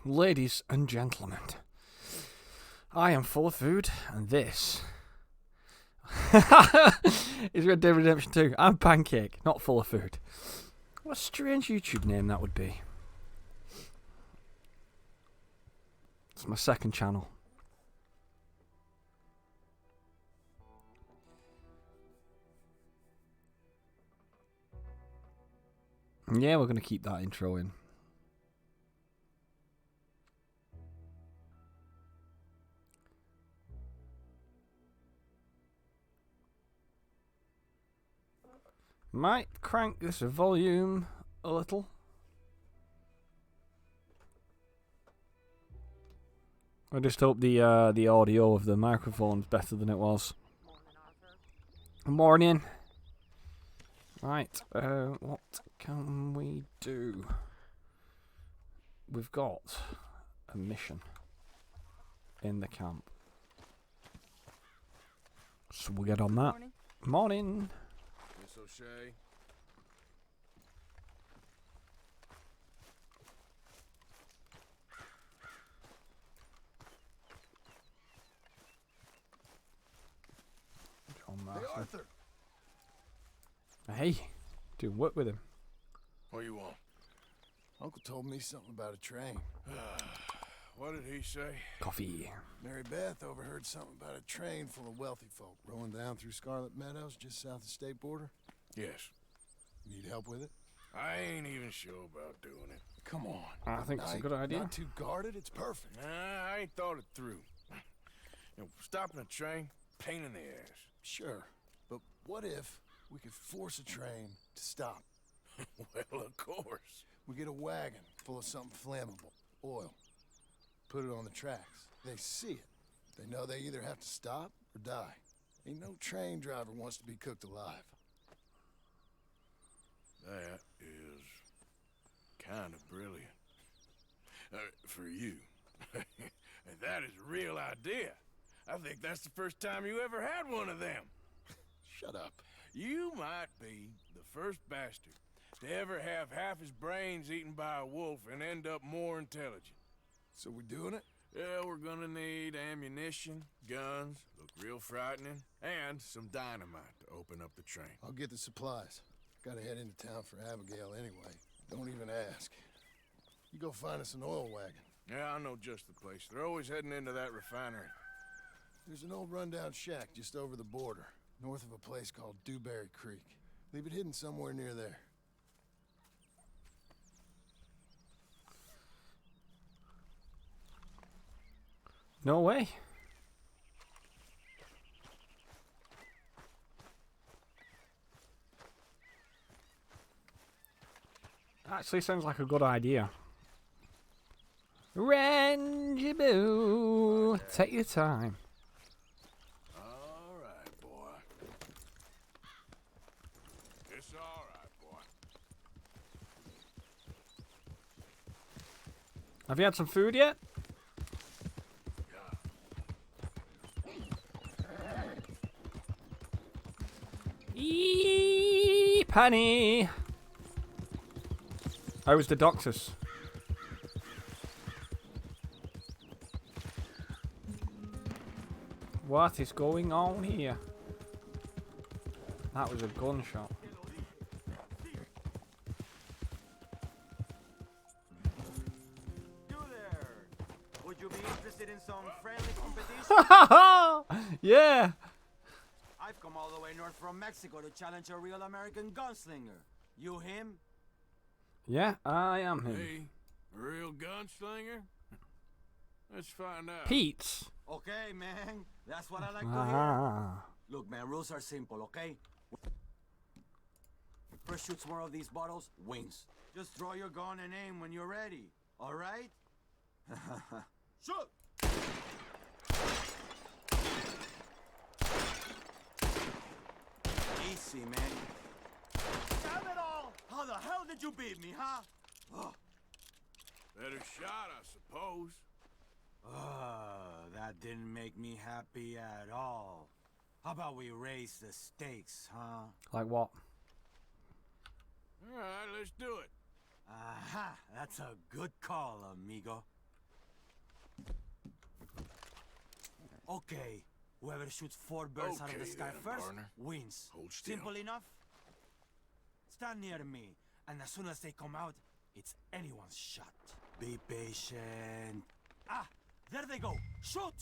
Ladies and gentlemen, I am full of food, and this is Red Dead Redemption 2. I'm PanCake, not full of food. What a strange YouTube name that would be. It's my second channel. Yeah, we're going to keep that intro in. Might crank this volume a little. I just hope the audio of the microphone's better than it was. Morning. Right, what can we do? We've got a mission in the camp. So we'll get on that. Morning. Miss O'Shea. John Hey, Marston. Arthur. Hey, doing work with him. What do you want? Uncle told me something about a train. What did he say? Coffee. Mary Beth overheard something about a train full of wealthy folk rolling down through Scarlet Meadows just south of the state border. Yes. Need help with it? I ain't even sure about doing it. Come on. I think it's a good idea. Not too guarded, it's perfect. Nah, I ain't thought it through. Stopping a train, pain in the ass. Sure, but what if we could force a train to stop? Well, of course. We get a wagon full of something flammable, oil. Put it on the tracks. They see it. They know they either have to stop or die. Ain't no train driver wants to be cooked alive. That is kind of brilliant. For you. That is a real idea. I think that's the first time you ever had one of them. Shut up. You might be the first bastard to ever have half his brains eaten by a wolf and end up more intelligent. So we doing it? Yeah, we're gonna need ammunition, guns, look real frightening, and some dynamite to open up the train. I'll get the supplies. Gotta head into town for Abigail anyway. Don't even ask. You go find us an oil wagon. Yeah, I know just the place. They're always heading into that refinery. There's an old rundown shack just over the border, north of a place called Dewberry Creek. Leave it hidden somewhere near there. No way. Actually sounds like a good idea. Rangy-boo. Take your time. All right, boy. It's all right, boy. Have you had some food yet? Eee, Penny. How was the doctors? What is going on here? That was a gunshot. You there! Would you be interested in some friendly competition? Yeah. I've come all the way north from Mexico to challenge a real American gunslinger. You him? Yeah, I am him. Hey, a real gunslinger? Let's find out. Pete. Okay, man. That's what I like to hear. Ah. Look, man, rules are simple, okay? First shoots more of these bottles, wins. Just draw your gun and aim when you're ready. All right? Shoot! Easy, man. Damn it all! How the hell did you beat me, huh? Oh. Better shot, I suppose. That didn't make me happy at all. How about we raise the stakes, huh? Like what? All right, let's do it. Aha! That's a good call, amigo. Okay, whoever shoots 4 birds out of the Okay sky then, first partner. wins. Hold still. Simple enough? Stand near me, and as soon as they come out, it's anyone's shot. Be patient. Ah, there they go. Shoot!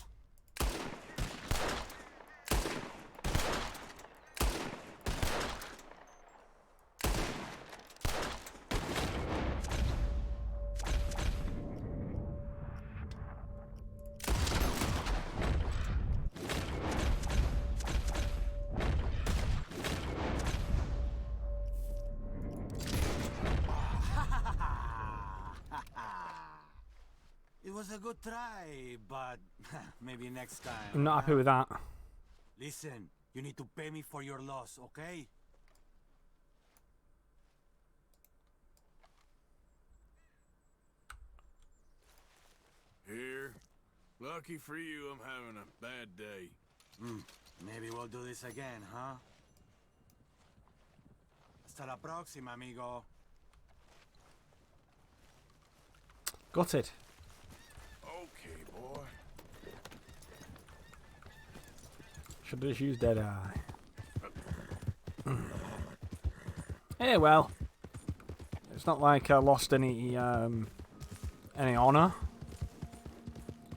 It was a good try, but maybe next time. I'm not happy with that. Listen, you need to pay me for your loss, okay? Here. Lucky for you, I'm having a bad day. Maybe we'll do this again, huh? Hasta la próxima, amigo. Got it. Okay, boy. Should have just used Dead Eye. Hey, well. It's not like I lost any honor.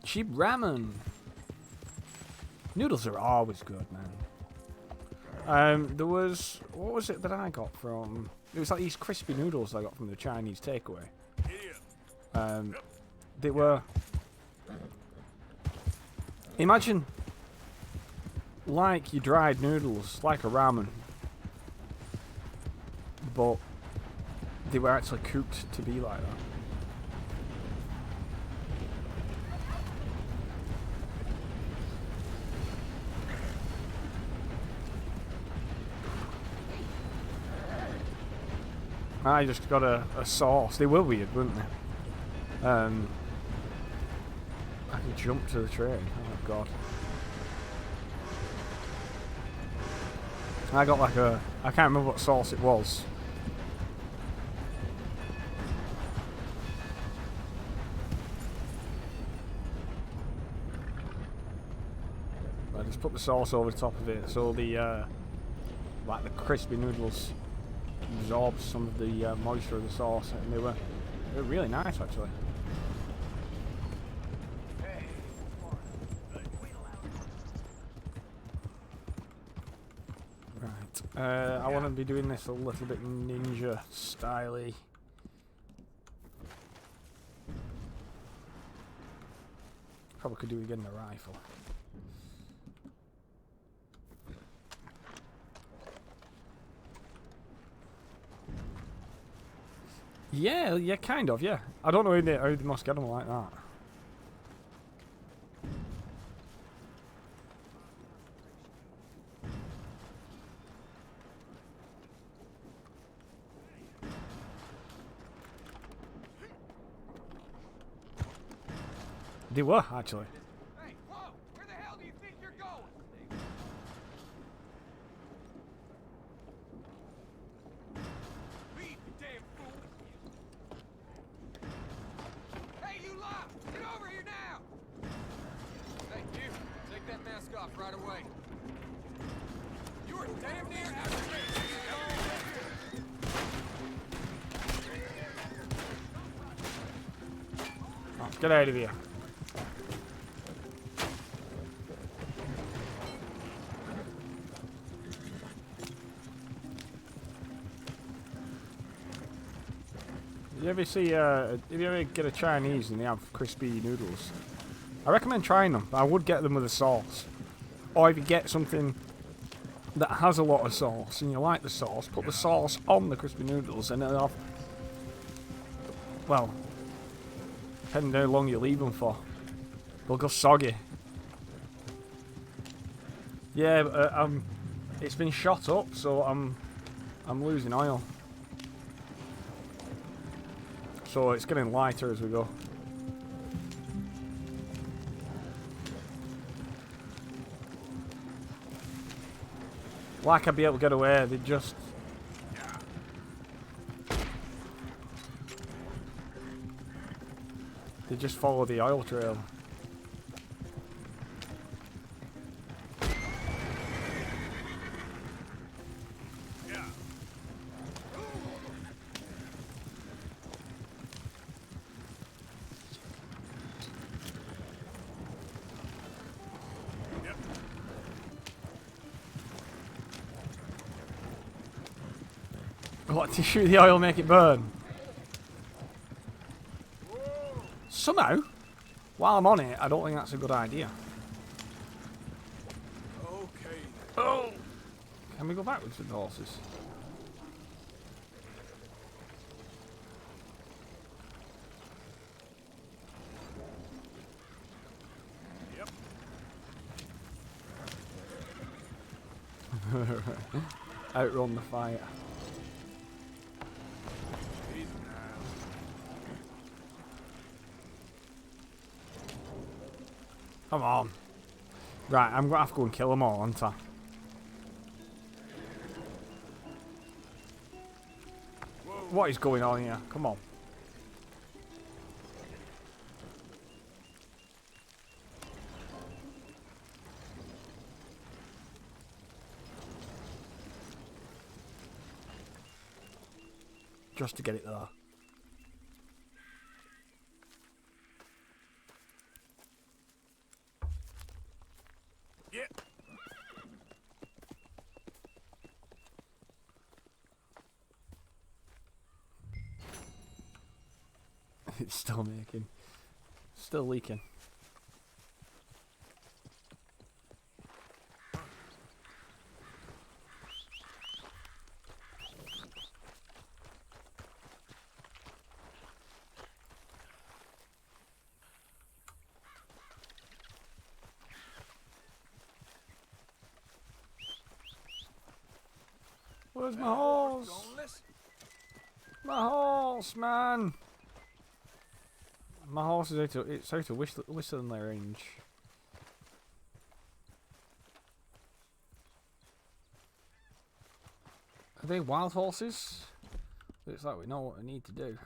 Cheap ramen. Noodles are always good, man. There was... What was it that I got from... It was like these crispy noodles I got from the Chinese takeaway. They were... Imagine... like your dried noodles, like a ramen. But... they were actually cooked to be like that. I just got a sauce. They were weird, weren't they? I can jump to the train. Oh god. I got like a... I can't remember what sauce it was. I just put the sauce over the top of it so the like the crispy noodles absorbed some of the moisture of the sauce, and they were really nice actually. Right, I want to be doing this a little bit ninja styly. Probably could do it again with a rifle. Yeah, kind of, yeah. I don't know how they must get them like that. They were, actually. Hey, whoa! Where the hell do you think you're going? Leave, you damn fool! Hey, you lot! Get over here now! Thank you. Take that mask off right away. You are damn near out of range. Let's get out of here. You ever see, if you ever get a Chinese and they have crispy noodles, I recommend trying them. I would get them with a sauce. Or if you get something that has a lot of sauce and you like the sauce, put the sauce on the crispy noodles and then off. Well, depending how long you leave them for, they'll go soggy. Yeah, but, it's been shot up, so I'm losing oil. So it's getting lighter as we go. Like I'd be able to get away, they just... they just follow the oil trail. What, to shoot the oil, make it burn? Somehow, while I'm on it, I don't think that's a good idea. Okay. Oh! Can we go backwards with the horses? Yep. Outrun the fight. Easy now. Come on. Right, I'm gonna have to go and kill them all, aren't I? What is going on here? Come on. Just to get it there. Yeah. It's still making. Still leaking. Where's my horse? Don't listen. My horse, man! My horse is out of whistling range. Are they wild horses? Looks like we know what we need to do.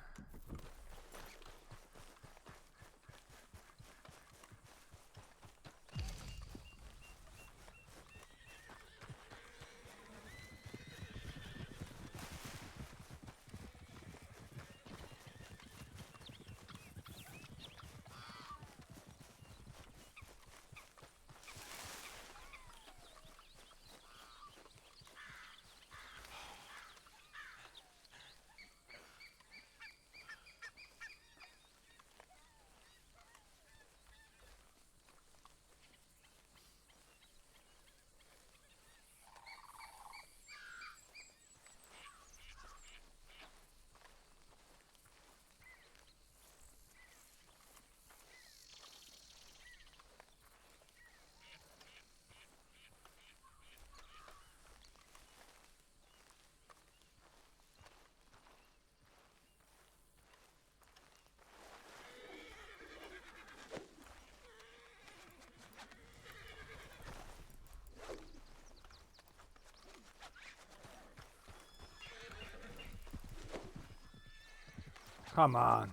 Come on.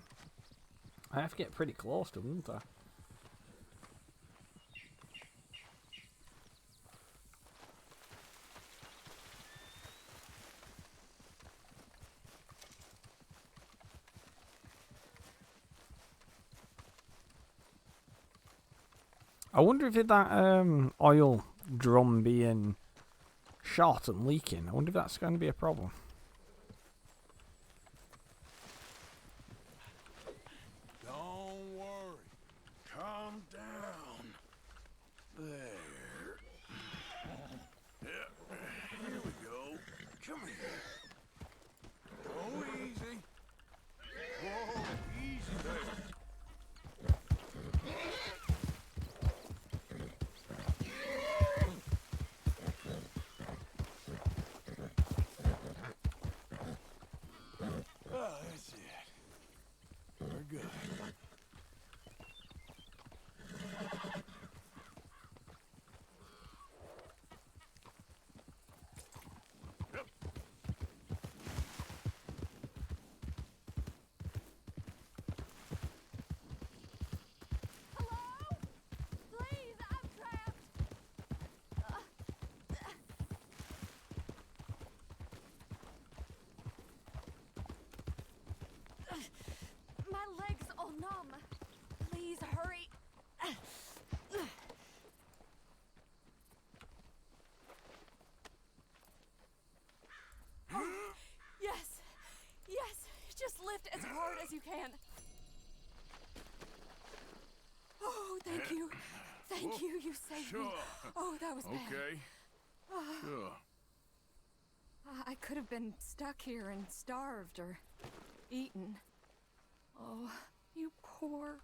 I have to get pretty close to them, don't I? I wonder if that oil drum being shot and leaking, I wonder if that's going to be a problem. Don't worry. Calm down. There. Yeah. Here we go. Come here. Go easy. Whoa, easy there. Oh, that's it. We're good. Hello? Please, I'm trapped. My legs all numb. Please hurry. Oh, yes. you saved me. Sure. Oh, that was bad. Okay. Sure. I could have been stuck here and starved or eaten. Oh, you poor,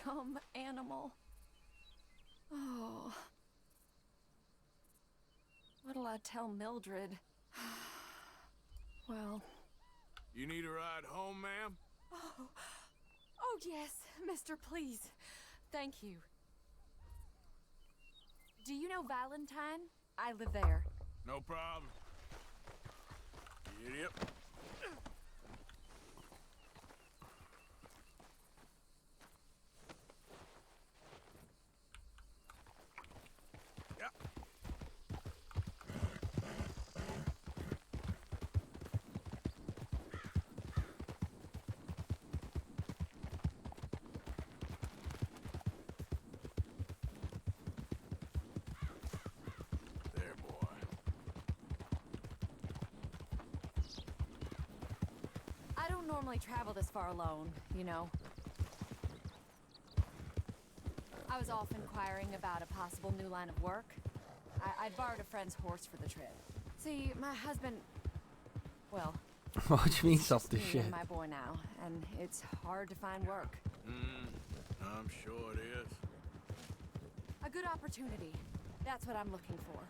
dumb animal. Oh. What'll I tell Mildred? Well. You need a ride home, ma'am? Oh, yes, mister, please. Thank you. Do you know Valentine? I live there. No problem. Yep. There, boy. I don't normally travel this far alone, you know. I was off inquiring about a possible new line of work. I'd borrowed a friend's horse for the trip. See, my husband... Well... What do you mean it's soft just as me shit? and my boy now, and it's hard to find work. I'm sure it is. A good opportunity. That's what I'm looking for.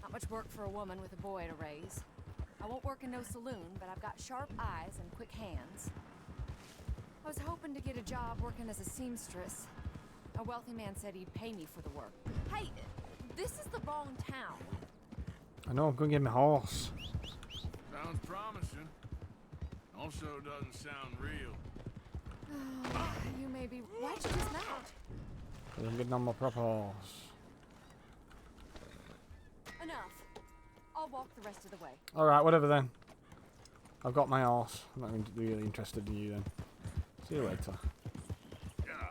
Not much work for a woman with a boy to raise. I won't work in no saloon, but I've got sharp eyes and quick hands. I was hoping to get a job working as a seamstress. A wealthy man said he'd pay me for the work. Hey, this is the wrong town. I know, I'm going to get my horse. Sounds promising. Also doesn't sound real. You may be... Why'd you dismount? I'm getting on my proper horse. Enough. I'll walk the rest of the way. Alright, whatever then. I've got my horse. I'm not really interested in you then. See you later. Yeah.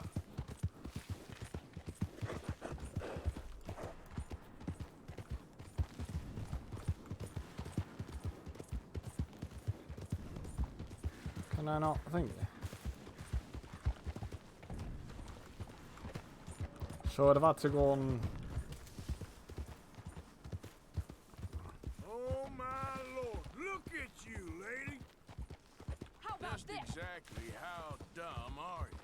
Can I not? I think. So I'd have had to go on. Oh my lord, look at you, lady. How about Just this? exactly how dumb are you?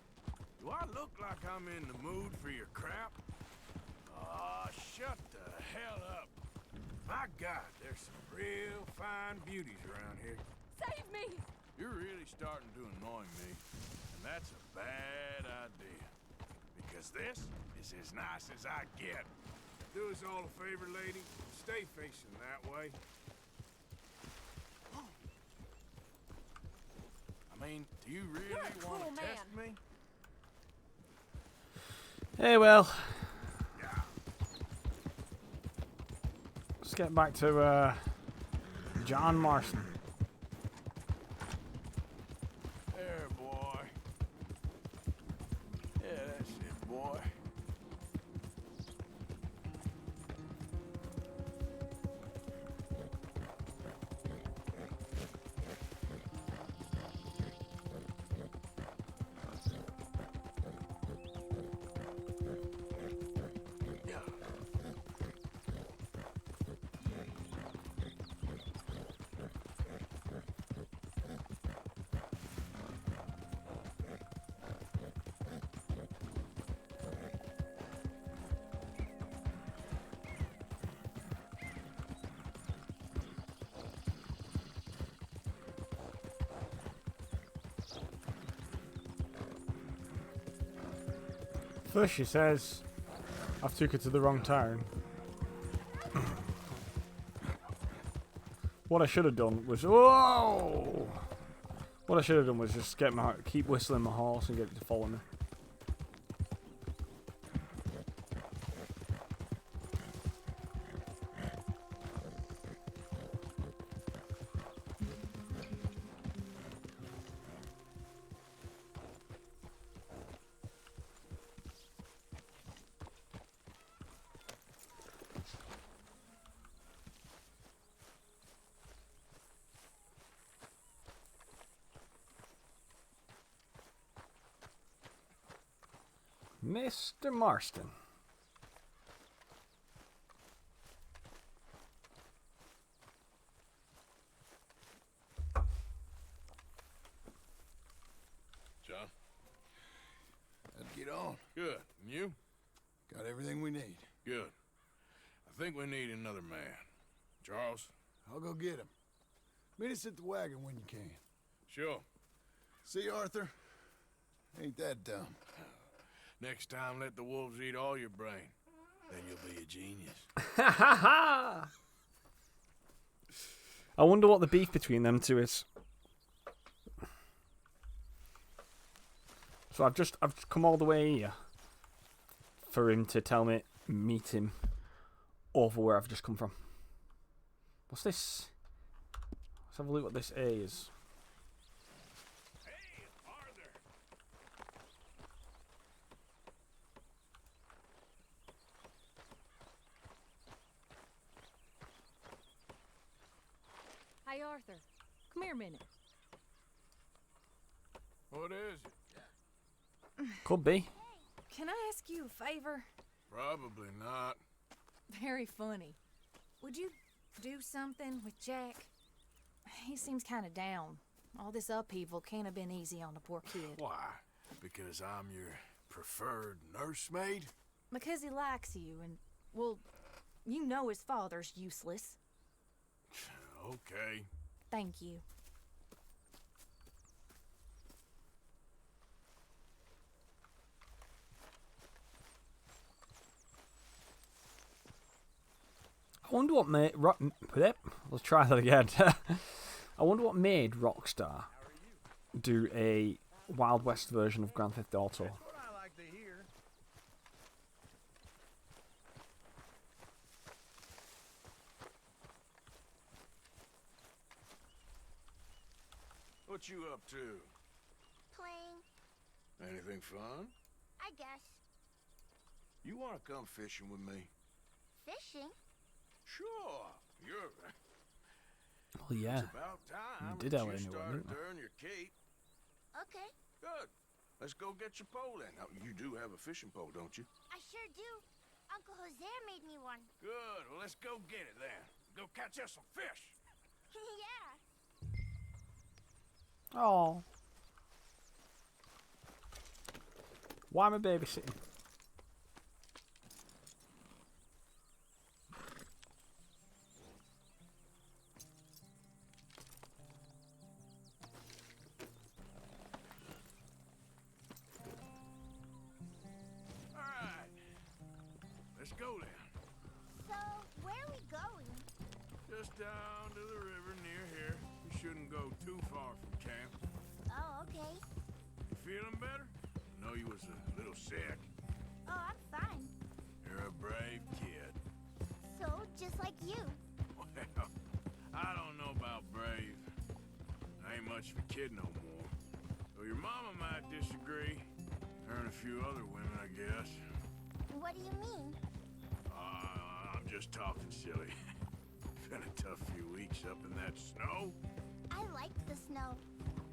Do I look like I'm in the mood for your crap? Aw, shut the hell up. My God, there's some real fine beauties around here. Save me! You're really starting to annoy me, and that's a bad idea. Because this is as nice as I get. Do us all a favor, lady. Stay facing that way. I mean, do you really You're a want cruel to test man. me? Hey, well. Yeah. Let's get back to John Marston. There, boy. Yeah, that's it, boy. Yeah. First she says, I've took her to the wrong town. What I should have done was, whoa! What I should have done was just keep whistling my horse and get it to follow me. Mr. Marston. John? Let's get on. Good. And you? Got everything we need. Good. I think we need another man. Charles? I'll go get him. Meet us at the wagon when you can. Sure. See, Arthur? Ain't that dumb. Next time, let the wolves eat all your brain. Then you'll be a genius. Ha ha ha! I wonder what the beef between them two is. So I've just come all the way here for him to tell me meet him over where I've just come from. What's this? Let's have a look what this is. Hey, Arthur! Hi, Arthur. Come here a minute. What is it? Could be. Can I ask you a favor? Probably not. Very funny. Would you do something with Jack? He seems kind of down. All this upheaval can't have been easy on the poor kid. Why? Because I'm your preferred nursemaid? Because he likes you and, well, you know his father's useless. Okay. Thank you. I wonder what made let's try that again. I wonder what made Rockstar do a Wild West version of Grand Theft Auto. That's what I like to hear. What you up to? Playing, Anything fun? I guess. You want to come fishing with me? Fishing? Sure. You're... Oh yeah. It's about time did that have you anyone, started didn't to we? earn your keep. Okay, Good. Let's go get your pole then. Now, you do have a fishing pole, don't you? I sure do. Uncle Jose made me one. Good. Well, let's go get it then. Go catch us some fish. Yeah. Oh. Why am I babysitting? All right. Let's go then. So, where are we going? Just down to the river near here. We shouldn't go too far from camp. Oh, okay. You feeling better? I know you was a little sick. Oh, I'm fine. You're a brave kid. So, just like you. Well, I don't know about brave. I ain't much of a kid no more. Though your mama might disagree. Her and a few other women, I guess. What do you mean? I'm just talking silly. Been a tough few weeks up in that snow. I like the snow.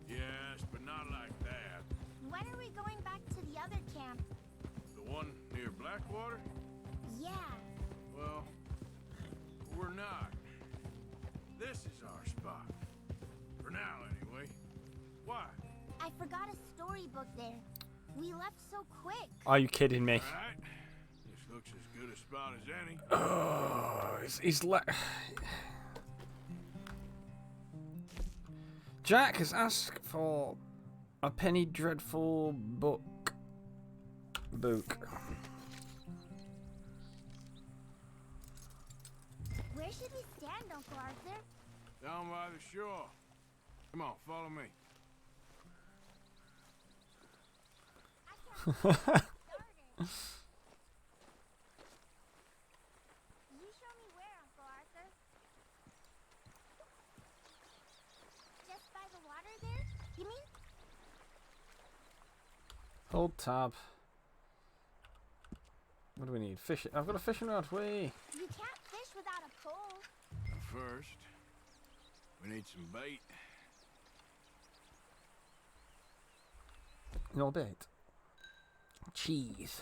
Yes, but not like that. When are we going back to the other camp? The one near Blackwater? Yeah. Well, we're not. This is our spot. For now, anyway. Why? I forgot a storybook there. We left so quick. Are you kidding me? All right. This looks as good a spot as any. Oh, he's Jack has asked for a penny dreadful book. Where should we stand, Uncle Arthur? Down by the shore. Come on, follow me. I can't get started. You show me where, Uncle Arthur. Just by the water there? You mean? Hold tab. What do we need? Fish. I've got a fishing rod. Way. You can't fish without a pole. First, we need some bait. No bait. Cheese.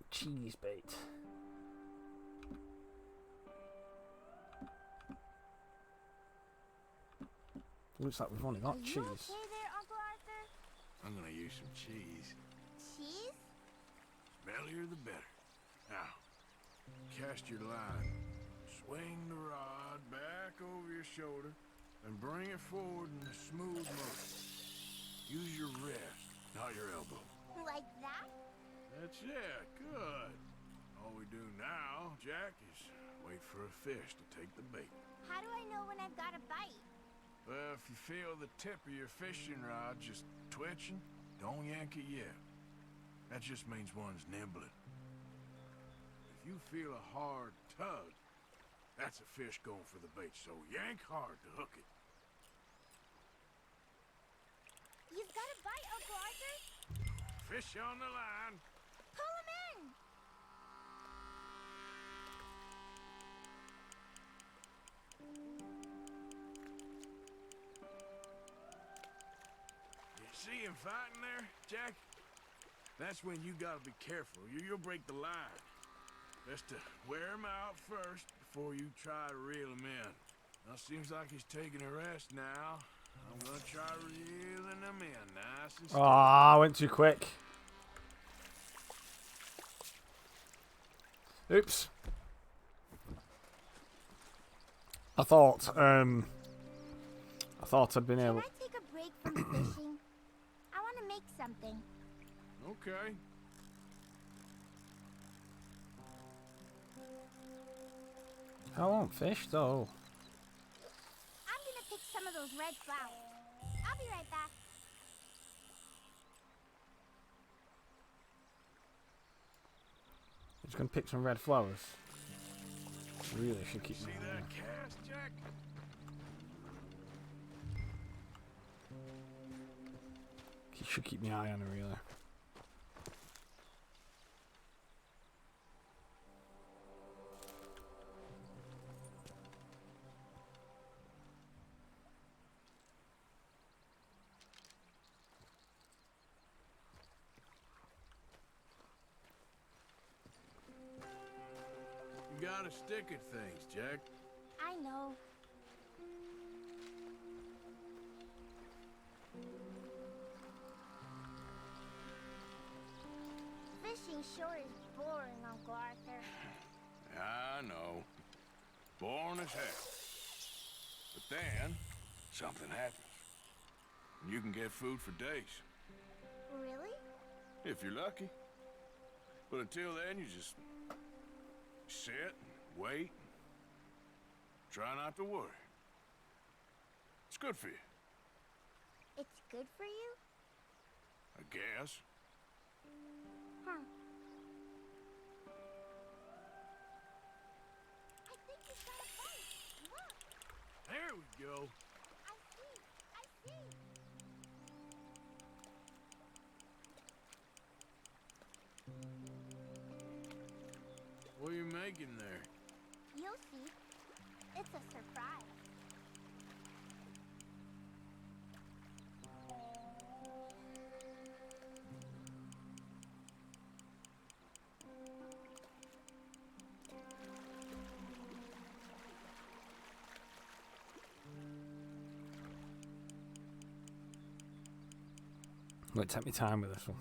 Cheese bait. Looks like we've only Are got you cheese. okay there, Uncle Arthur? I'm gonna use some cheese. Cheese? Smellier the better. Now, cast your line. Swing the rod back over your shoulder and bring it forward in a smooth motion. Use your wrist, not your elbow. Like that? That's it. Good. All we do now, Jack, is wait for a fish to take the bait. How do I know when I've got a bite? Well, if you feel the tip of your fishing rod just twitching, don't yank it yet. That just means one's nibbling. If you feel a hard tug, that's a fish going for the bait, so yank hard to hook it. You've got a bite, Uncle Arthur. Fish on the line. Pull him in. You see him fighting there, Jack? That's when you gotta be careful. You'll break the line. Best to wear him out first before you try to reel him in. Now, seems like he's taking a rest now. I'm gonna try reeling him in nice and steady. Ah, I went too quick. Oops. I thought I'd been Can able. I take a break from fishing? I want to make something. Okay. I won't fish though. I'm gonna pick some of those red flowers. I'll be right back. Just gonna pick some red flowers. Really should keep See my eye on that cast, Jack? her. Should keep my eye on her really. You gotta stick at things, Jack. I know. Fishing sure is boring, Uncle Arthur. I know. Boring as hell. But then, something happens. And you can get food for days. Really? If you're lucky. But until then, you just sit and wait. Try not to worry. It's good for you, It's good for you? I guess. Huh. I think it's got a bite. Look! There we go. I see! I see! What are you making there? You'll see. It's a surprise. I'm gonna take my time with this one.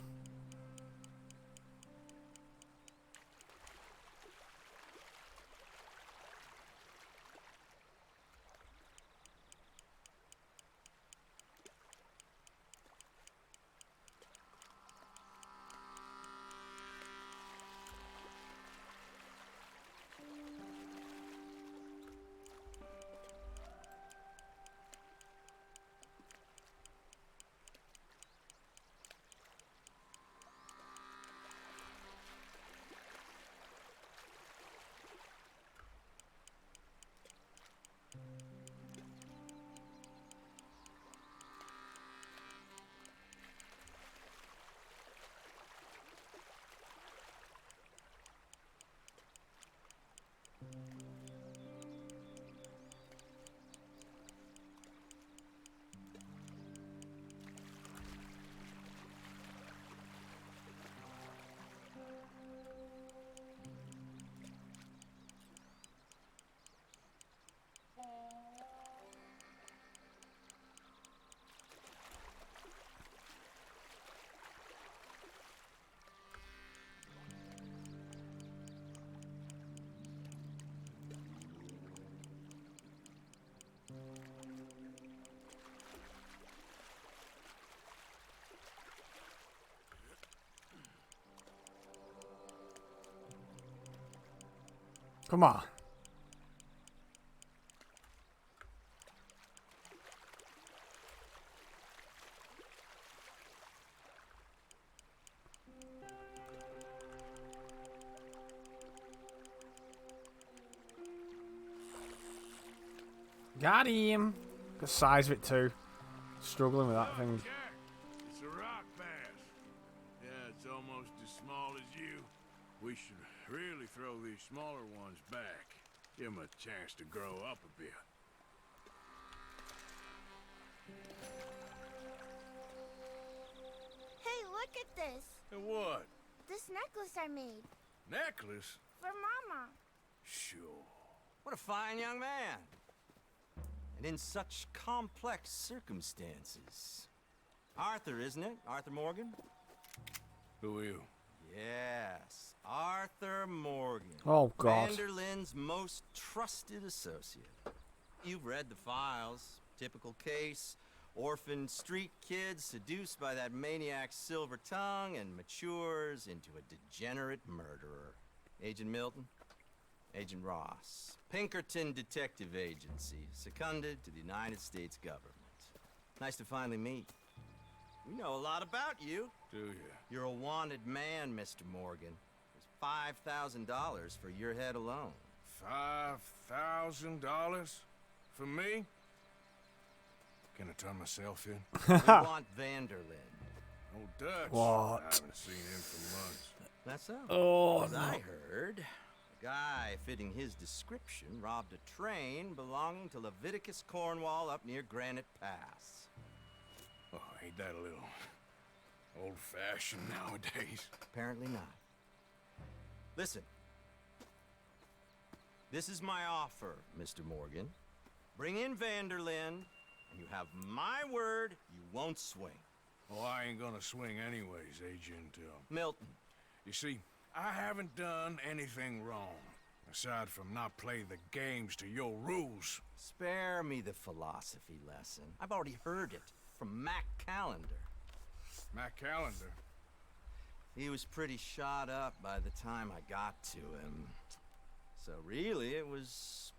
Come on. Got him. The size of it too. Struggling with that thing. Jack, it's a rock bass. Yeah, it's almost as small as you. We should really throw these smaller ones back. Give them a chance to grow up a bit. Hey, look at this. And what? This necklace I made. Necklace? For Mama. Sure. What a fine young man. And in such complex circumstances. Arthur, isn't it? Arthur Morgan? Who are you? Yes, Arthur Morgan. Oh, God. Vanderlyn's most trusted associate. You've read the files. Typical case. Orphaned street kid seduced by that maniac's silver tongue and matures into a degenerate murderer. Agent Milton? Agent Ross. Pinkerton Detective Agency, seconded to the United States government. Nice to finally meet. We know a lot about you. Do you? You're a wanted man, Mr. Morgan. There's $5,000 for your head alone. $5,000? For me? Can I turn myself in? We want Vanderlyn. Old Dutch. What? I haven't seen him for months. That's so. Oh, As no. I heard, a guy fitting his description robbed a train belonging to Leviticus Cornwall up near Granite Pass. Oh, ain't that a little old-fashioned nowadays? Apparently not. Listen. This is my offer, Mr. Morgan. Bring in Vanderlyn, and you have my word you won't swing. Oh, I ain't gonna swing anyways, Agent. Milton. You see, I haven't done anything wrong, aside from not play the games to your rules. Spare me the philosophy lesson. I've already heard it from Mac Callender. Matt Callender. He was pretty shot up by the time I got to him. So really, it was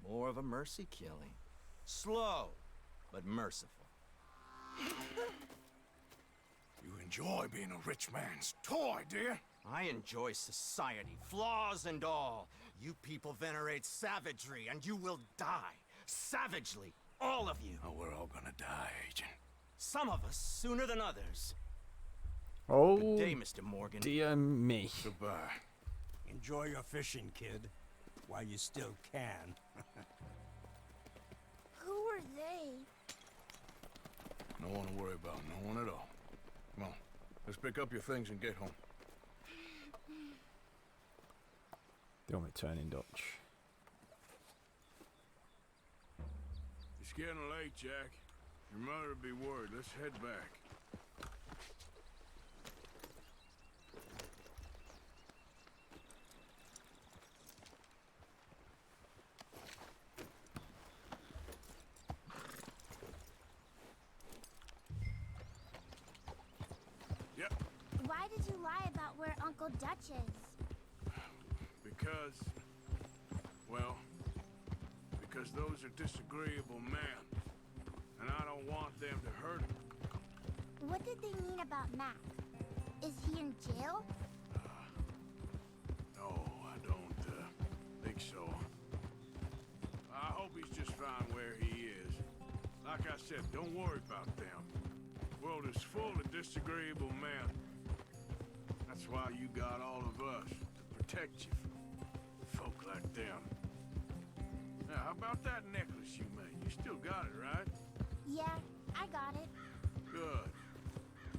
more of a mercy killing. Slow, but merciful. You enjoy being a rich man's toy, dear. I enjoy society, flaws and all. You people venerate savagery, and you will die. Savagely, all of you. Oh, we're all gonna die, Agent. Some of us sooner than others. Oh, Good day, Mr. Morgan. dear me. Goodbye. Enjoy your fishing, kid, while you still can. Who are they? No one to worry about, no one at all. Come on, let's pick up your things and get home. Don't return in Dutch. It's getting late, Jack. Your mother'll be worried. Let's head back. Yep, Why did you lie about where Uncle Dutch is? because... well... because those are disagreeable men. And I don't want them to hurt him. What did they mean about Mac? Is he in jail? No, I don't think so. I hope he's just fine where he is. Like I said, don't worry about them. The world is full of disagreeable men. That's why you got all of us, to protect you from folk like them. Now, how about that necklace you made? You still got it, right? Yeah, I got it. Good.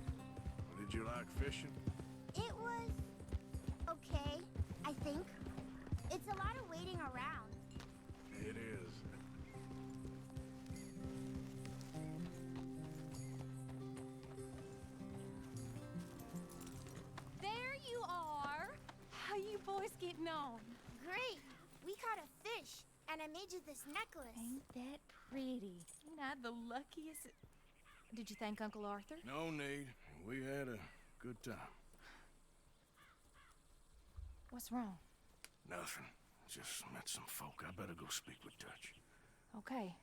Well, did you like fishing? It was okay, I think. It's a lot of waiting around. It is. There you are. How you boys getting on? Great! We caught a fish, and I made you this necklace. Ain't that pretty? Ain't I the luckiest? Did you thank Uncle Arthur? No need. We had a good time. What's wrong? Nothing. Just met some folk. I better go speak with Dutch. Okay.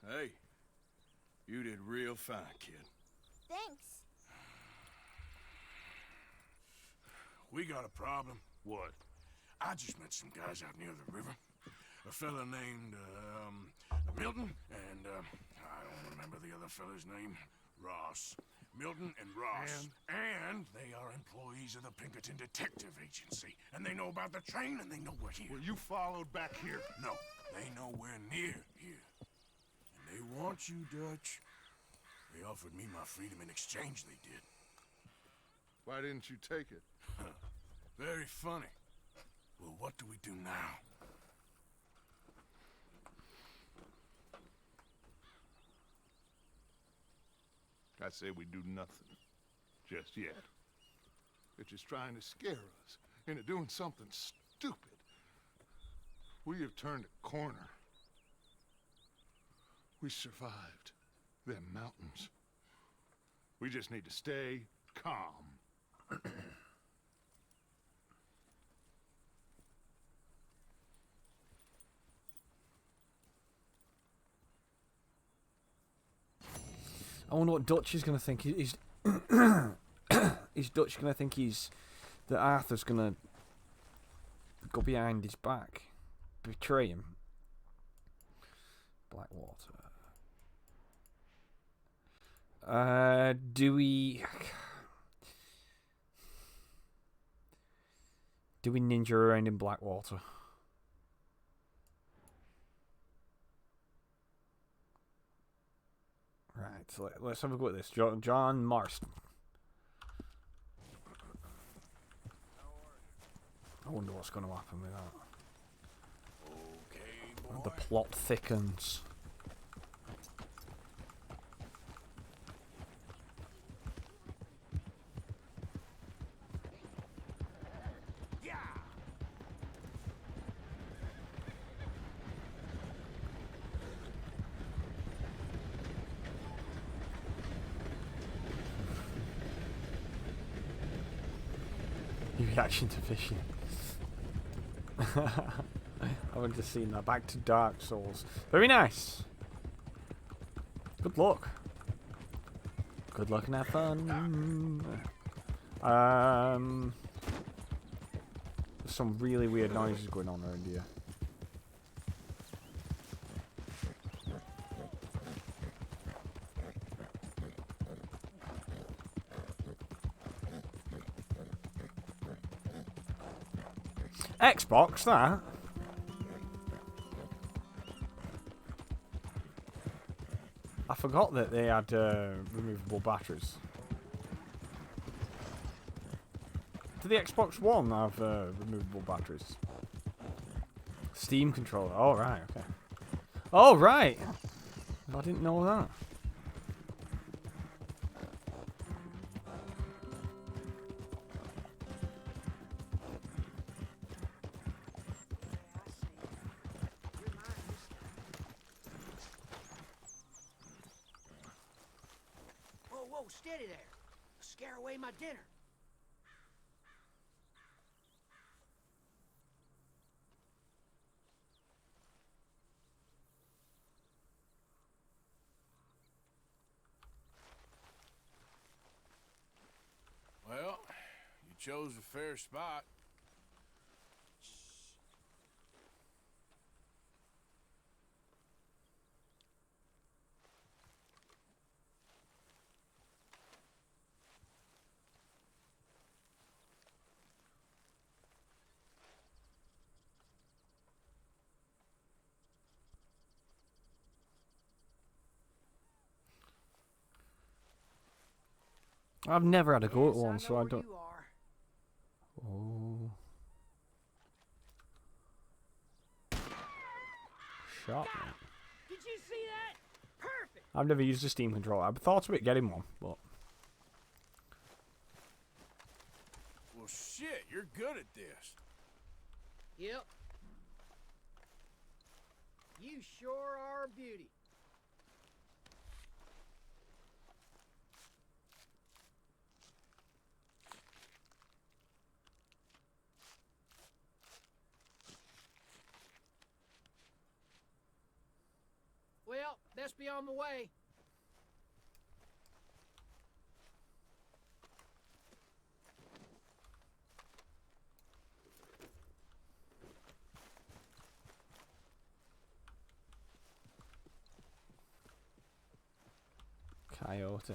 Hey, you did real fine, kid. Thanks. We got a problem. What? I just met some guys out near the river. A fella named, Milton, and, I don't remember the other fella's name. Ross. Milton and Ross. And they are employees of the Pinkerton Detective Agency. And they know about the train, and they know we're here. Were you followed back here? No, they know we're near here. And they want you, Dutch. They offered me my freedom in exchange, they did. Why didn't you take it? Very funny. Well, what do we do now? I say we do nothing. Just yet. They're just trying to scare us into doing something stupid. We have turned a corner. We survived them mountains. We just need to stay calm. I wonder what Dutch is gonna think. Is Dutch gonna think that Arthur's gonna go behind his back, betray him? Blackwater. Do we ninja around in Blackwater? Right, so let's have a go at this. John Marston. I wonder what's going to happen with that. Okay, boy. The plot thickens. Reaction to fishing. I haven't just seen that. Back to Dark Souls. Very nice. Good luck. Good luck and have fun. There's some really weird noises going on around here. Xbox, that. I forgot that they had removable batteries. Do the Xbox One have removable batteries? Steam controller. Oh, right, okay. Oh, right! I didn't know that. Whoa, steady there. Scare away my dinner. Well, you chose a fair spot. I've never had a go at Yes, one, so I know where don't. you are. Oh. Shot me. Did you see that? Perfect. I've never used a Steam controller. I've thought about getting one, but Well, shit, you're good at this. Yep. You sure are a beauty. just be on the way. Coyote.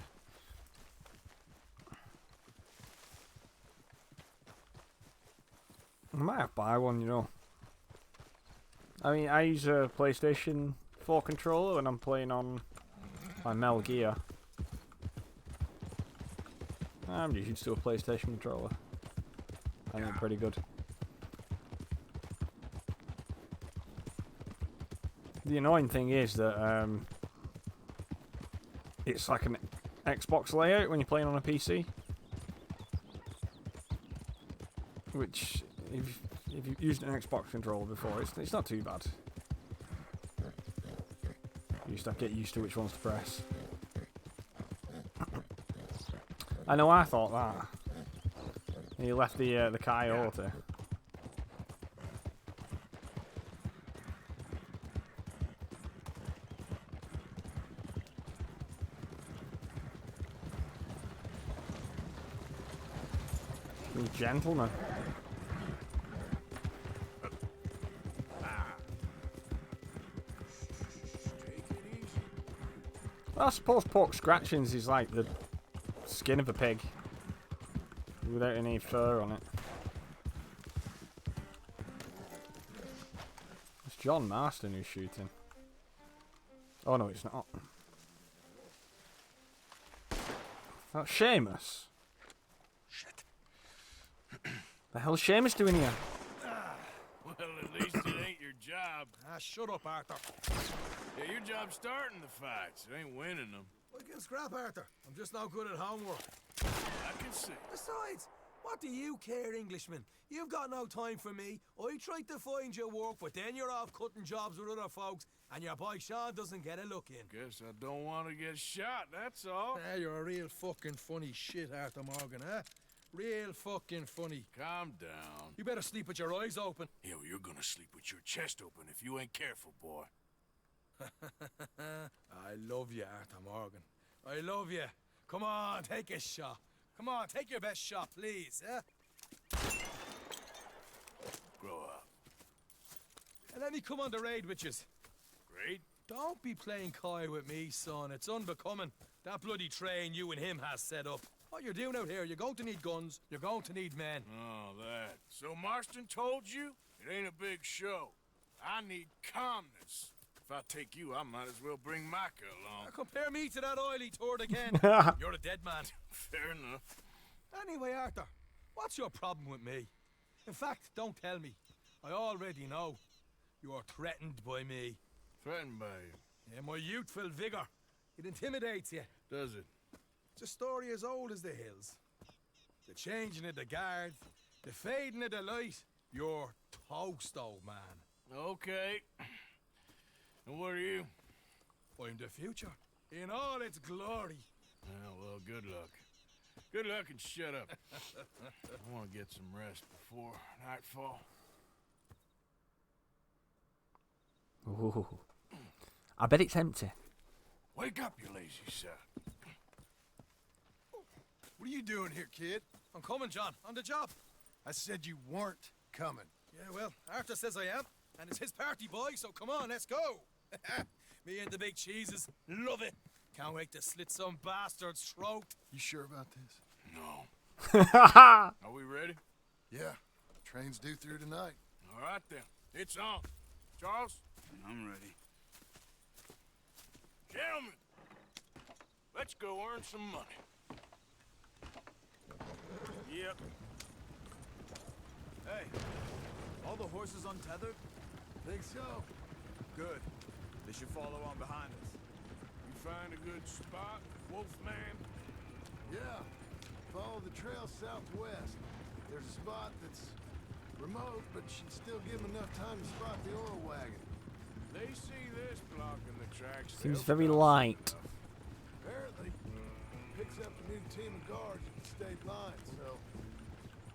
I might have to buy one, you know. I mean, I use a PlayStation 4 controller when I'm playing on my Metal Gear. I'm just used to a PlayStation controller. I think pretty good. The annoying thing is that it's like an Xbox layout when you're playing on a PC. Which, if you've used an Xbox controller before, it's not too bad. You just have to get used to which ones to press. I know I thought that. You left the coyote. You gentleman. Well, I suppose pork scratchings is like the skin of a pig without any fur on it. It's John Marston who's shooting. Oh no, it's not. That's Seamus. Shit. The hell's Seamus doing here? Well, at least it ain't your job. Shut up, Arthur. Yeah, your job's starting the fights. It ain't winning them. I can scrap, Arthur. I'm just no good at homework. I can see. Besides, what do you care, Englishman? You've got no time for me. I tried to find you work, but then you're off cutting jobs with other folks, and your boy Sean doesn't get a look in. Guess I don't want to get shot, that's all. You're a real fucking funny shit, Arthur Morgan, huh? Real fucking funny. Calm down. You better sleep with your eyes open. Yeah, well, you're gonna sleep with your chest open if you ain't careful, boy. I love you, Arthur Morgan. I love you. Come on, take a shot. Come on, take your best shot, please, huh? Grow up. And let me come on the raid with yous. Great. Don't be playing coy with me, son. It's unbecoming. That bloody train you and him has set up. What you're doing out here, you're going to need guns, you're going to need men. Oh, that. So Marston told you? It ain't a big show. I need calmness. If I take you, I might as well bring Micah along. Compare me to that oily turd again. You're a dead man. Fair enough. Anyway, Arthur, what's your problem with me? In fact, don't tell me. I already know. You are threatened by me. Threatened by you? Yeah, my youthful vigor. It intimidates you. Does it? It's a story as old as the hills. The changing of the guard, the fading of the light. You're toast, old man. Okay. And what are you? I'm the future, in all its glory. Well, good luck. Good luck and shut up. I want to get some rest before nightfall. Ooh. I bet it's empty. Wake up, you lazy son. What are you doing here, kid? I'm coming, John, on the job. I said you weren't coming. Yeah, well, Arthur says I am, and it's his party, boy, so come on, let's go. Me and the big cheeses, love it. Can't wait to slit some bastard's throat. You sure about this? No. Are we ready? Yeah. Train's due through tonight. All right, then. It's on. Charles? I'm ready. Gentlemen, let's go earn some money. Yep. Hey, all the horses untethered? Think so? Good. They should follow on behind us. You find a good spot, Wolfman? Yeah. Follow the trail southwest. There's a spot that's remote, but should still give them enough time to spot the oil wagon. They see this blocking the tracks. Seems they'll very stop light. enough. Apparently, picks up a new team of guards at the state line, so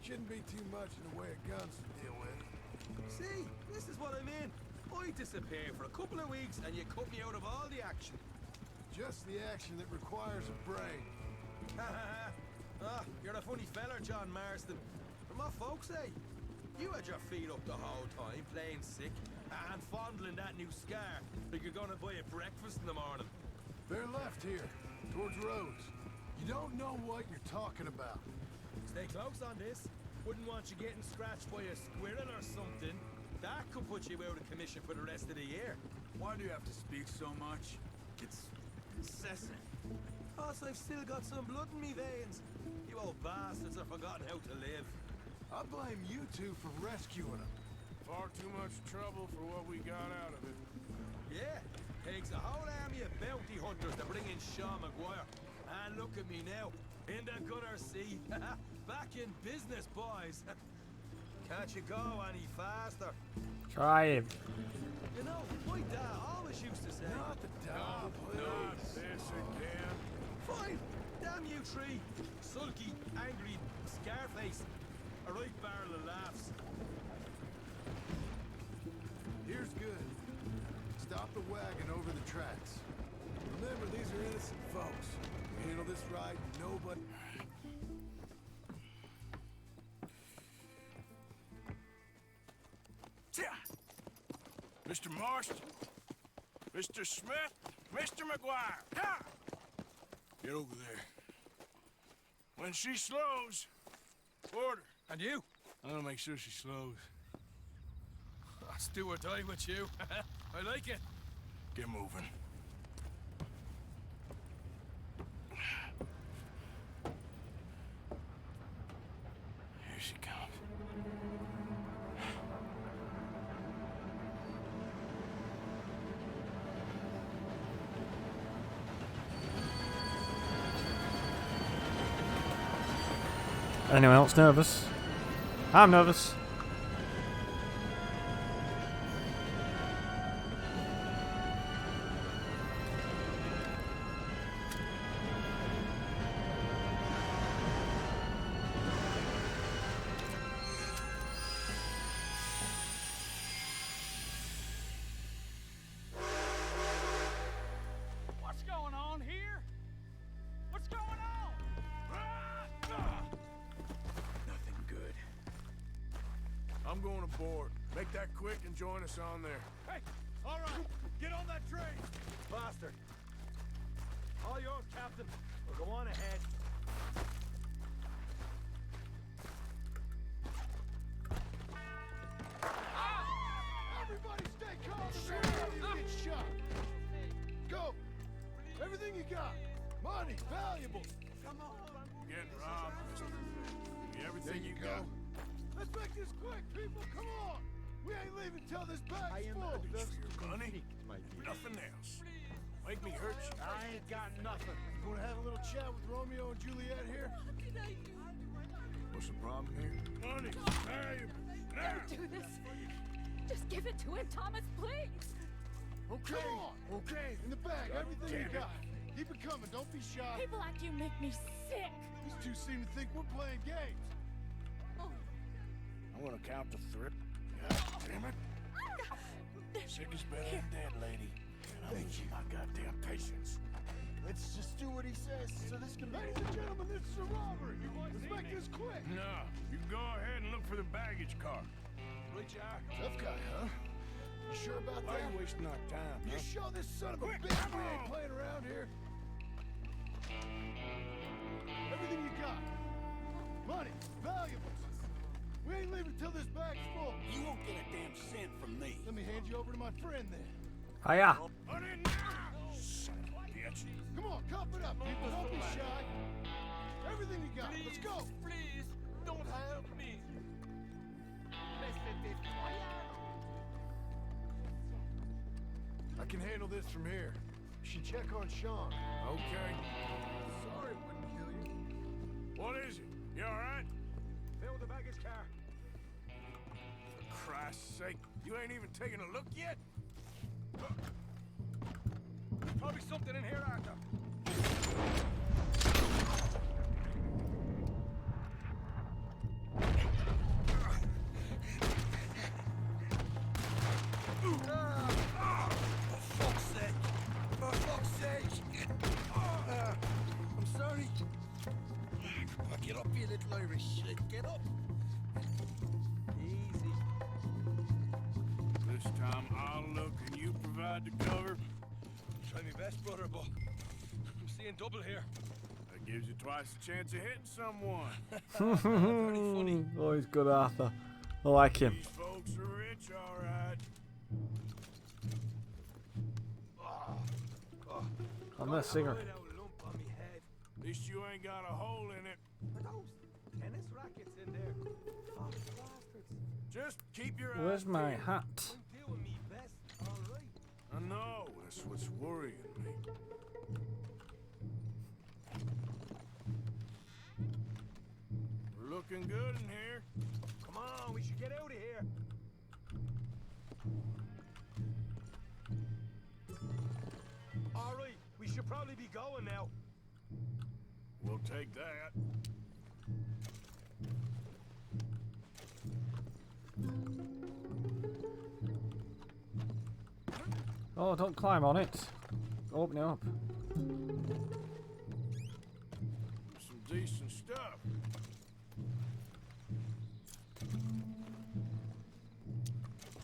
shouldn't be too much in the way of guns to deal with. See, this is what I mean. I I disappear for a couple of weeks and you cut me out of all the action. Just the action that requires a brain. You're a funny feller, John Marston. From what folks say, you had your feet up the whole time, playing sick, and fondling that new scar like you're gonna buy a breakfast in the morning. They're left here, towards Rhodes. You don't know what you're talking about. Stay close on this. Wouldn't want you getting scratched by a squirrel or something. That could put you out of commission for the rest of the year. Why do you have to speak so much? It's incessant. Plus, I've still got some blood in me veins. You old bastards have forgotten how to live. I blame you two for rescuing him. Far too much trouble for what we got out of it. Yeah, takes a whole army of bounty hunters to bring in Sean McGuire. And look at me now, in the gunner seat. Back in business, boys. Can't you go any faster? Try him. You know, my dad always used to say... Not the dog, Not please. this again. Fine, damn you three. Sulky, angry, Scarface. A right barrel of laughs. Here's good. Stop the wagon over the tracks. Remember, these are innocent folks. Handle this right, nobody... Mr. Marston, Mr. Smith, Mr. McGuire, ha! Get over there. When she slows, order. And you? I'm gonna make sure she slows. Let's do or die with you. I like it. Get moving. Here she comes. Anyone else nervous? I'm nervous. What's going on here? What's going on? Nothing good. I'm going aboard. Make that quick and join us on there. Hey, all right, get on that train. Bastard. All yours, Captain. We'll go on ahead. Everybody stay calm. You get shot. Go. Everything you got. Money, valuables. Come on. Getting robbed, mister. Give me everything you go. got. Let's make this quick, people. Come on. We ain't leaving till this bag's full. Reach for your money. Nothing else. Make me hurt you. I ain't got nothing. You wanna have a little chat with Romeo and Juliet here? What's the problem here? Money. Valuable. Now. Don't do this. Just give it to him, Thomas, please. Okay. Come on. Okay. In the bag, everything you got. Keep it coming. Don't be shy. People like you make me sick. These two seem to think we're playing games. I'm gonna count to three. God damn it. Sick is better than dead, lady. And I'm losing my goddamn patience. Let's just do what he says so this can be... Ladies and gentlemen, this is a robbery. Let's make this quick. No, you go ahead and look for the baggage car. Richard. Tough guy, huh? You sure about Why that? are you wasting our time, You huh? show this son of a Quick, bitch come we ain't on. playing around here. Everything you got. Money, valuables. We ain't leaving till this bag's full. You won't get a damn cent from me. Let me hand you over to my friend then. Hiya. Put in now! Son of a bitch. Come on, cup it up, people. Don't be shy. Everything you got. Let's go. Please, don't help me. I can handle this from here. You should check on Sean. Okay. Sorry it wouldn't kill you. What is it? You alright? Fill the baggage car. For Christ's sake, you ain't even taken a look yet? There's probably something in here, Arthur. shit. Get up. Easy. This time I'll look and you provide the cover. Try my best, brother, but I'm seeing double here. That gives you twice the chance of hitting someone. Very funny. Oh, he's good, Arthur. I like him. These folks are rich, all right. I'm a singer. Right out lump on me head. At least you ain't got a hole in it. Are those tennis rackets in there? Oh, bastards. Just keep your Where's eyes my peeled. hat? I'm doing me best, all right. I know, that's what's worrying me. We're looking good in here. Come on, we should get out of here. All right, we should probably be going now. We'll take that. Oh, don't climb on it. Open it up. Some decent stuff.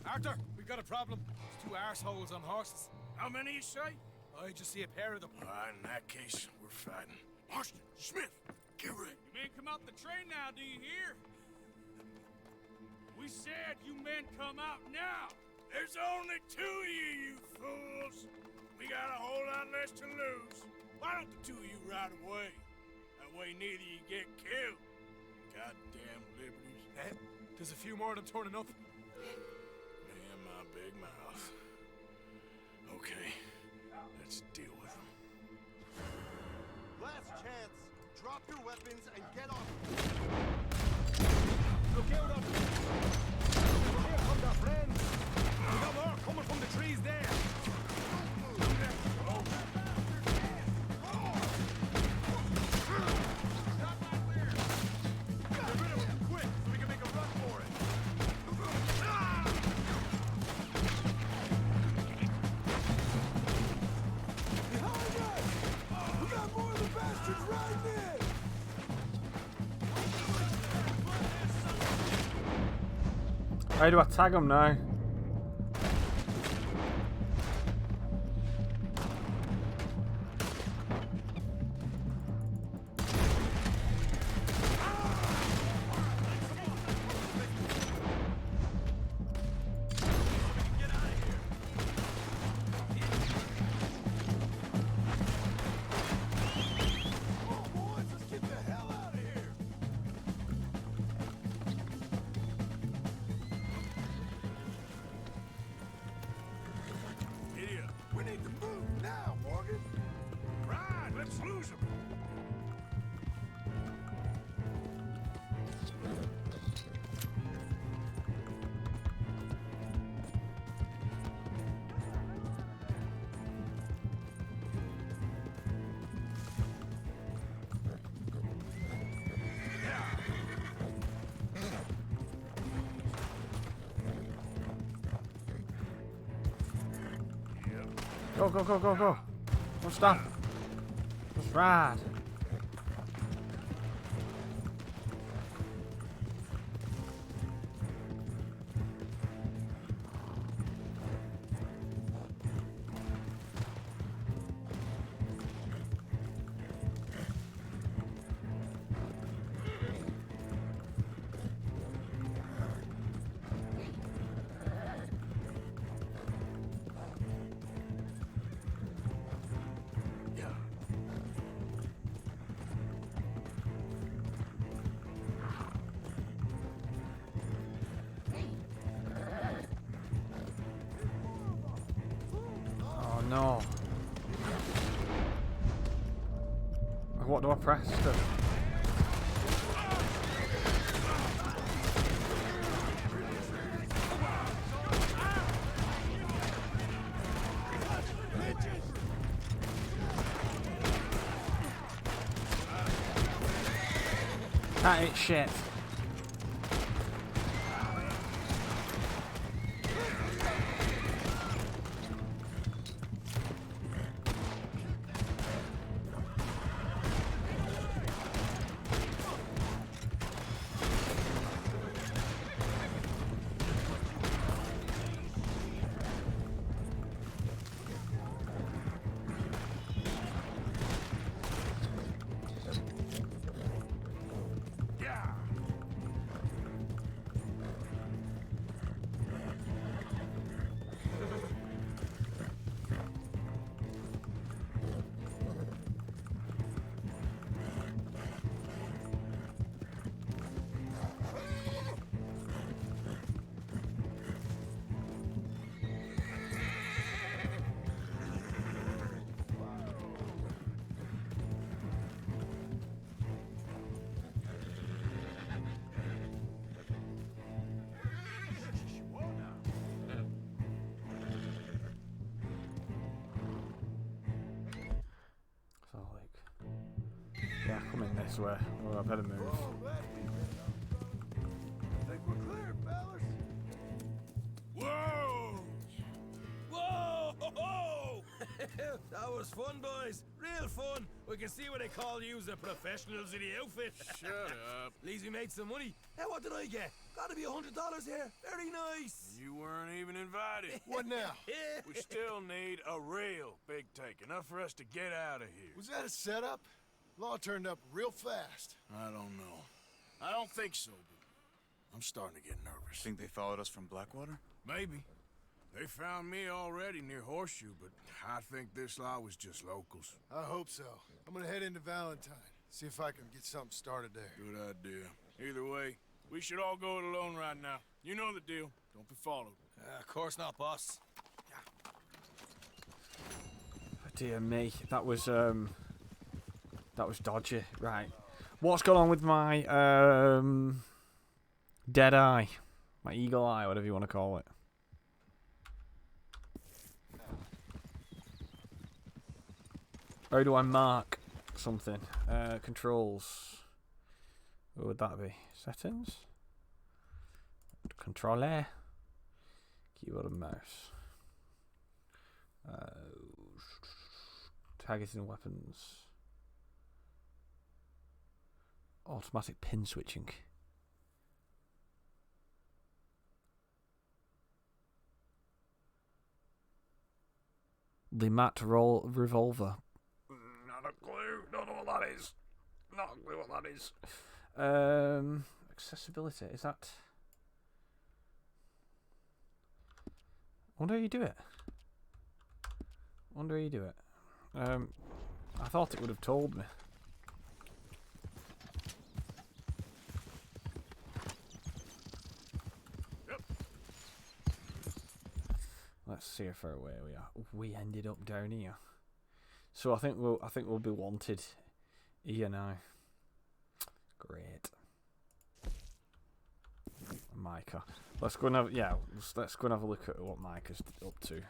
Arthur, we've got a problem. There's two arseholes on horses. How many you say? I just see a pair of them. In that case, we're fighting. Marston, Smith, get ready. You men come out the train now, do you hear? We said you men come out now. There's only two of you, you fools. We got a whole lot less to lose. Why don't the two of you ride away? That way neither of you get killed. Goddamn liberties. There's a few more of them turning up. Man, my big mouth. Okay, let's deal with them. Last chance. Drop your weapons and get off. Look out up! Here comes our friends! We got more coming from the trees there! Get rid of them quick so we can make a run for it. Behind us! We got more of the bastards riding in! How do I tag him now? Idiot. We need to move now, Morgan! Right, let's lose them. Go, go, go, go, go. Don't stop. Just ride. Oh no. What do I press? That ain't shit. Yeah, come in this way. Oh, I better move. I think we're clear, fellas. Whoa! Whoa! Ho, ho! That was fun, boys. Real fun. We can see what they call you the professionals in the outfit. Shut up. At least we made some money. Hey, what did I get? Gotta be $100 here. Very nice. You weren't even invited. What now? We still need a real big take. Enough for us to get out of here. Was that a setup? Law turned up real fast. I don't know. I don't think so, but I'm starting to get nervous. Think they followed us from Blackwater? Maybe. They found me already near Horseshoe, but I think this lot was just locals. I hope so. I'm gonna head into Valentine. See if I can get something started there. Good idea. Either way, we should all go it alone right now. You know the deal. Don't be followed. Of course not, boss. Dear me, that was dodgy. Right, what's going on with my dead eye, my eagle eye, whatever you want to call it? How do I mark something? Controls. What would that be? Settings? Controller. Keyboard and mouse. Targeting weapons. Automatic pin switching. The matte roll revolver. Not a clue. Don't know what that is. Not a clue what that is. Accessibility. Is that? I wonder how you do it. I thought it would have told me. Yep. Let's see how far away we are. We ended up down here. So I think we'll be wanted here now. Great. Micah. Let's go and have let's go and have a look at what Micah's up to.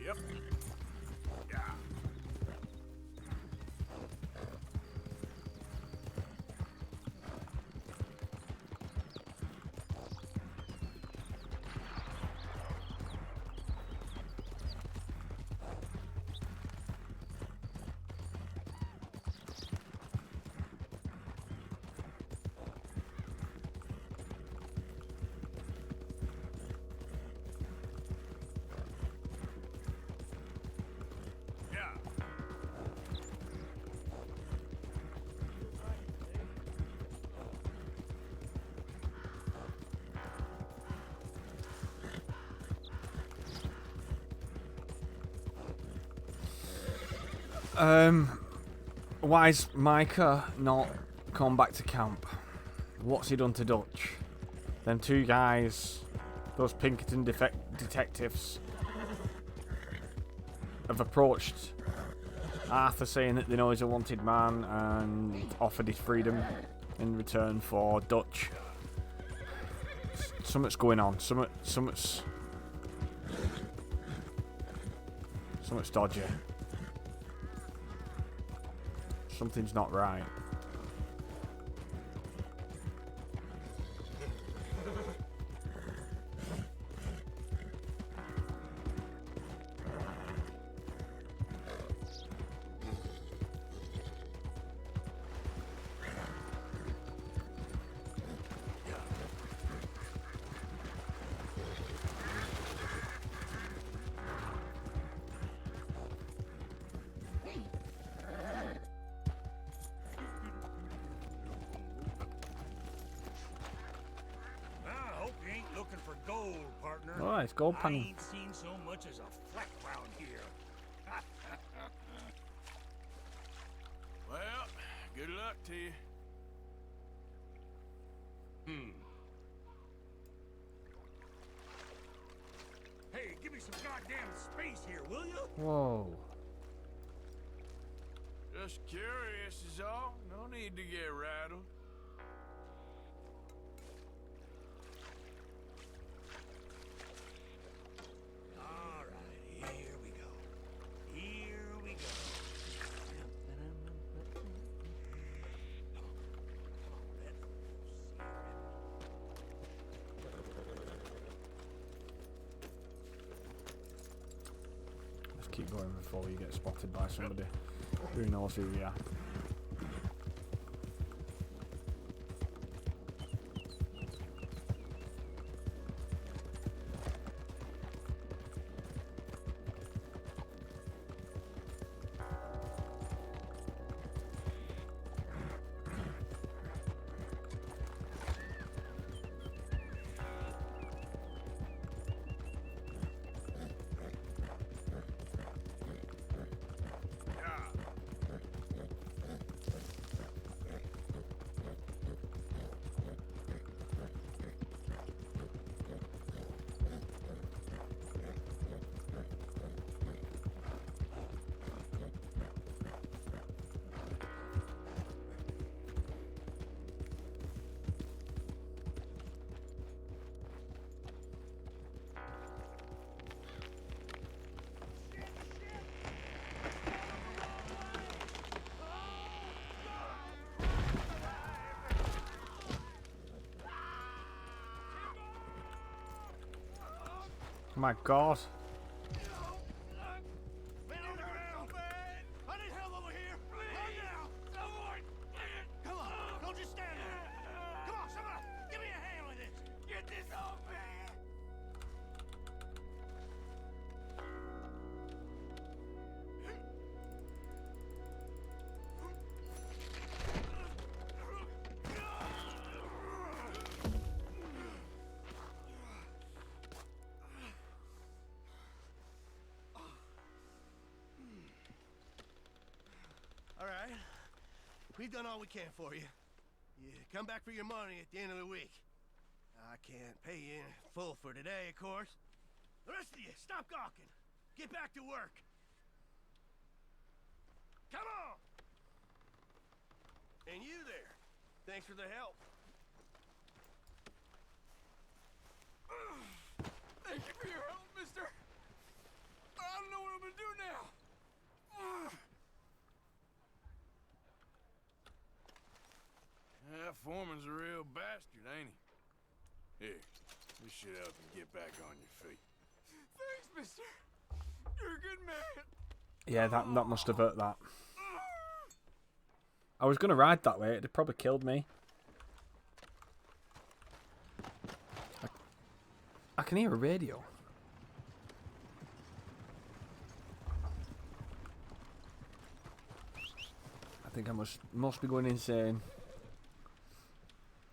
Yep. Yeah. Why is Micah not come back to camp? What's he done to Dutch? Them two guys, those Pinkerton detectives, have approached Arthur saying that they know he's a wanted man and offered his freedom in return for Dutch Something's going on. Something's dodgy. Something's not right. Oh, it's gold I panel. ain't seen so much as a fleck round here. Well, good luck to you. Hey, give me some goddamn space here, will you? Whoa. Just curious is all. No need to get rattled. All right, here we go. Here we go. Let's keep going before you get spotted by somebody who knows who we are. Oh my God. Come on, don't just stand there. Come on, somebody, give me a hand with this. Get this off me. All right. We've done all we can for you. You come back for your money at the end of the week. I can't pay you in full for today, of course. The rest of you, stop gawking. Get back to work. Come on! And you there. Thanks for the help. Thank you for your help, mister. I don't know what I'm gonna do now. That foreman's a real bastard, ain't he? Here, this should help you get back on your feet. Thanks, mister. You're a good man. Yeah, that must have hurt that. I was going to ride that way. It'd probably killed me. I can hear a radio. I think I must be going insane.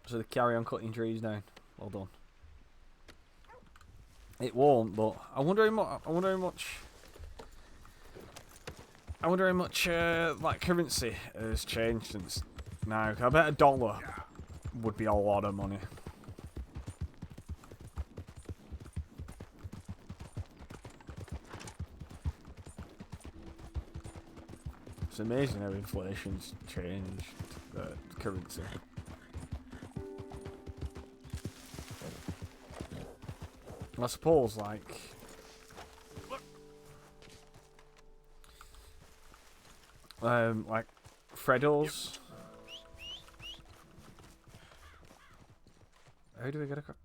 So they carry on cutting trees down. Well done. It won't, but I wonder how much like currency has changed since now. I bet $1 would be a lot of money. It's amazing how inflation's changed the currency. I suppose, like... like Freddo's. How do we get across?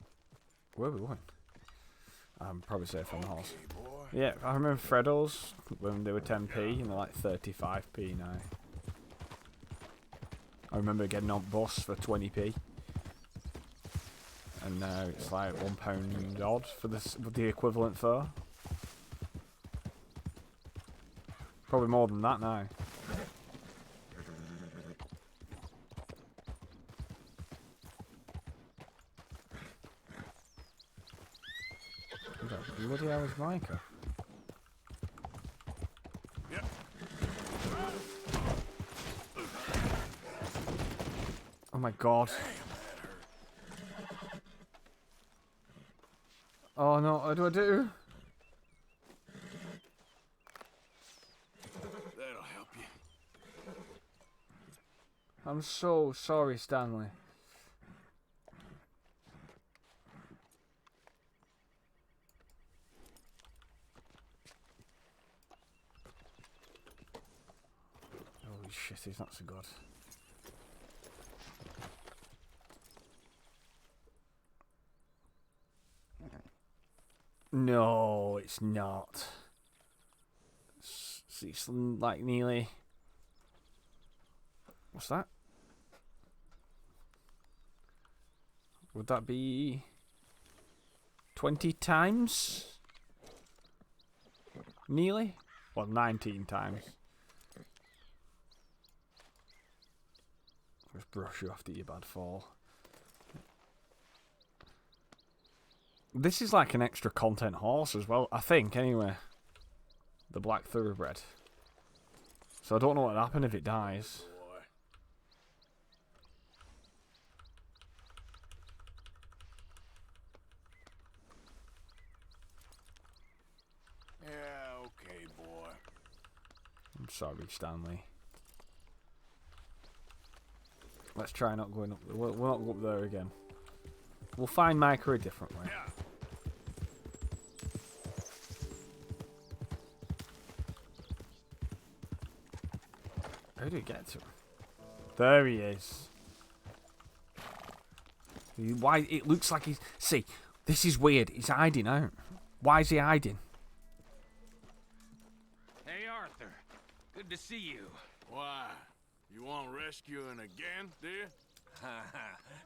Where are we going? I'm probably safe on the horse. Yeah, I remember Freddo's when they were 10p and they're like 35p now. I remember getting on bus for 20p. And now it's like £1 odd for this, the equivalent fare. Probably more than that now. Bloody hell is Micah? Oh my god. Oh no, what do I do? That'll help you. I'm so sorry, Stanley. Holy shit, he's not so good. No, it's not. It's like nearly... What's that? Would that be 20 times? Nearly? Well, 19 times. Just brush you after your bad fall. This is like an extra content horse as well, I think, anyway. The Black Thoroughbred. So I don't know what would happen if it dies. Yeah, okay, boy. I'm sorry, Stanley. Let's try not going up there. We'll not go up there again. We'll find Micah a different way. Yeah. How do you get to him? There he is. Why? It looks like he's... See, this is weird. He's hiding out. Why is he hiding? Hey, Arthur. Good to see you. Why? You want rescuing again, dear?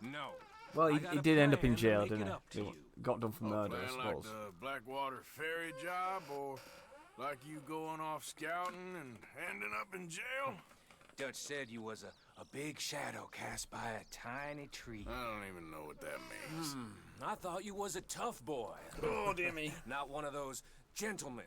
No. Well, he did end up in jail, didn't he? He Got done for murder, I Plan suppose. like the Blackwater ferry job, or like you going off scouting and ending up in jail? Dutch said you was a big shadow cast by a tiny tree. I don't even know what that means. I thought you was a tough boy. Oh, dear me. Not one of those gentlemen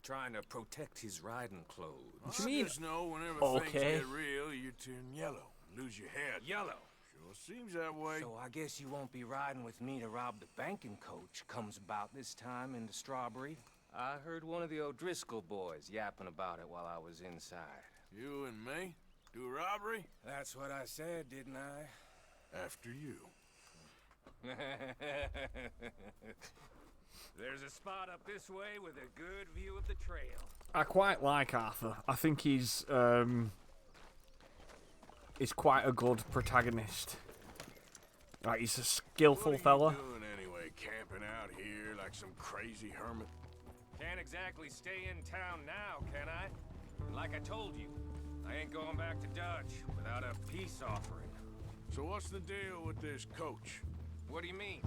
trying to protect his riding clothes. What do you mean? I just know whenever things Okay. get real, you turn yellow, lose your head. Yellow. Sure seems that way. So I guess you won't be riding with me to rob the banking coach comes about this time in the Strawberry. I heard one of the O'Driscoll boys yapping about it while I was inside. You and me? Do a robbery? That's what I said, didn't I? After you. There's a spot up this way with a good view of the trail. I quite like Arthur. I think he's quite a good protagonist. Like, he's a skillful fella. What are you doing anyway, camping out here like some crazy hermit? Can't exactly stay in town now, can I? And like I told you, I ain't going back to Dutch without a peace offering. So what's the deal with this coach? What do you mean?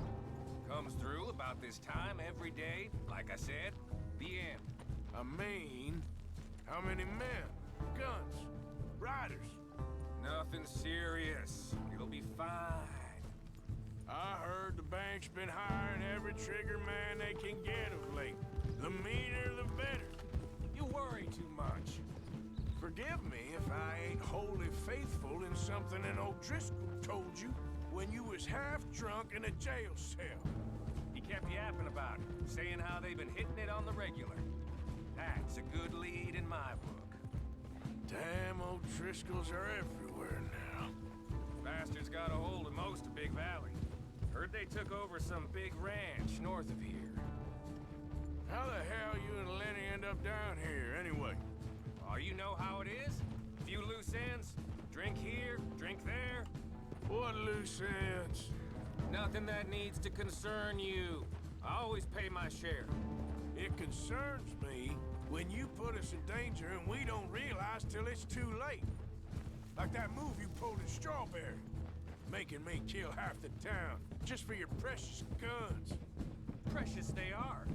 Comes through about this time every day, like I said. The end. I mean, how many men, guns, riders? Nothing serious. It'll be fine. I heard the bank's been hiring every trigger man they can get of late. The meaner, the better. You worry too much. Forgive me if I ain't wholly faithful in something an O'Driscoll told you when you was half drunk in a jail cell. He kept yapping about it, saying how they've been hitting it on the regular. That's a good lead in my book. Damn, O'Driscolls are everywhere now. Bastards got a hold of most of Big Valley. Heard they took over some big ranch north of here. How the hell you and Lenny end up down here, anyway? Oh, you know how it is? Few loose ends. Drink here, drink there. What loose ends? Nothing that needs to concern you. I always pay my share. It concerns me when you put us in danger and we don't realize till it's too late. Like that move you pulled in Strawberry. Making me kill half the town just for your precious guns. Precious they are.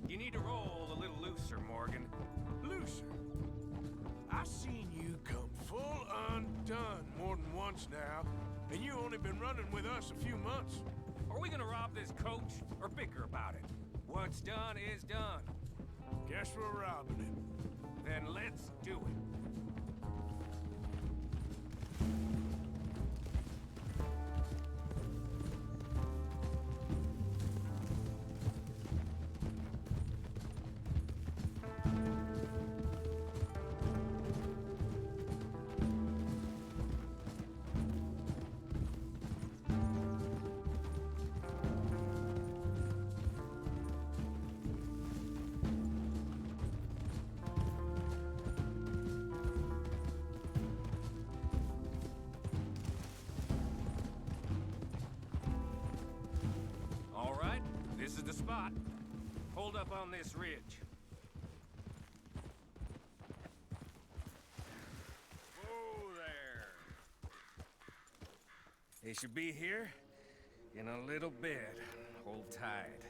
You need to roll a little looser, Morgan. Looser? I seen you come full undone more than once now, and you only been running with us a few months. Are we gonna rob this coach or bicker about it? What's done is done. Guess we're robbing it. Then let's do it. This is the spot. Hold up on this ridge. Whoa there. They should be here in a little bit. Hold tight.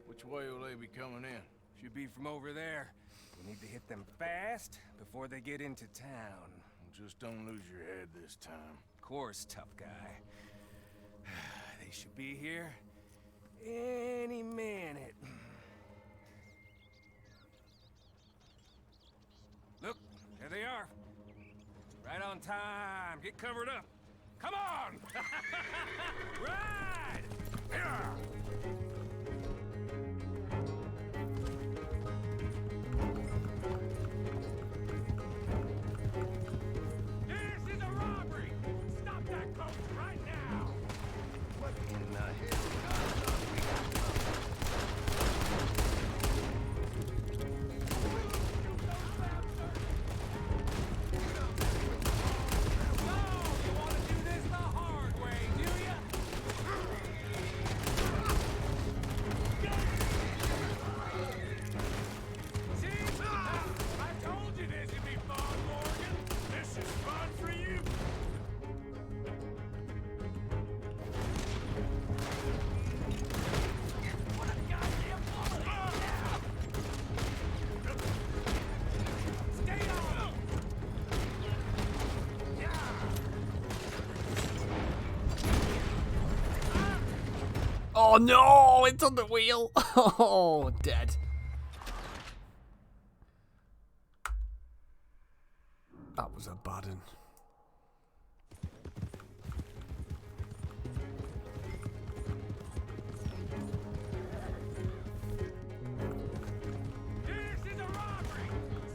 Which way will they be coming in? Should be from over there. We need to hit them fast before they get into town. Just don't lose your head this time. Of course, tough guy. They should be here any minute. Look, there they are. Right on time. Get covered up. Come on! Ride! Yeah! This is a robbery! Stop that coach right now! What in the hell? Oh no, it's on the wheel. Oh, dead. That was a bad one. This is a robbery!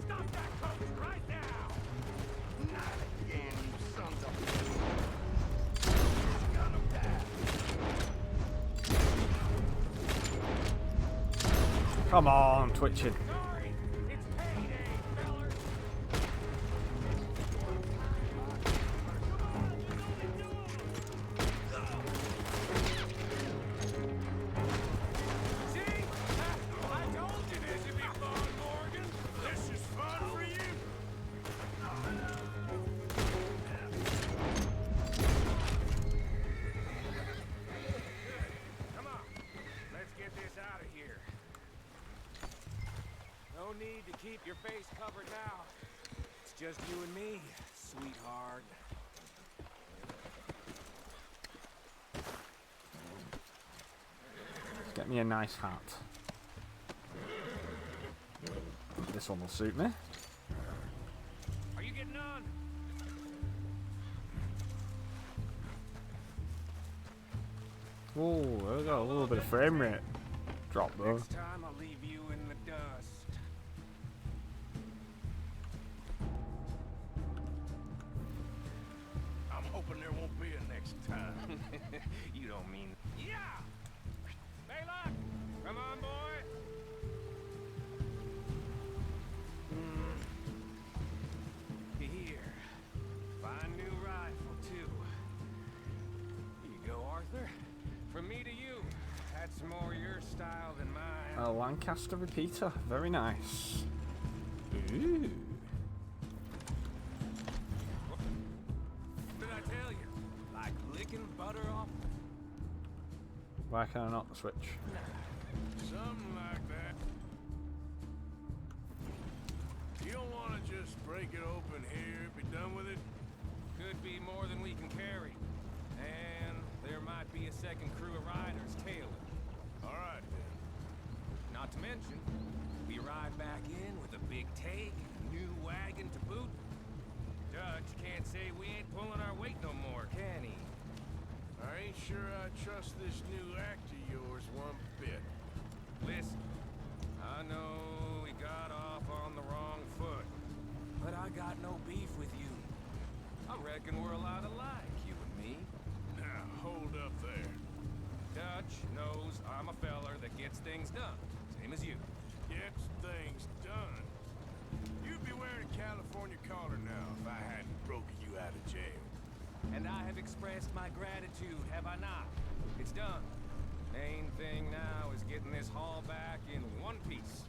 Stop that coach right now! Not again, you sons of... You're gonna die. Come on, twitching. Sorry, it's payday, fellers! See? I told you this would be fun, Morgan! This is fun for you. Come on, let's get this out of here. No need to keep your face covered now. It's just you and me, sweetheart. Get me a nice hat. This one will suit me. Are you getting on? Oh, there we go. A little bit of frame rate drop though. Next time I'll leave you in the dust. I'm hoping there won't be a next time. You don't mean... Yeah! Baylock! Come on, boy! Here. Fine new rifle, too. Here you go, Arthur. From me to you. That's more your style than mine. A Lancaster repeater. Very nice. Ooh. What did I tell you? Like licking butter off? Why can I not switch? Something like that. You don't want to just break it open here, be done with it? Could be more than we can carry. And there might be a second crew of riders tailing. All right, then. Not to mention, we ride back in with a big take and a new wagon to boot. Dutch can't say we ain't pulling our weight no more, can he? I ain't sure I trust this new act of yours one bit. Listen, I know we got off on the wrong foot, but I got no beef with you. I reckon we're a lot alike, you and me. Now, hold up there. Dutch knows I'm a feller that gets things done, same as you. Gets things done. You'd be wearing a California collar now if I hadn't broken you out of jail. And I have expressed my gratitude, have I not? It's done. Main thing now is getting this haul back in one piece.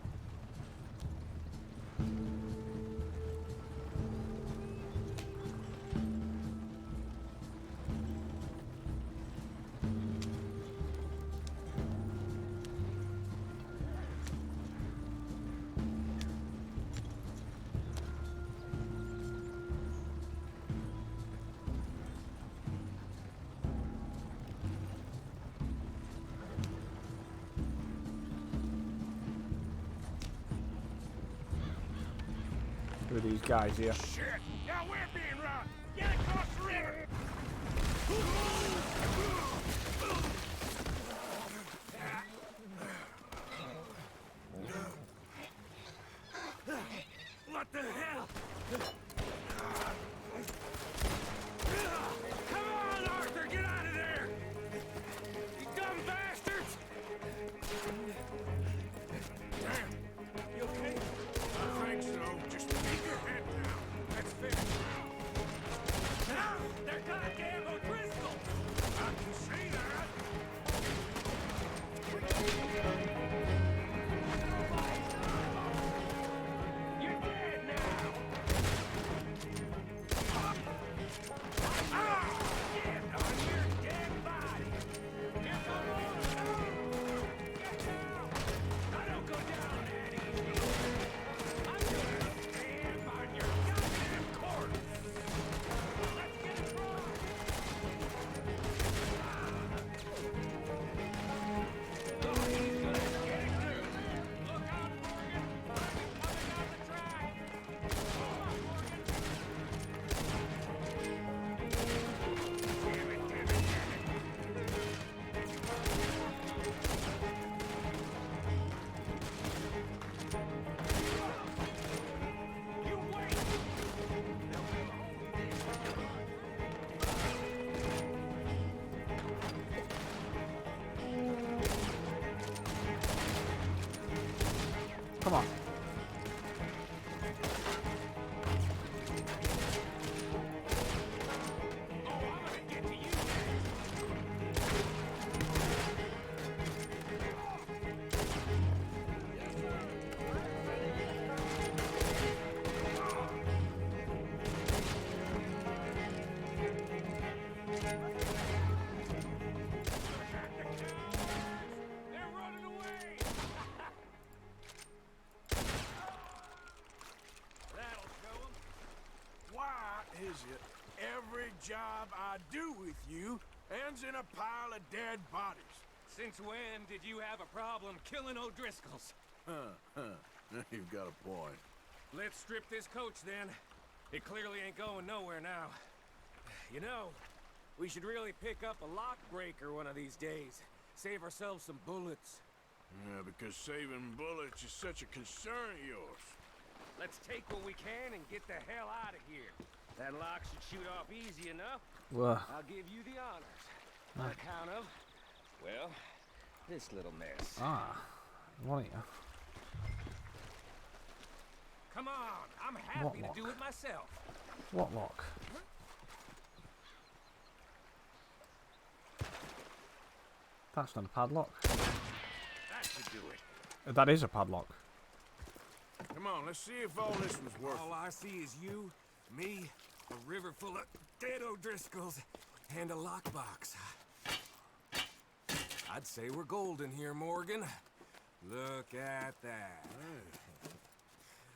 Who are these guys here? Shit! Now we're being robbed! Get across the river! What the hell? Come on, Arthur, get out of there! You dumb bastards! Damn, you okay? I think so. Just keep your head down. That's fair. Ah, they're goddamn O'Driscolls! I can see that. You're dead now! Get on your dead body! Get the water! Get down! I don't go down that easy! I'm gonna stamp on your goddamn corpse! Let's get across! Oh, he's gonna get it too! Look out, Morgan! Coming down the track! Come on, Morgan! Damn it, damn it, damn it! You wait! Come on. Oh, I'm gonna get to you! They're running away! That'll show 'em. Why is it every job I do with you ends in a pile of dead bodies? Since when did you have a problem killing O'Driscolls? You've got a point. Let's strip this coach then. It clearly ain't going nowhere now. You know, we should really pick up a lock breaker one of these days. Save ourselves some bullets. Yeah, because saving bullets is such a concern of yours. Let's take what we can and get the hell out of here. That lock should shoot off easy enough. Well, I'll give you the honors. On account of, well, this little mess. one of you. Come on, I'm happy to do it myself. What lock? That's not a padlock. That should do it. That is a padlock. Come on, let's see if all this was worth All I see is you, me, a river full of dead O'Driscolls, and a lockbox. I'd say we're golden here, Morgan. Look at that.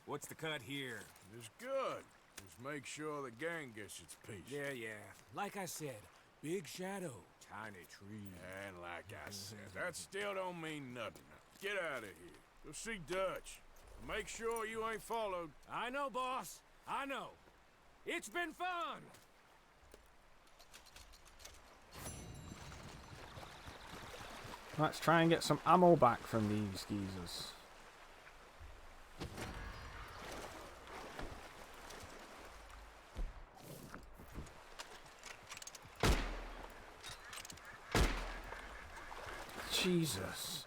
What's the cut here? It's good. Just make sure the gang gets its piece. Yeah. Like I said, big shadow, tiny tree. And like I said, that still don't mean nothing. Get out of here. Go see Dutch. Make sure you ain't followed. I know, boss. I know. It's been fun. Let's try and get some ammo back from these geezers. Jesus.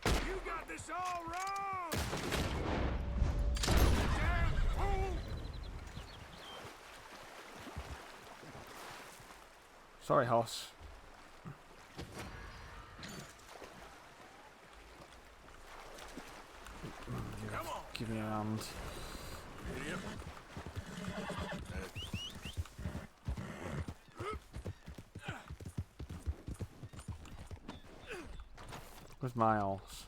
You got this all wrong! Damn fool! Sorry, Hoss. Come on! Give me a hand. Idiot. Where's my horse?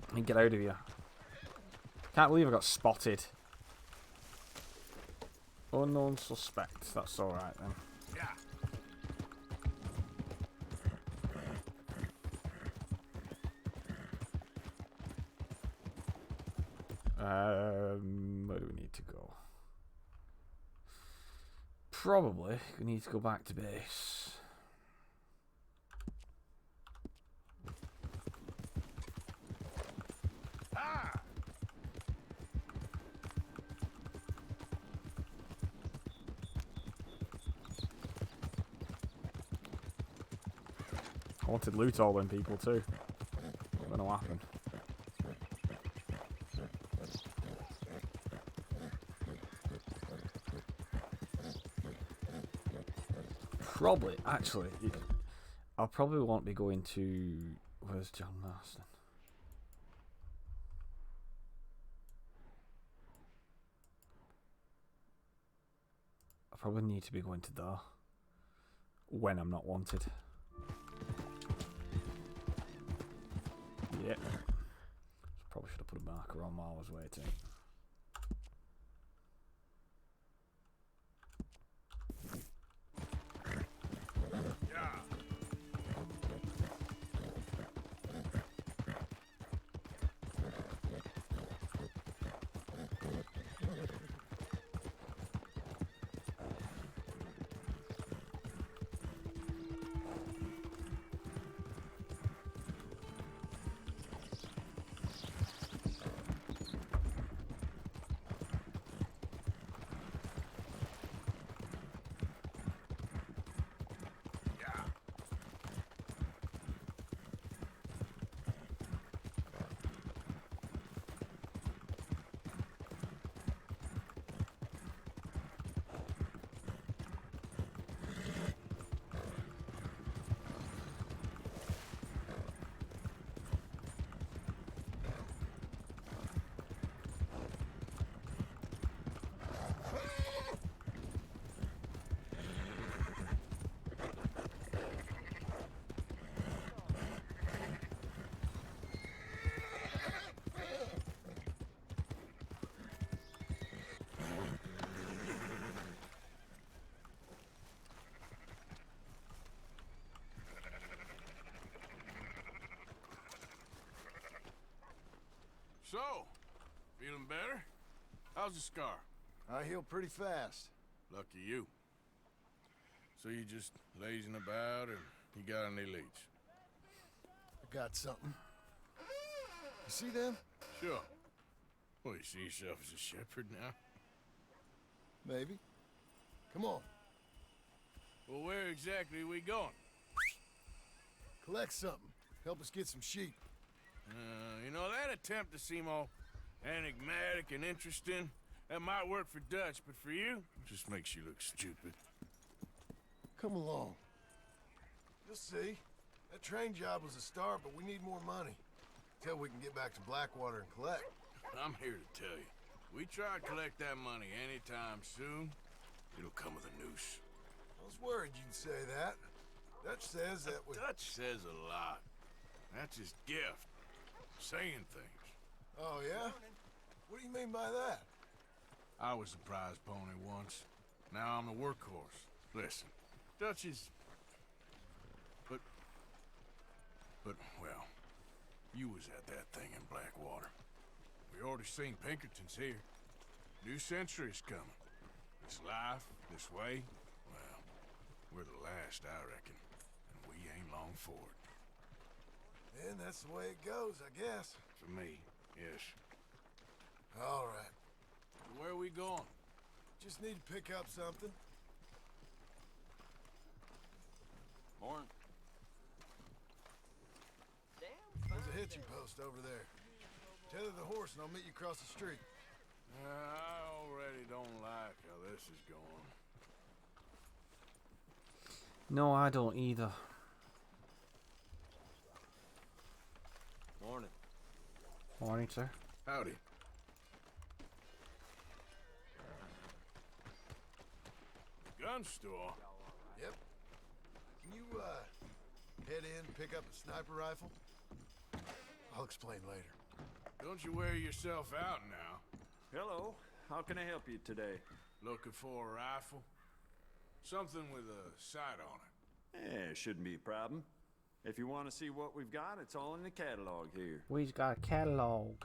Let me get out of here. Can't believe I got spotted. Unknown suspect. That's alright then. Yeah. Where do we need to go? Probably we need to go back to base. Ah! I wanted to loot all them people too. Don't know what happened. Probably, actually, I probably won't be going to. Where's John Marston? I probably need to be going to there when I'm not wanted. Yeah. Probably should have put a marker on while I was waiting. So, feeling better? How's the scar? I heal pretty fast. Lucky you. So you just lazing about, and you got any leads? I got something. You see them? Sure. Well, you see yourself as a shepherd now? Maybe. Come on. Well, where exactly are we going? Collect something. Help us get some sheep. You know, that attempt to seem all enigmatic and interesting, that might work for Dutch, but for you, it just makes you look stupid. Come along. You'll see. That train job was a start, but we need more money. Till we can get back to Blackwater and collect. I'm here to tell you, we try to collect that money anytime soon, it'll come with a noose. I was worried you'd say that. Dutch says that we... Dutch says a lot. That's his gift. Saying things. Oh, yeah? What do you mean by that? I was a prize pony once. Now I'm a workhorse. Listen, Dutch is... But, well, you was at that thing in Blackwater. We already seen Pinkertons here. New century's coming. This life, this way, well, we're the last, I reckon. And we ain't long for it. Then that's the way it goes, I guess. For me, yes. All right. Where are we going? Just need to pick up something. Morning. There's a hitching post over there. Tether the horse and I'll meet you across the street. I already don't like how this is going. No, I don't either. Morning. Morning, sir. Howdy. Gun store? Yep. Can you, head in, pick up a sniper rifle? I'll explain later. Don't you wear yourself out now? Hello. How can I help you today? Looking for a rifle? Something with a sight on it. Yeah, shouldn't be a problem. If you want to see what we've got, it's all in the catalog here. We've got a catalog.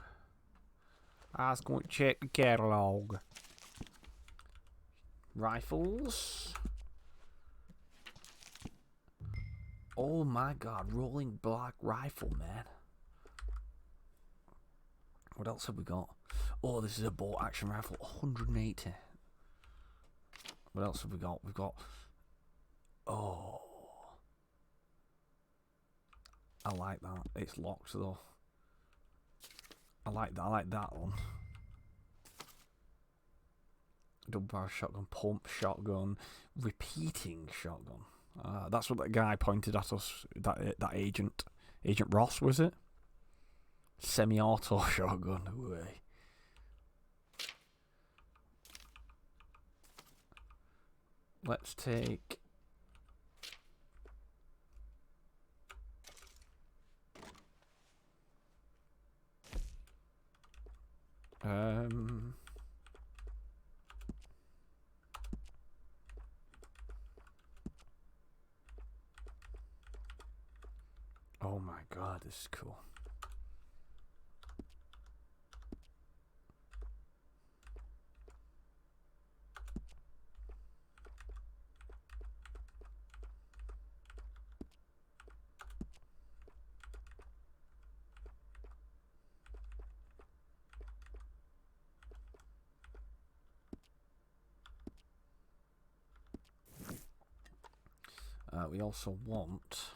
I was going to check the catalog. Rifles. Oh my god, rolling block rifle, man. What else have we got? Oh, this is a bolt action rifle, 180. What else have we got? We've got... Oh. I like that. It's locked though. I like that one. Double barrel shotgun, pump shotgun, repeating shotgun. That's what that guy pointed at us. That agent Ross, was it? Semi-auto shotgun. Way. Let's take. Oh my god, this is cool. We also want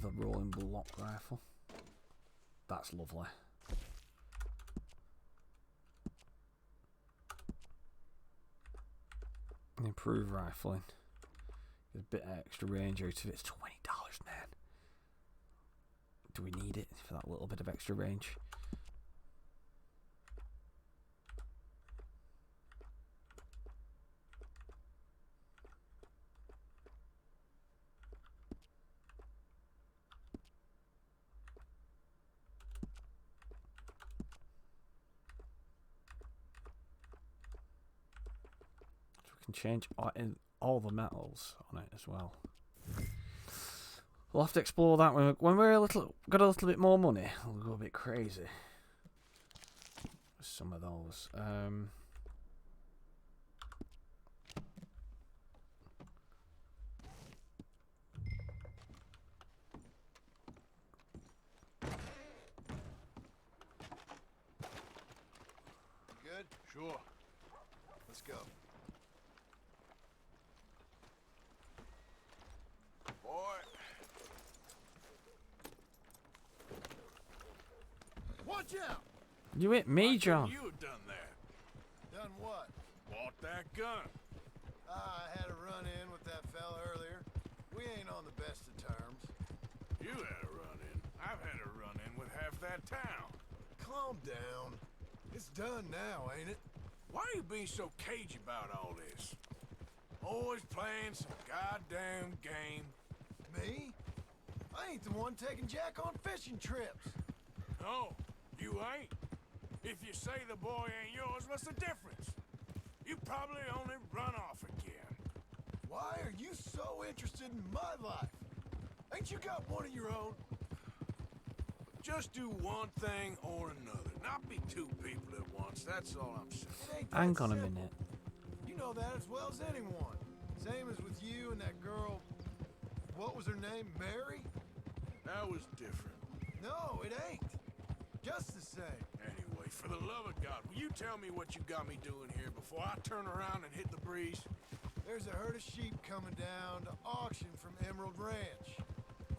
the rolling block rifle. That's lovely. Improved rifling. Get a bit of extra range out of it. It's $20, man. Do we need it for that little bit of extra range? Can change all the metals on it as well. We'll have to explore that when we're got a little bit more money. We'll go a bit crazy with some of those. good? Sure. Let's go. Boy. Watch out! You hit me, What John. you have done there? Done what? Bought that gun. I had a run-in with that fella earlier. We ain't on the best of terms. You had a run-in. I've had a run-in with half that town. Calm down. It's done now, ain't it? Why are you being so cagey about all this? Always playing some goddamn game. Me? I ain't the one taking Jack on fishing trips. No, you ain't. If you say the boy ain't yours, what's the difference? You probably only run off again. Why are you so interested in my life? Ain't you got one of your own? Just do one thing or another. Not be two people at once, that's all I'm saying. It ain't that Hang on a simple. minute. You know that as well as anyone. Same as with you and that girl. What was her name? Mary? That was different. No, it ain't. Just the same. Anyway, for the love of God, will you tell me what you got me doing here before I turn around and hit the breeze? There's a herd of sheep coming down to auction from Emerald Ranch.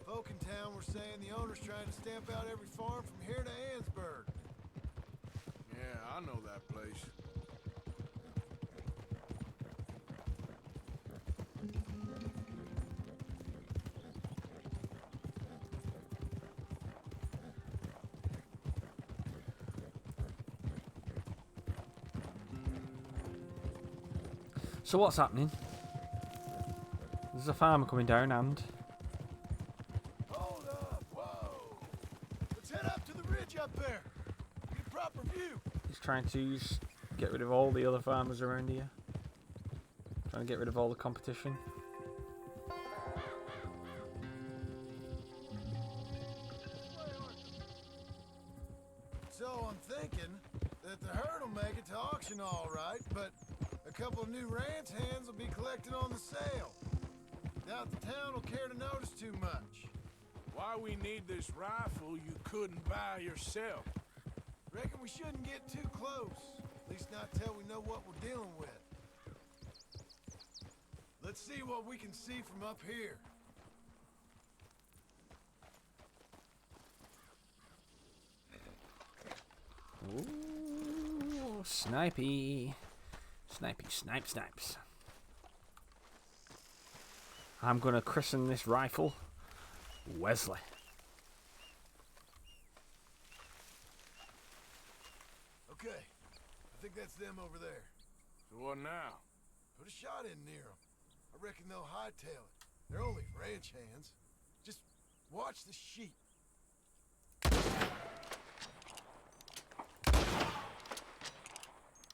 Folk in town were saying the owner's trying to stamp out every farm from here to Ansburg. Yeah, I know that place. So what's happening? There's a farmer coming down and... Hold up, whoa! Let's head up to the ridge up there. Get a proper view. he's trying to get rid of all the other farmers around here. Trying to get rid of all the competition. So I'm thinking that the herd will make it to auction all right, but a couple of new ranch hands will be collecting on the sale. Doubt the town will care to notice too much. Why we need this rifle you couldn't buy yourself? Reckon we shouldn't get too close. At least not till we know what we're dealing with. Let's see what we can see from up here. Ooh, snipey. Snipey, snipes. I'm gonna christen this rifle Wesley. Okay, I think that's them over there. So what now? Put a shot in near them. I reckon they'll hightail it. They're only ranch hands. Just watch the sheep.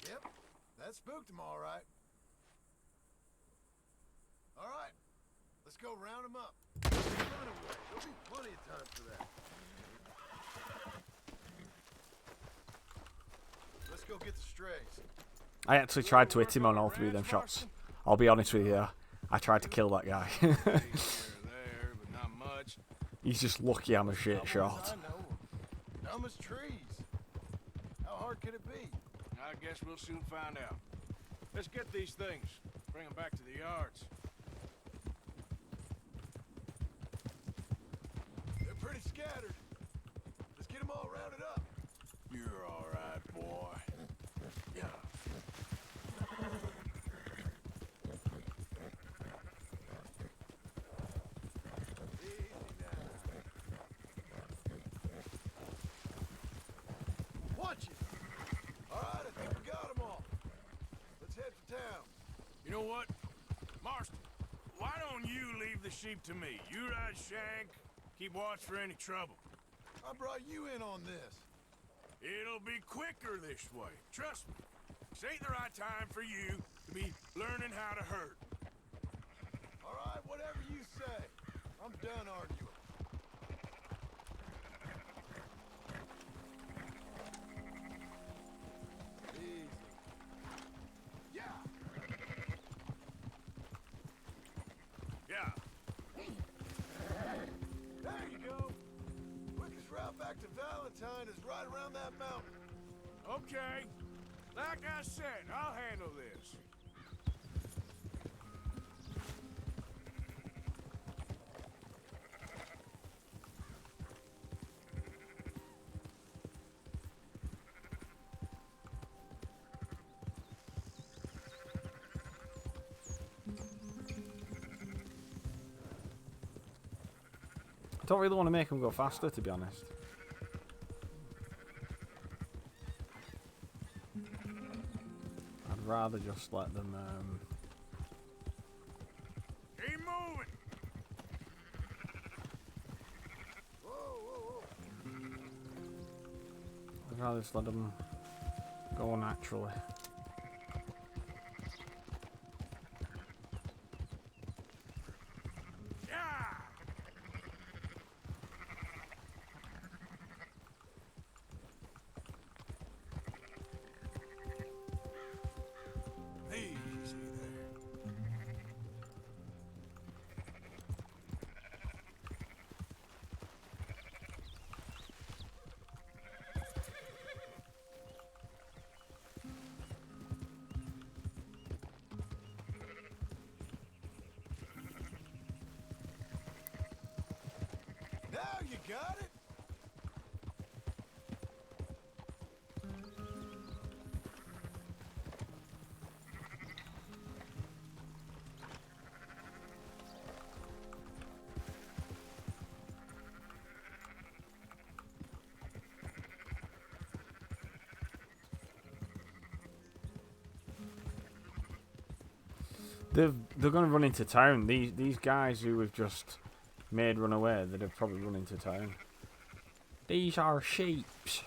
Yep, that spooked them all right. All right, let's go round them up. There'll be plenty of time for that. Let's go get the strays. I actually tried to hit him on all three of them shots. I'll be honest with you. I tried to kill that guy. There, but not much. He's just lucky I'm a shit shot. Dumb as trees. How hard could it be? I guess we'll soon find out. Let's get these things. Bring them back to the yards. They're pretty scattered. Let's get them all rounded up. You're all right, boy. Yeah. Watch it. All right, I think we got them all. Let's head for town. You know what? Marston, why don't you leave the sheep to me? You ride Shank, keep watch for any trouble. I brought you in on this. It'll be quicker this way. Trust me. This ain't the right time for you to be learning how to herd. All right, whatever you say. I'm done arguing. Easy. Yeah. Yeah. There you go. Quickest route back to Valentine is right around that mountain. Okay. Like Like I said, I'll handle this. I don't really want to make them go faster, to be honest. I'd rather just let them. Keep moving. I'd rather just let them go naturally. Easy there. Now you got it. They're going to run into town. These guys who we've just made run away, they'd have probably run into town. These are sheeps.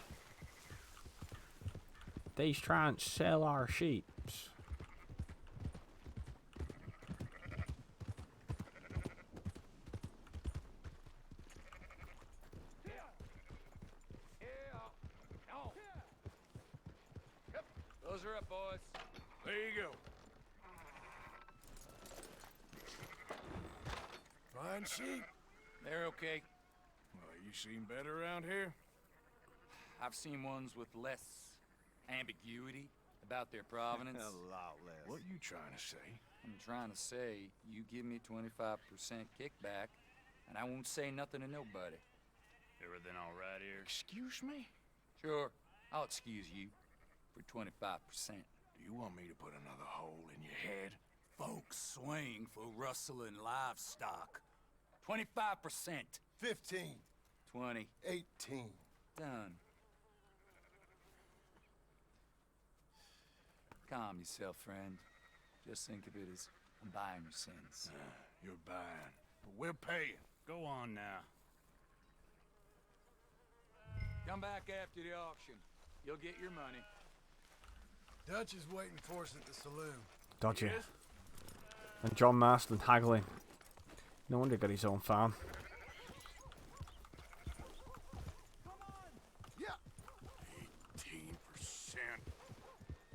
These trying to sell our sheeps. Those are up, boys. There you go. Fine sheep. They're okay. Well, you seen better around here? I've seen ones with less ambiguity about their provenance. A lot less. What you trying to say? I'm trying to say, you give me 25% kickback, and I won't say nothing to nobody. Everything all right here? Excuse me? Sure, I'll excuse you for 25%. Do you want me to put another hole in your head? Folks swing for rustling livestock. 25%. 15. 20. 18. Done. Calm yourself, friend. Just think of it as I'm buying your sins. You're buying, but we're paying. Go on now. Come back after the auction. You'll get your money. Dutch is waiting for us at the saloon. Dodgy. And John Marston haggling. No wonder he got his own farm. Yeah. 18%.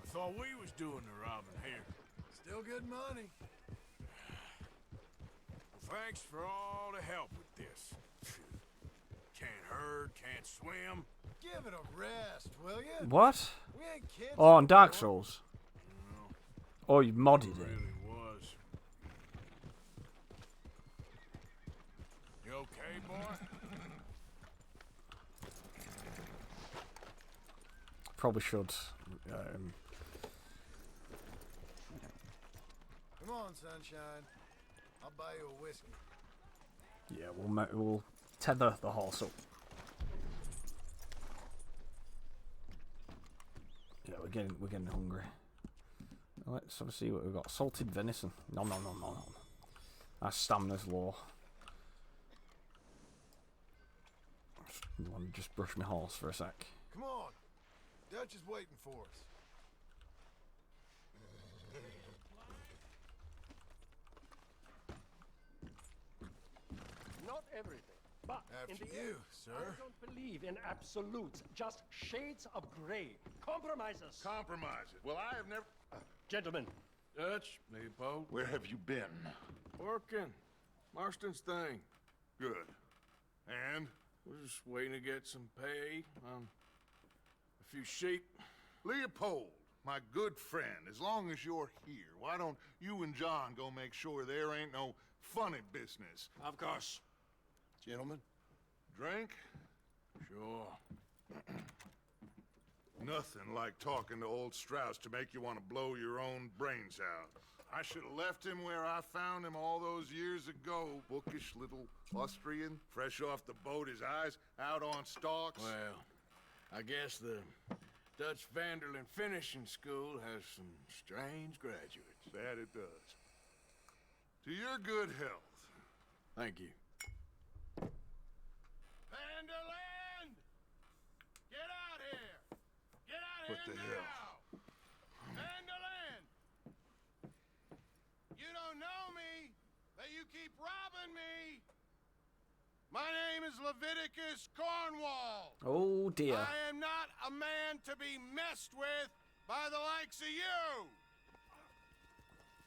I thought we was doing the robbing here. Still good money. Well, thanks for all the help with this. Can't herd, can't swim. Give it a rest, will you? What? We ain't kids. Oh, on Dark anymore. Souls. Oh, you modded It it. really was. You okay, boy? Probably should. Come on, sunshine. I'll buy you a whiskey. Yeah, we'll tether the horse up. Yeah, we're getting hungry. Let's have a see what we've got. Salted venison. No. Our stamina's low. Let me just brush my horse for a sec. Come on. Dutch is waiting for us. Not everything, but After in the you, end, sir. I don't believe in absolutes, just shades of gray. Compromises. Compromises. Well, I have never... Gentlemen. Dutch, Maypole. Where have you been? Working. Marston's thing. Good. And? We're just waiting to get some pay on a few sheep. Leopold, My good friend, as long as you're here, why don't you and John go make sure there ain't no funny business? Of course. Gentlemen? Drink? Sure. Nothing like talking to old Strauss to make you want to blow your own brains out. I should have left him where I found him all those years ago. Bookish little Austrian, fresh off the boat, his eyes out on stalks. Well, I guess the Dutch Vanderlyn Finishing School has some strange graduates. That it does. To your good health. Thank you. Vanderland! Get out here! Get out What here the now! hell? Vanderland! You don't know me, but you keep robbing me! My name is Leviticus Cornwall. Oh dear. I am not a man to be messed with by the likes of you.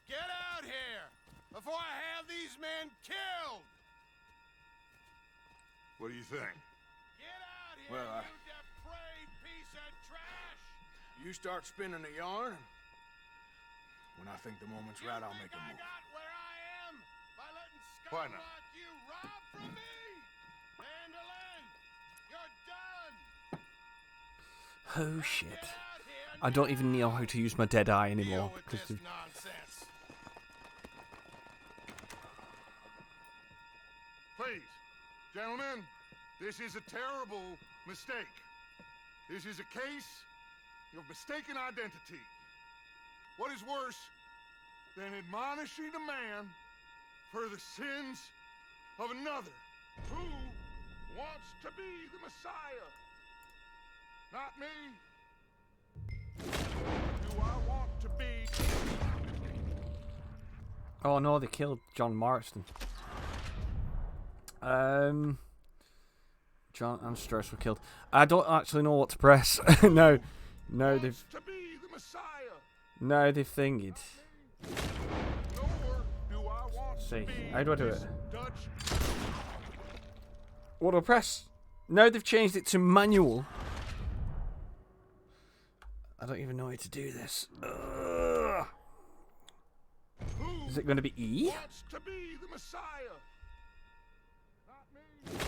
Get out here before I have these men killed. What do you think? Get out here, Well, you depraved piece of trash. You start spinning a yarn, and when I think the moment's right, I'll make a move. Got where I am by letting Why scum not? like you rob from me. Vanderlyn, you're done. Oh shit. I don't even know how to use my dead eye anymore. Deal with Because this nonsense. Please, gentlemen, this is a terrible mistake. This is a case of mistaken identity. What is worse than admonishing a man for the sins of another who wants to be the Messiah? Not me. Do I want to be? oh no, they killed John Marston. John and Strauss were killed. I don't actually know what to press. no, they've. To be the Messiah. No, they've thingied. Nor do I want See, to be how do I do this it? Dutch. What do I press? No, they've changed it to manual. I don't even know how to do this. Ugh. Is it going to be E? Wants to be the Messiah. Not me.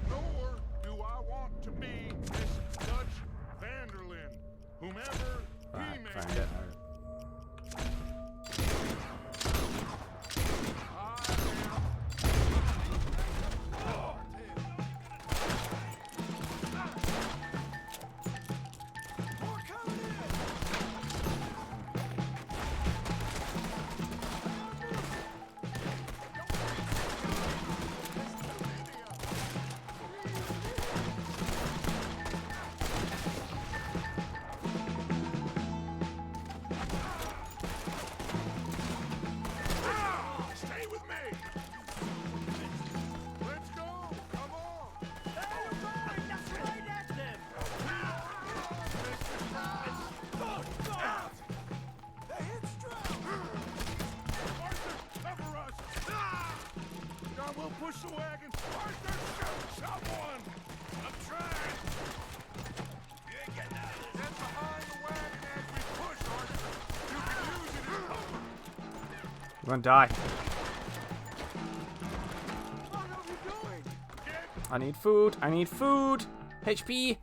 Nor do I want to be this Dutch Vanderlyn, whomever Right, he may find be. it. Stay with me. Let's go. Come on. Arthur, cover us. John, we'll push the wagon. Arthur, shoot someone. I'm trying. You ain't getting out of this. Get behind the wagon as we push, Arthur. You can use it as cover. I'm going to die. I need food. I need food. HP.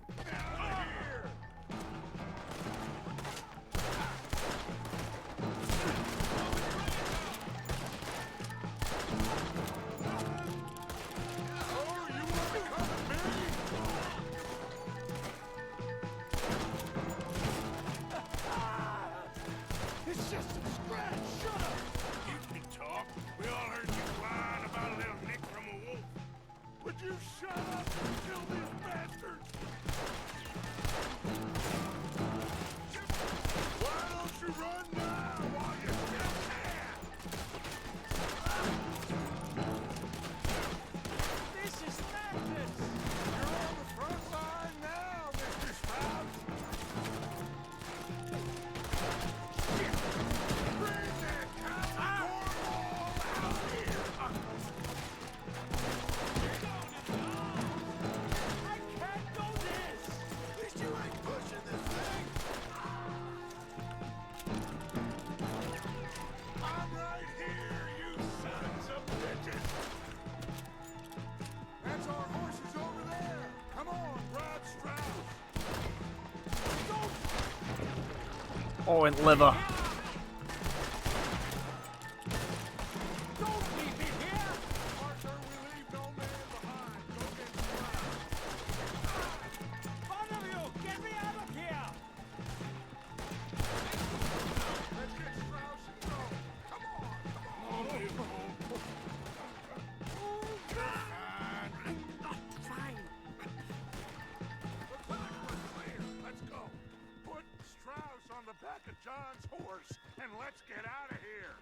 It's just a scratch. Shut up. You can talk. We all heard you whine about a little nick from a wolf. Would you shut up and kill these bastards? Oh, and liver. Back of John's horse, and let's get out of here.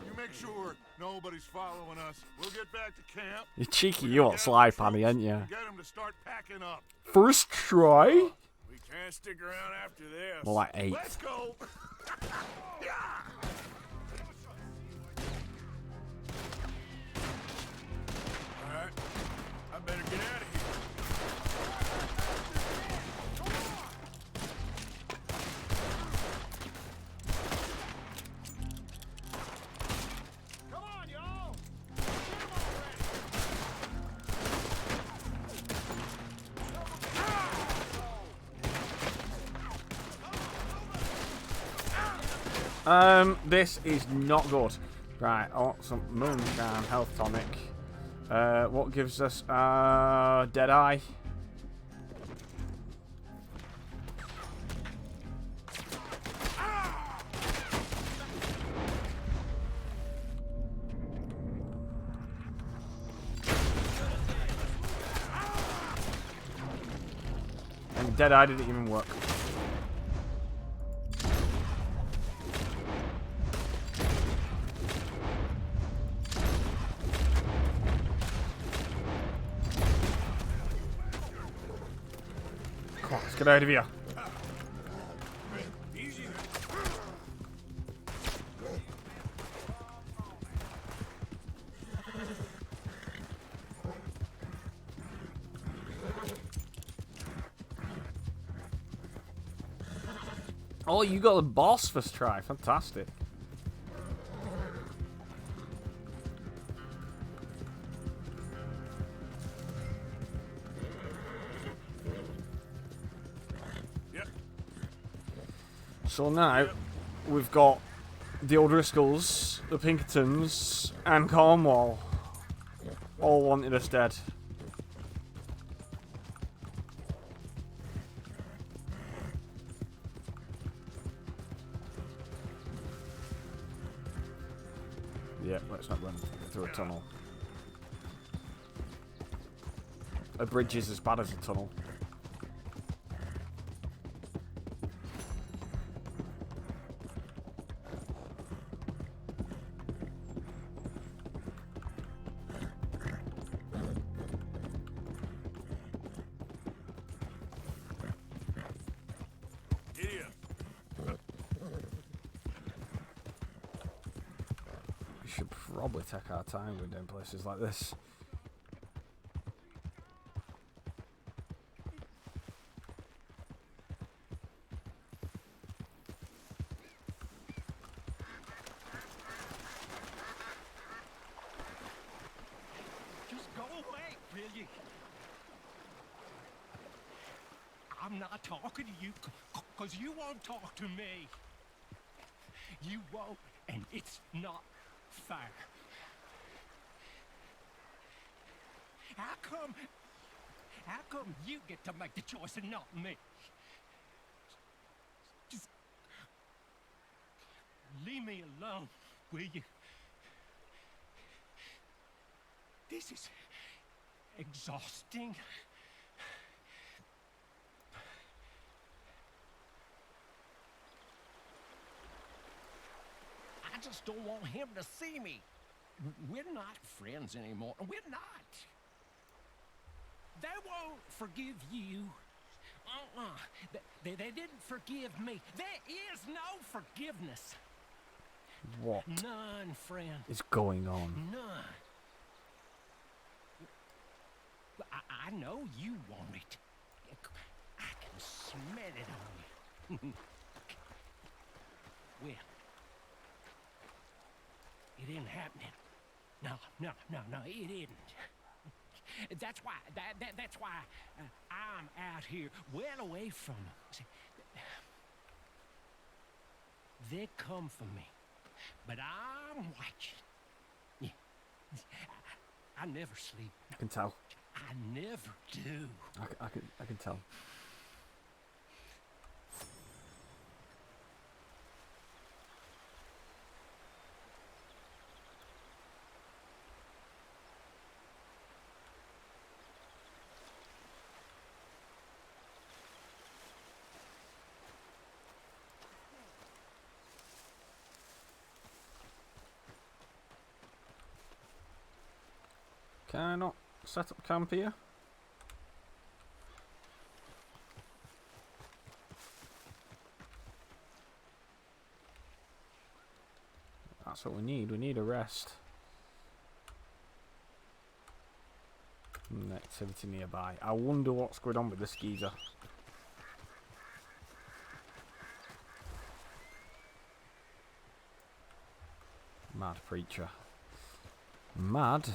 You make sure nobody's following us. We'll get back to camp. You cheeky, you want Sly Panny, ain't you? Get them to start packing up. First try? We can't stick around after this. More like 8. Let's go. Alright, I better get out of here. Come on, y'all! This is not good. Right, I want some moonshine health tonic. What gives us dead eye? And dead eye didn't even work. Let's get out of here. Oh, you got the boss first try. Fantastic. So now, we've got the O'Driscolls, the Pinkertons, and Cornwall all wanted us dead. Yeah, let's not run through a tunnel. A bridge is as bad as a tunnel. Should probably take our time with doing places like this. Just go away, will you? I'm not talking to you, because you won't talk to me. You won't, and it's not fair. How come you get to make the choice and not me? Just leave me alone, will you? This is exhausting. I just don't want him to see me. We're not friends anymore. We're not. They won't forgive you. They didn't forgive me. There is no forgiveness. What None, friend. is going on? None. I know you want it. I can smell it on you. Well, it ain't happening. No, it isn't. That's why. That's why I'm out here, well away from them. See, they come for me, but I'm watching. Yeah. I never sleep. I can tell. I never do. I can tell. Can I not set up camp here? That's what we need. We need a rest. Activity nearby. I wonder what's going on with this geezer. Mad preacher. Mad?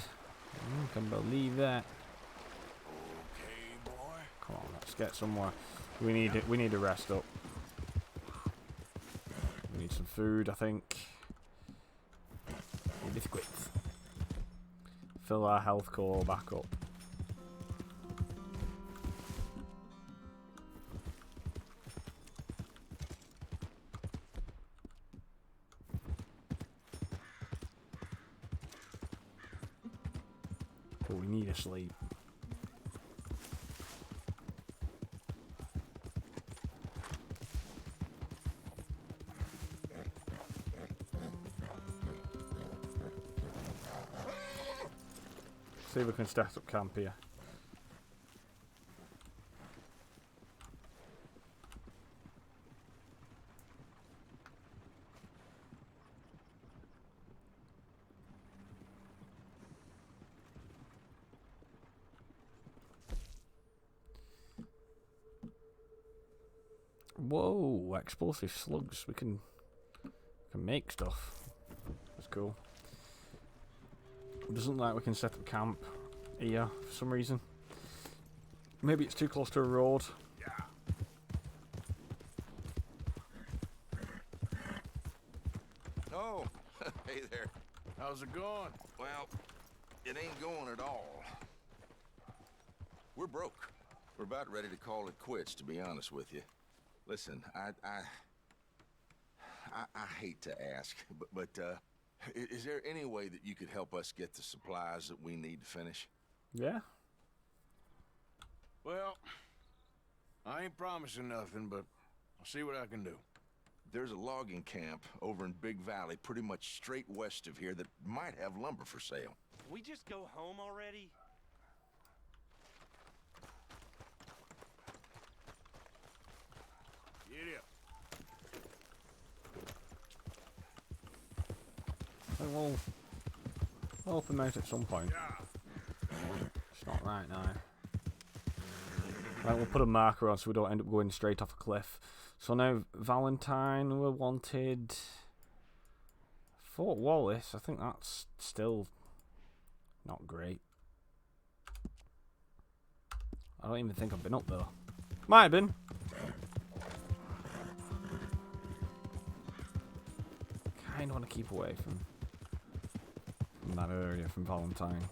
Can believe that. Okay, boy. Come on, let's get somewhere. We need it. We need to rest up. We need some food, I think. A biscuit. Fill our health core back up. But we need to sleep. See if we can set up camp here. Whoa, explosive slugs. We can make stuff. That's cool. It doesn't look like we can set up camp here for some reason. Maybe it's too close to a road. Oh, hey there. How's it going? Well, it ain't going at all. We're broke. We're about ready to call it quits, to be honest with you. Listen, I hate to ask, but is there any way that you could help us get the supplies that we need to finish? Yeah. Well, I ain't promising nothing, but I'll see what I can do. There's a logging camp over in Big Valley, pretty much straight west of here, that might have lumber for sale. Can we just go home already? Get up. We'll open those at some point. It's not right now. Right, we'll put a marker on so we don't end up going straight off a cliff. So now Valentine, we're wanted. Fort Wallace, I think that's still not great. I don't even think I've been up there. Might have been. Kinda want to keep away from that area, from Valentine.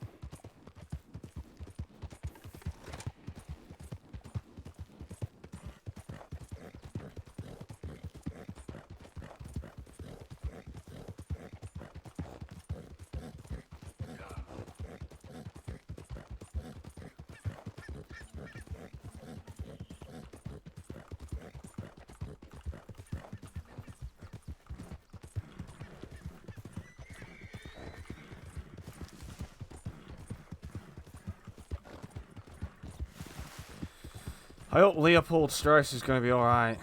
I hope Leopold Strauss is going to be alright.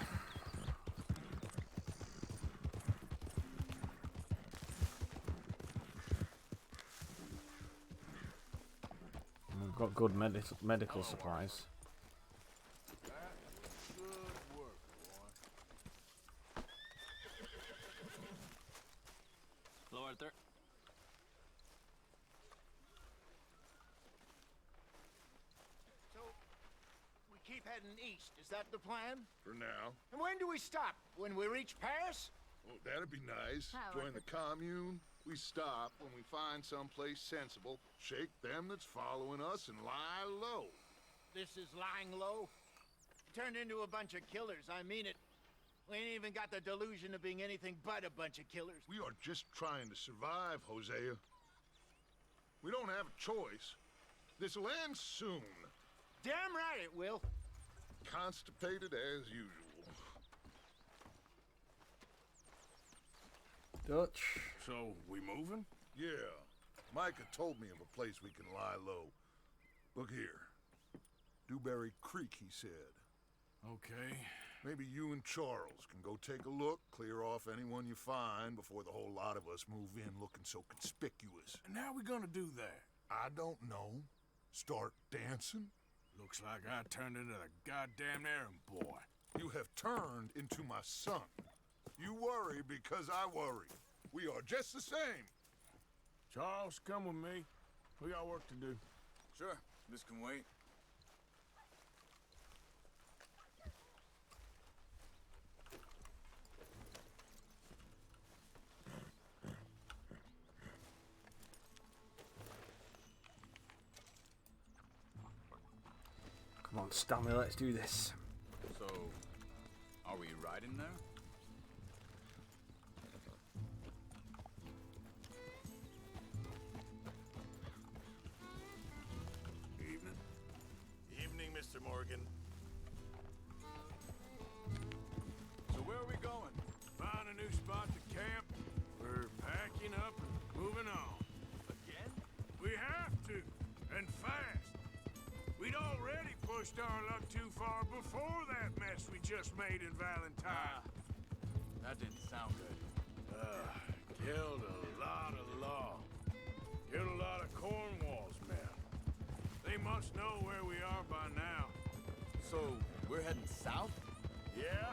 We've got good medical supplies. Hello, Arthur. keep heading east. Is that the plan? For now. And when do we stop? When we reach Paris? Oh, that'd be nice. Join the commune. We stop when we find someplace sensible, shake them that's following us, and lie low. This is lying low? Turned into a bunch of killers, I mean it. We ain't even got the delusion of being anything but a bunch of killers. We are just trying to survive, Hosea. We don't have a choice. This'll end soon. Damn right it will. Constipated as usual. Dutch. So, we moving? Yeah. Micah told me of a place we can lie low. Look here. Dewberry Creek, he said. Okay. Maybe you and Charles can go take a look, clear off anyone you find before the whole lot of us move in looking so conspicuous. And how we gonna do that? I don't know. Start dancing? Looks like I turned into the goddamn errand boy. You have turned into my son. You worry because I worry. We are just the same. Charles, come with me. We got work to do. Sure, this can wait. Come on, Stanley, let's do this. So, are we riding there? Evening. Evening, Mr. Morgan. So where are we going? Find a new spot to camp. We're packing up and moving on. Again? We have to, and fast. We'd already pushed our luck too far before that mess we just made in Valentine. That didn't sound good. Killed a lot of law. Killed a lot of Cornwall's men. They must know where we are by now. So, we're heading south? Yeah.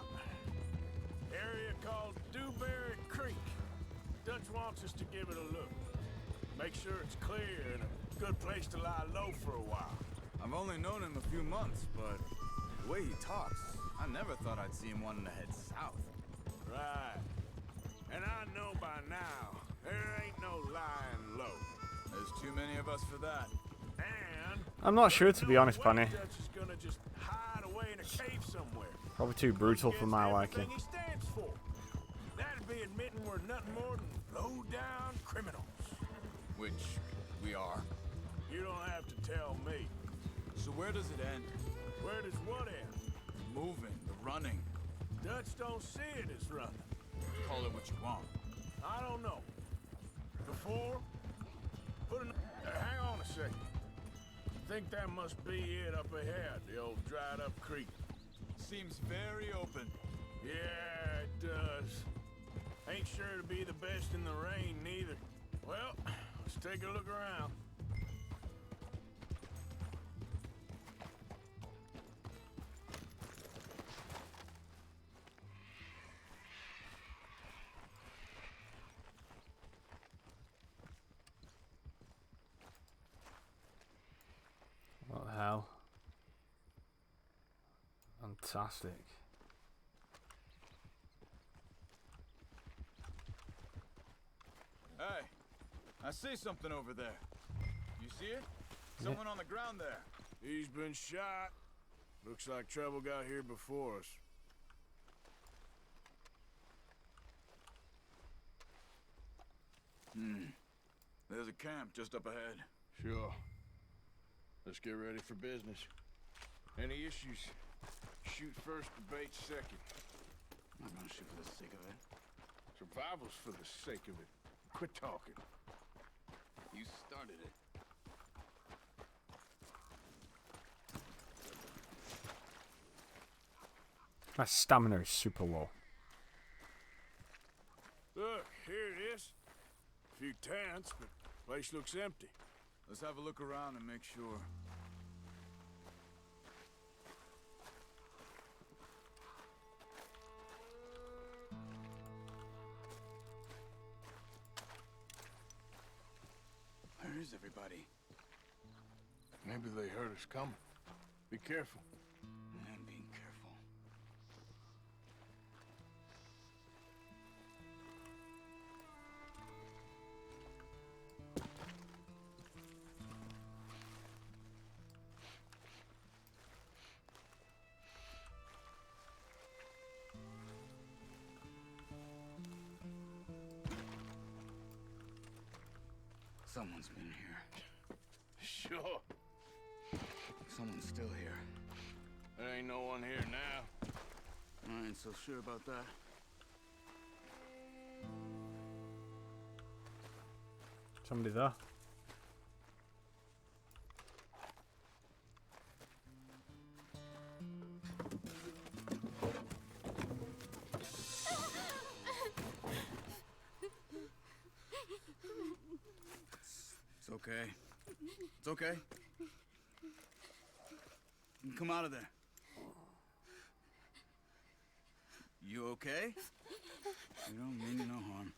Area called Dewberry Creek. Dutch wants us to give it a look. Make sure it's clear and a good place to lie low for a while. I've only known him a few months, but the way he talks, I never thought I'd see him wanting to head south. Right. And I know by now, there ain't no lying low. There's too many of us for that. And I'm not sure, to be honest, Bunny. Dutch is gonna just hide away in a cave somewhere. Probably too brutal for my liking. Everything he stands for. That'd be admitting we're nothing more than low-down criminals. Which we are. You don't have to tell me. So where does it end? Where does what end? The moving, the running. Dutch don't see it as running. Call it what you want. I don't know. Before, hang on a second. I think that must be it up ahead, the old dried-up creek. Seems very open. Yeah, it does. Ain't sure to be the best in the rain, neither. Well, let's take a look around. What the hell? Fantastic. Hey, I see something over there. You see it? Someone on the ground there. He's been shot. Looks like trouble got here before us. There's a camp just up ahead. Sure. Let's get ready for business. Any issues? Shoot first, debate second. I'm not gonna shoot for the sake of it. Survival's for the sake of it. Quit talking. You started it. My stamina is super low. Look, here it is. A few tents, but the place looks empty. Let's have a look around and make sure. Where is everybody? Maybe they heard us coming. Be careful. Someone's been here. Sure. Someone's still here. There ain't no one here now. I ain't so sure about that. Somebody there. It's okay. It's okay. You can come out of there. You okay? You don't mean you no harm.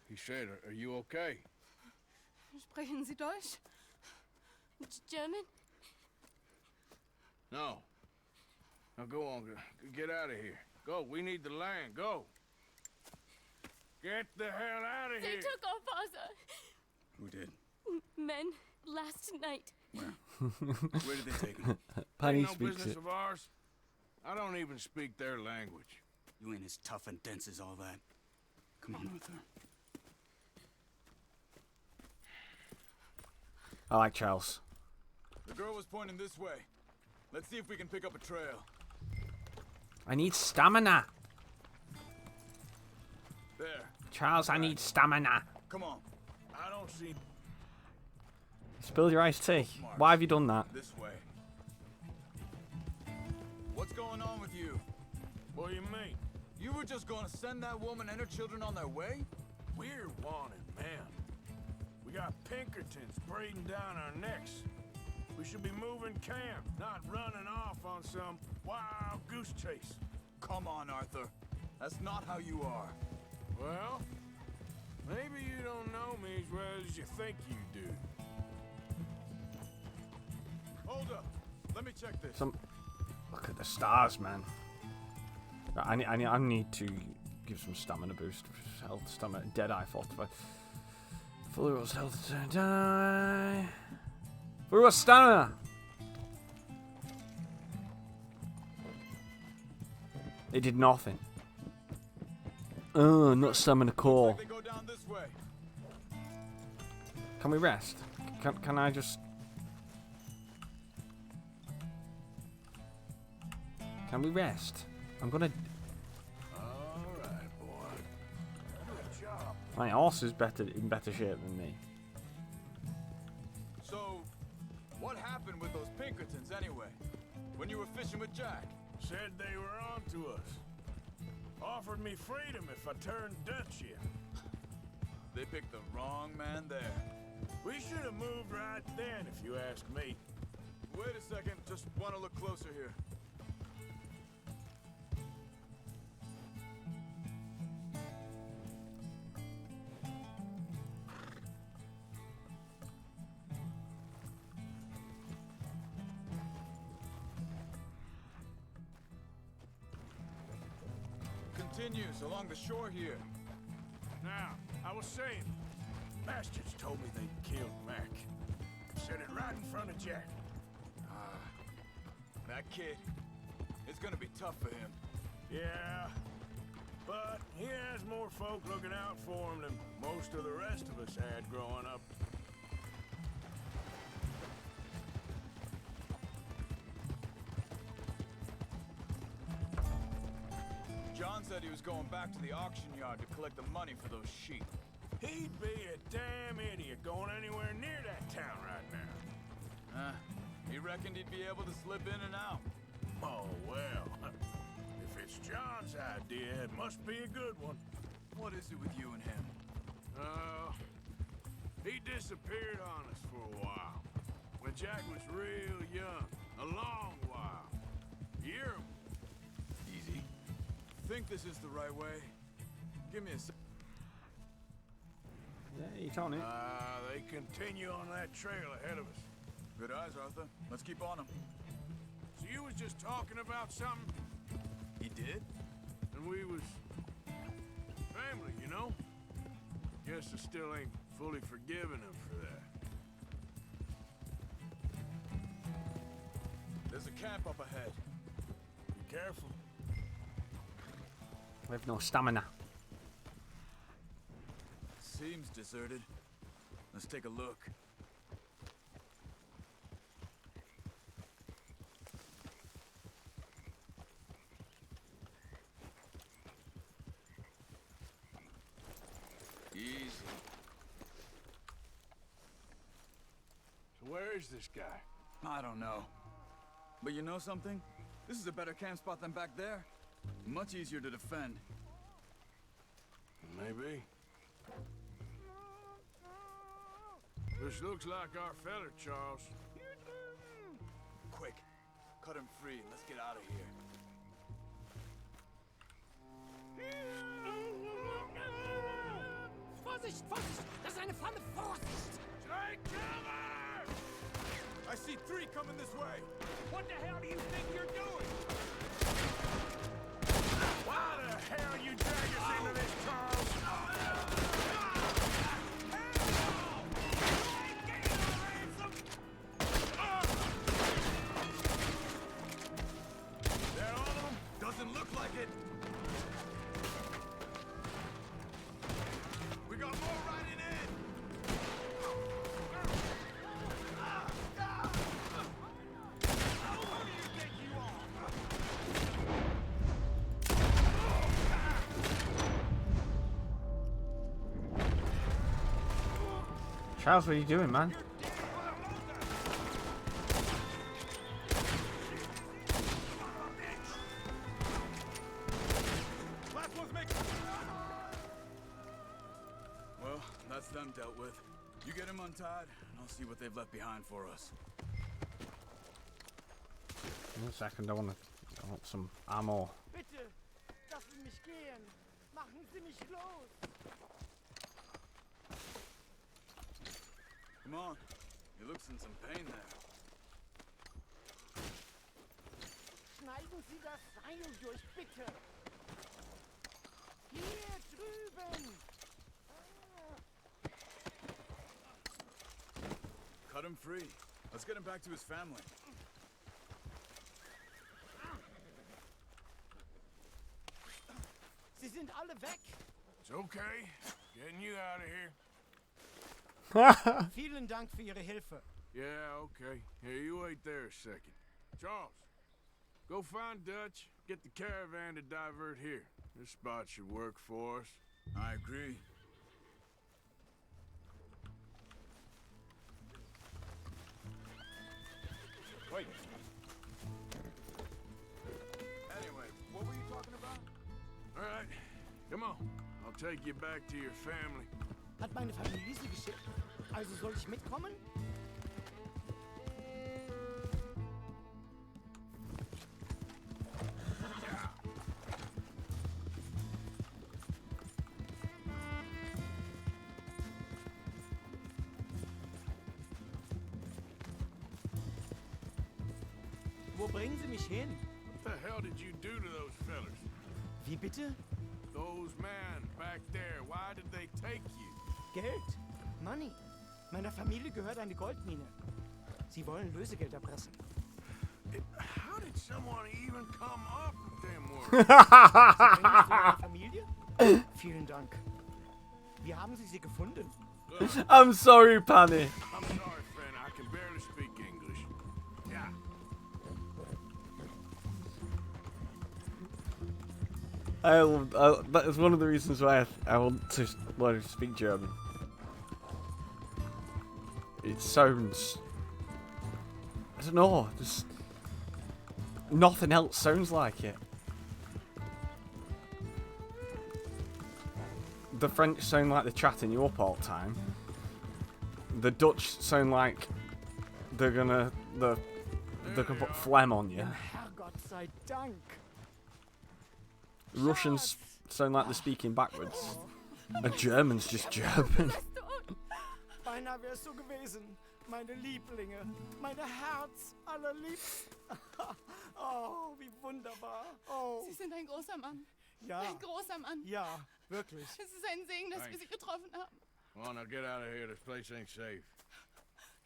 He said, are you okay? Sprechen Sie Deutsch? German? No. Now go on, get out of here. Go, we need the land, go. Get the hell out of They here. took our father. Who did? Men last night. Where did they take him? Penny Ain't no speaks business it. of ours. I don't even speak their language. You ain't as tough and dense as all that. Come on, Arthur. I like Charles. The girl was pointing this way. Let's see if we can pick up a trail. I need stamina. There. Charles, I need stamina. Come on. I don't see... Spilled your iced tea. Why have you done that? This way. What's going on with you? What do you mean? You were just gonna send that woman and her children on their way? We're wanted, man. We got Pinkertons breathing down our necks. We should be moving camp, not running off on some wild goose chase. Come on, Arthur. That's not how you are. Well, maybe you don't know me as well as you think you do. Hold up. Let me check this. Look at the stars, man. Right, I need to give some stamina boost. Health, stamina, Deadeye, fortify. Fully rose health, die. Fully rose stamina. It did nothing. Oh, not stamina core. They go down this way. Can we rest? Can I just? Can we rest? I'm gonna. Alright, boy. Good job. My horse is in better shape than me. So, what happened with those Pinkertons anyway? When you were fishing with Jack? Said they were on to us. Offered me freedom if I turned Dutch yet. They picked the wrong man there. We should have moved right then, if you ask me. Wait a second, just want to look closer here. Continues along the shore here. Now, I was saying, bastards told me they'd killed Mac. Said it right in front of Jack. That kid, it's gonna be tough for him. Yeah, but he has more folk looking out for him than most of the rest of us had growing up. John said he was going back to the auction yard to collect the money for those sheep. He'd be a damn idiot going anywhere near that town right now. He reckoned he'd be able to slip in and out. Oh, well. If it's John's idea, it must be a good one. What is it with you and him? He disappeared on us for a while. When Jack was real young. A long while. Year. Easy. Think this is the right way? Give me a sec. Yeah, you told it. They continue on that trail ahead of us. Good eyes, Arthur. Let's keep on them. So you was just talking about something? He did? And we was... family, you know? Guess I still ain't fully forgiven him for that. There's a camp up ahead. Be careful. We have no stamina. Seems deserted. Let's take a look. Easy. So where is this guy? I don't know. But you know something? This is a better camp spot than back there. Much easier to defend. Maybe. This looks like our fella, Charles. Quick, cut him free and let's get out of here. Vorsicht, Vorsicht! Das ist eine Falle! Vorsicht! Take cover! I see 3 coming this way. What the hell do you think you're doing? Why the hell you drag us into this, Charles? That all of them? Doesn't look like it. We got more riding in. Who do you think you are? Charles, what are you doing, man? Well, that's them dealt with. You get him untied, and I'll see what they've left behind for us. In a second, I want some ammo. Bitte, lassen mich gehen. Machen Sie mich los. Come on. He looks in some pain there. Schneiden Sie das Seil durch, bitte. Hier drüben. Cut him free. Let's get him back to his family. Sie sind alle weg. It's okay. Getting you out of here. Vielen Dank für Ihre Hilfe. Yeah, okay. Here, you wait there a second. Charles, go find Dutch. Get the caravan to divert here. This spot should work for us. I agree. Wait. Anyway, what were you talking about? All right, come on. I'll take you back to your family. Hat meine Familie Sie geschickt? Also soll ich mitkommen? Wo bringen Sie mich hin? What the hell did you do to those fellas? Wie bitte? Those men back there, why did they take you? Geld. Money. Meiner Familie gehört eine Goldmine. Sie wollen Lösegeld erpressen. How did someone even come up with them words? Sie bringen mich zu meiner Familie? Vielen Dank. Wie haben Sie sie gefunden? I'm sorry, Panny. I'm sorry, friend. I can barely speak English. Yeah. That is one of the reasons why I want to learn to speak German. It sounds... I don't know, just... Nothing else sounds like it. The French sound like they're chatting your port time. The Dutch sound like they're gonna put phlegm on you. Herrgott sei Dank. Russians sound like they're speaking backwards. And German's just German. Beinahe wär's so gewesen. Meine Lieblinge. Meine Herz allerliebsten. Oh, wie wunderbar. Oh. Sie sind ein großer Mann. Ja. Ein großer Mann. Ja, wirklich. Es ist ein Segen, dass wir Sie getroffen haben. Come on, now get out of here. This place ain't safe.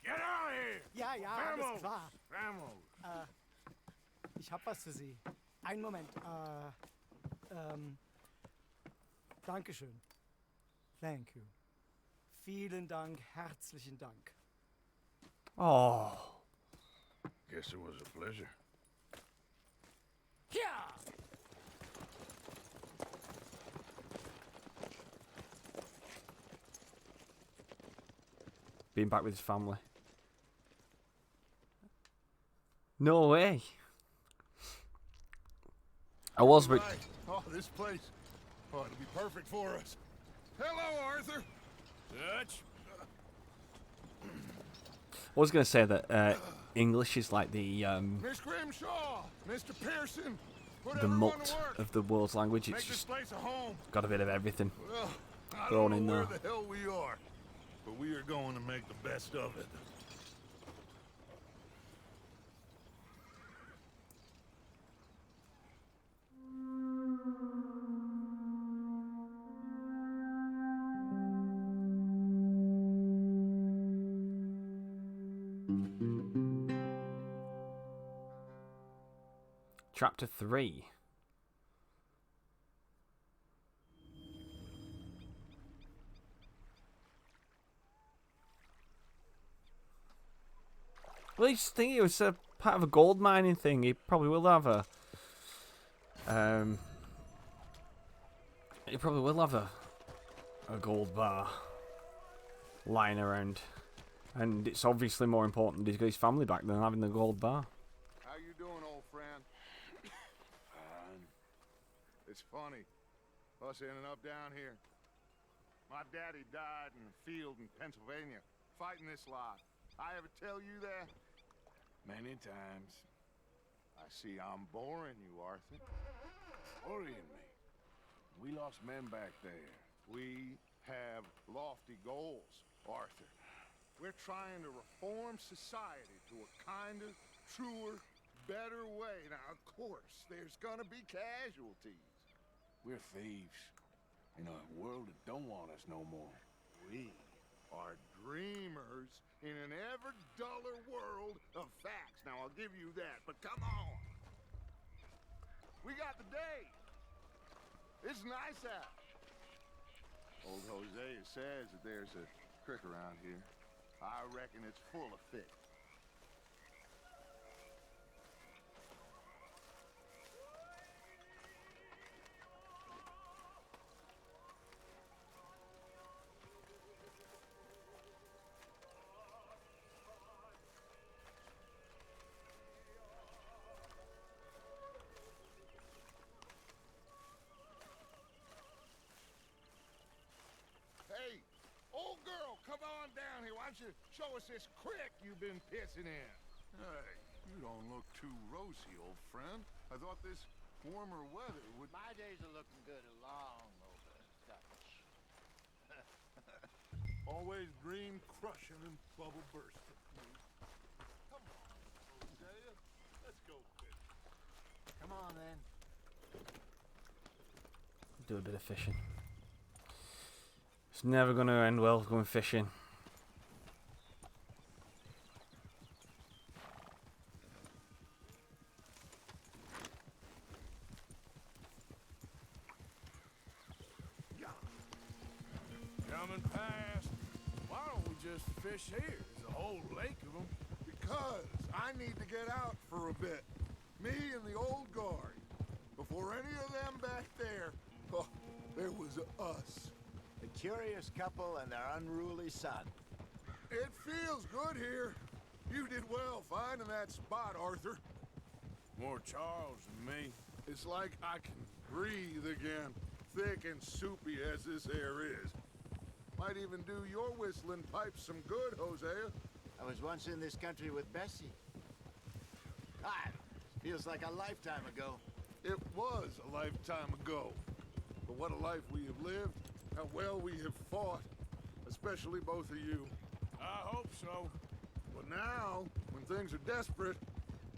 Get out of here! Ja, ja, Vamos! alles klar. Vamos! Ich hab was für Sie. Einen Moment. Dankeschön. Thank you. Vielen Dank, herzlichen Dank. Oh. Guess it was a pleasure. Ja! Being back with his family. No way. I was, but Right. Oh, this place. Oh, it'll be perfect for us. Hello, Arthur. Dutch? I was going to say that English is like the Miss Grimshaw, Mr. Pearson, put the everyone mutt to work. of the world's language. Make It's this just place a home. got a bit of everything Well, I thrown don't in know where there. the hell we are, but we are going to make the best of it. Chapter 3. Well, he's thinking it was a part of a gold mining thing. He probably will have a he probably will have a gold bar lying around, and it's obviously more important that he's got his family back than having the gold bar. How you doing, old friend? Fine. It's funny, us ending up down here. My daddy died in a field in Pennsylvania, fighting this lot. I ever tell you that? Many times. I see I'm boring you, Arthur. Worrying me. We lost men back there. We have lofty goals, Arthur. We're trying to reform society to a kinder, truer, better way. Now, of course, there's gonna be casualties. We're thieves. In a world that don't want us no more. We are dreamers in an ever duller world of facts. Now, I'll give you that, but come on. We got the day. It's nice out. Old Hosea says that there's a creek around here. I reckon it's full of fish. Hey, old girl, come on down here. Why don't you show us this creek you've been pissing in? Hey, you don't look too rosy, old friend. I thought this warmer weather would... My days are looking good along over, Dutch. Always dream crushing and bubble bursting. Come on, Hosea. Let's go fishing. Come on, then. Do a bit of fishing. It's never going to end well going fishing. Coming past. Why don't we just fish here? There's a whole lake of them. Because I need to get out for a bit. Me and the old guard. Before any of them back there, oh, there was us. The curious couple and their unruly son. It feels good here. You did well finding that spot, Arthur. More Charles than me. It's like I can breathe again, thick and soupy as this air is. Might even do your whistling pipes some good, Hosea. I was once in this country with Bessie. Ah, feels like a lifetime ago. It was a lifetime ago. But what a life we have lived, how well we have fought, especially both of you. I hope so. But now, when things are desperate,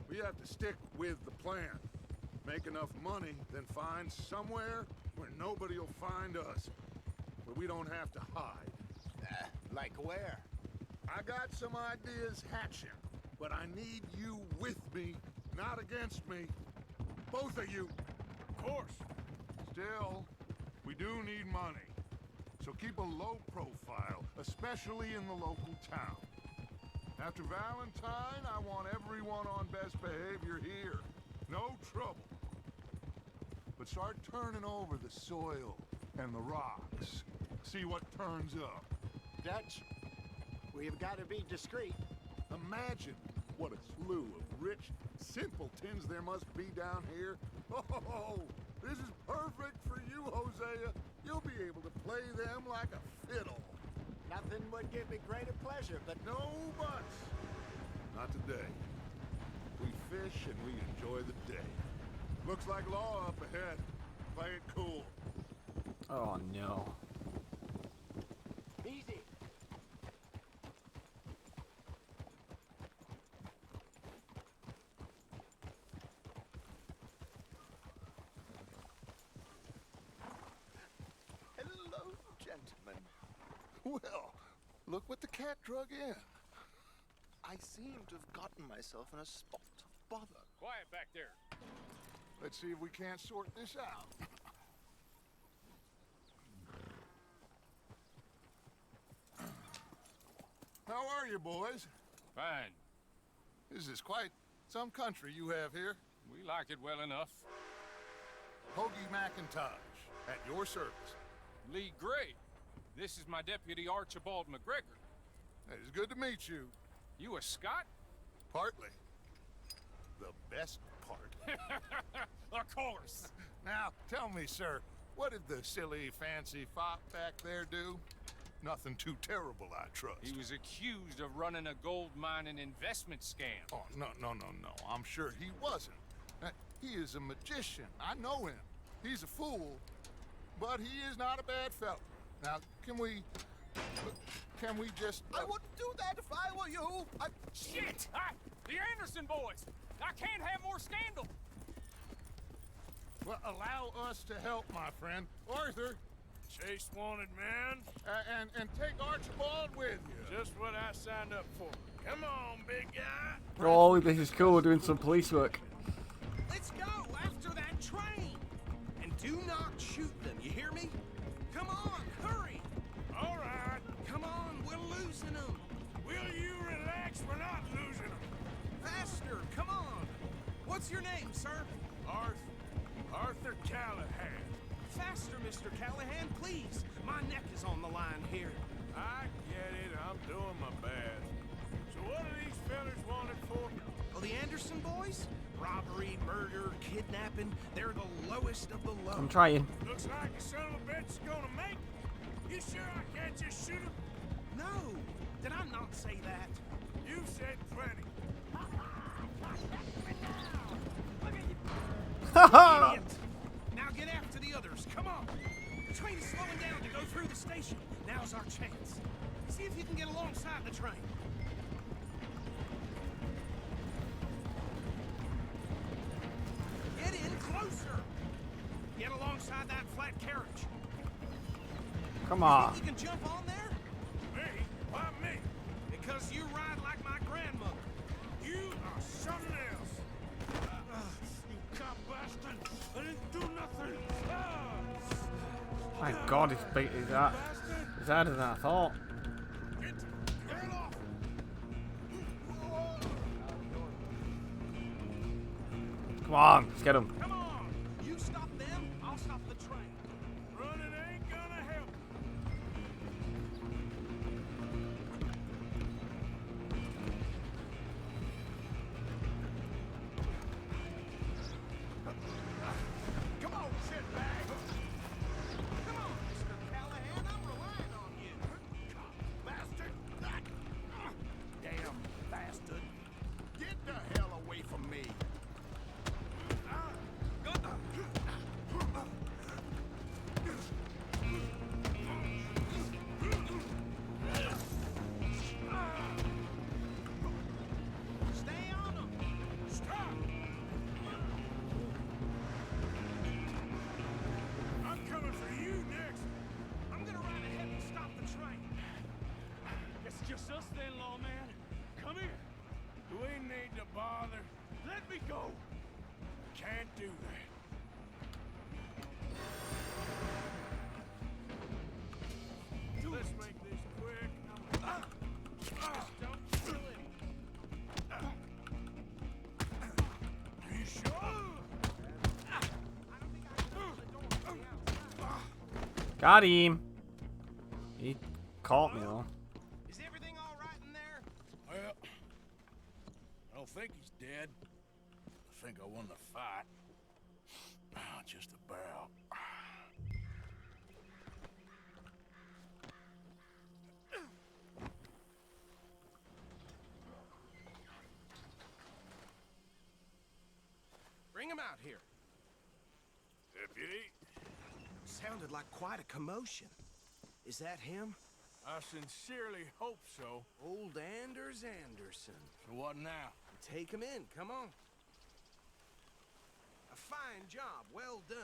we have to stick with the plan. Make enough money, then find somewhere where nobody will find us. Where we don't have to hide. Like where? I got some ideas hatching, but I need you with me not against me. Both of you. Of course. Still, we do need money. So keep a low profile, especially in the local town. After Valentine, I want everyone on best behavior here. No trouble. But start turning over the soil and the rocks. See what turns up. Dutch, we've got to be discreet. Imagine what a slew of rich simpletons there must be down here. Oh, this is perfect for you, Hosea. You'll be able to play them like a fiddle. Nothing would give me greater pleasure, but no buts. Not today. We fish and we enjoy the day. Looks like law up ahead. Play it cool. Oh no. easy. Hello, gentlemen. Well, look what the cat drug in. I seem to have gotten myself in a spot of bother. Quiet back there. Let's see if we can't sort this out. How are you, boys? Fine. This is quite some country you have here. We like it well enough. Hoagie McIntosh, at your service. Lee Gray. This is my deputy Archibald McGregor. It's good to meet you. You a Scot? Partly. The best part. Of course. Now, tell me, sir, what did the silly, fancy fop back there do? Nothing too terrible, I trust. He was accused of running a gold mining investment scam. Oh, no. I'm sure he wasn't. He is a magician. I know him. He's a fool, but he is not a bad fellow. Now, can we just... I wouldn't do that if I were you. Shit! The Anderson boys! I can't have more scandal! Well, allow us to help, my friend. Arthur. Chase wanted man. And take Archibald with you. Just what I signed up for. Come on, big guy. Oh, this is cool. We're doing some police work. Let's go after that train. And do not shoot them, you hear me? Come on, hurry. All right. Come on, we're losing them. Will you relax? We're not losing them. Faster, come on. What's your name, sir? Arthur Callahan. Faster, Mr. Callahan, please. My neck is on the line here. I get it. I'm doing my best. So what are these fellas wanted for? Oh, the Anderson boys? Robbery, murder, kidnapping. They're the lowest of the low. I'm trying. Looks like the son of a bitch is gonna make it. You sure I can't just shoot him? No. Did I not say that? You said plenty. Idiot. Now get after the others. Come on. The train is slowing down to go through the station. Now's our chance. See if you can get alongside the train. Get in closer. Get alongside that flat carriage. Come on. You think you can jump on there? Me? Why me? Because you ride like my grandmother. You are something else. You cop bastard. I didn't do nothing. My God, it's big. Is that? Is harder than I thought. Get off. Come on, let's get him. Come on. You stop them, I'll stop the train. Running ain't gonna help. Come on, shitbag. Come on, Mr. Callahan, I'm relying on you. Bastard. Damn bastard. Get the hell away from me. Got him. He caught me though. Is everything all right in there? Well, I don't think he's dead. I think I won the fight. Just about. Bring him out here. Deputy? Sounded like quite a commotion. Is that him? I sincerely hope so. Old Anders Anderson. So what now? Take him in, come on. A fine job, well done.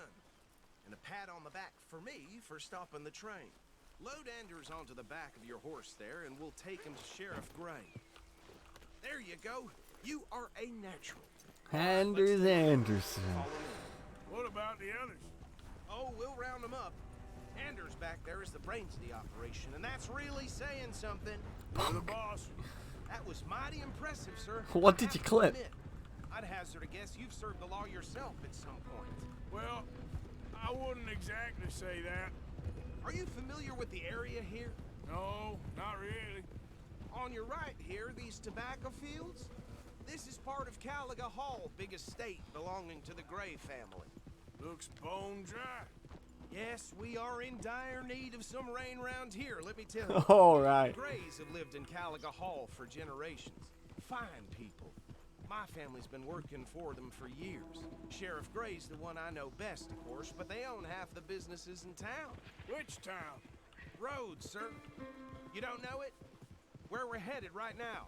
And a pat on the back for me for stopping the train. Load Anders onto the back of your horse there, and we'll take him to Sheriff Gray. There you go. You are a natural. Anders Anderson. What about the others? Oh, we'll round them up. Anders back there is the brains of the operation, and that's really saying something. You're the boss. That was mighty impressive, sir. What did you clip? I'd hazard a guess you've served the law yourself at some point. Well, I wouldn't exactly say that. Are you familiar with the area here? No, not really. On your right here, these tobacco fields? This is part of Caliga Hall, big estate belonging to the Gray family. Looks bone dry. Yes, we are in dire need of some rain round here, let me tell you. All right. The Grays have lived in Caliga Hall for generations. Fine people. My family's been working for them for years. Sheriff Gray's the one I know best, of course, but they own half the businesses in town. Which town? Rhodes, sir. You don't know it? Where we're headed right now.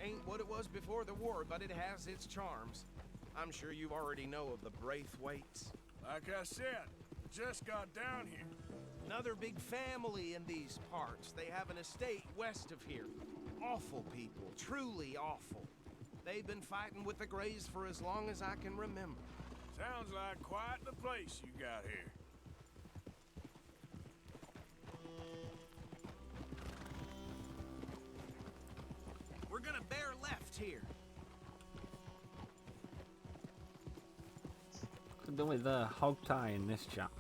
Ain't what it was before the war, but it has its charms. I'm sure you already know of the Braithwaites. Like I said, just got down here. Another big family in these parts. They have an estate west of here. Awful people, truly awful. They've been fighting with the Grays for as long as I can remember. Sounds like quite the place you got here. We're gonna bear left here. Could do with the hog tie in this chap.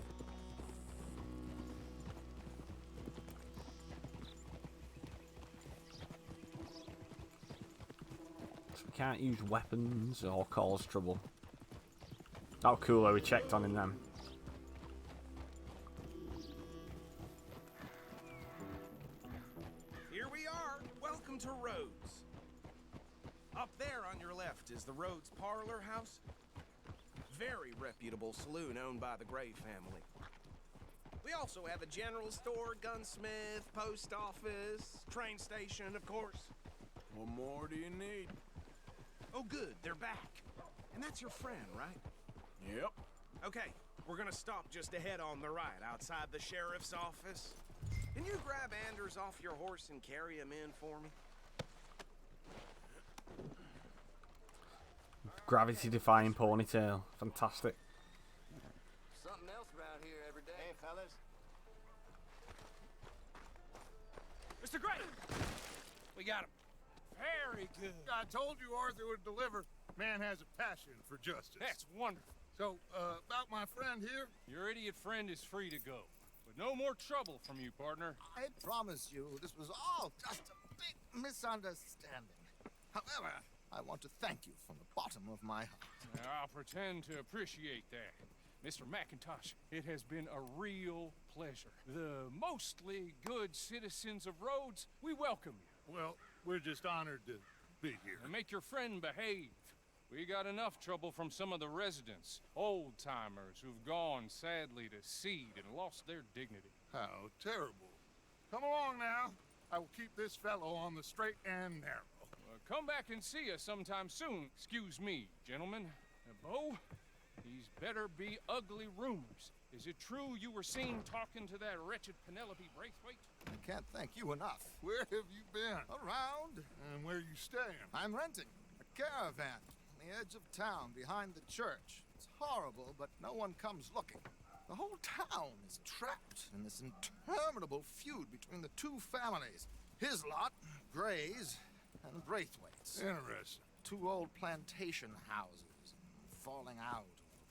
So we can't use weapons or cause trouble. Oh, cool! Though we checked on him then. Here we are. Welcome to Rhodes. Up there on your left is the Rhodes Parlor House. Very reputable saloon owned by the Gray family. We also have a general store, gunsmith, post office, train station, of course. What more do you need? Oh, good, they're back. And that's your friend, right? Yep. Okay, we're gonna stop just ahead on the right, outside the sheriff's office. Can you grab Anders off your horse and carry him in for me? Gravity-defying ponytail. Fantastic. Something else around here every day. Hey, fellas. Mr. Gray! We got him. Very good. I told you Arthur would deliver. Man has a passion for justice. That's wonderful. So, about my friend here? Your idiot friend is free to go. But no more trouble from you, partner. I promise you, this was all just a big misunderstanding. However, I want to thank you from the bottom of my heart. Now, I'll pretend to appreciate that. Mr. McIntosh, it has been a real pleasure. The mostly good citizens of Rhodes, we welcome you. Well, we're just honored to be here. And make your friend behave. We got enough trouble from some of the residents, old-timers who've gone, sadly, to seed and lost their dignity. How terrible. Come along now. I will keep this fellow on the straight and narrow. Come back and see us sometime soon. Excuse me, gentlemen. Bo, these better be ugly rumors. Is it true you were seen talking to that wretched Penelope Braithwaite? I can't thank you enough. Where have you been? Around. And where are you staying? I'm renting a caravan on the edge of town behind the church. It's horrible, but no one comes looking. The whole town is trapped in this interminable feud between the two families. His lot, Gray's, and Braithwaite's. Interesting. Two old plantation houses, falling out,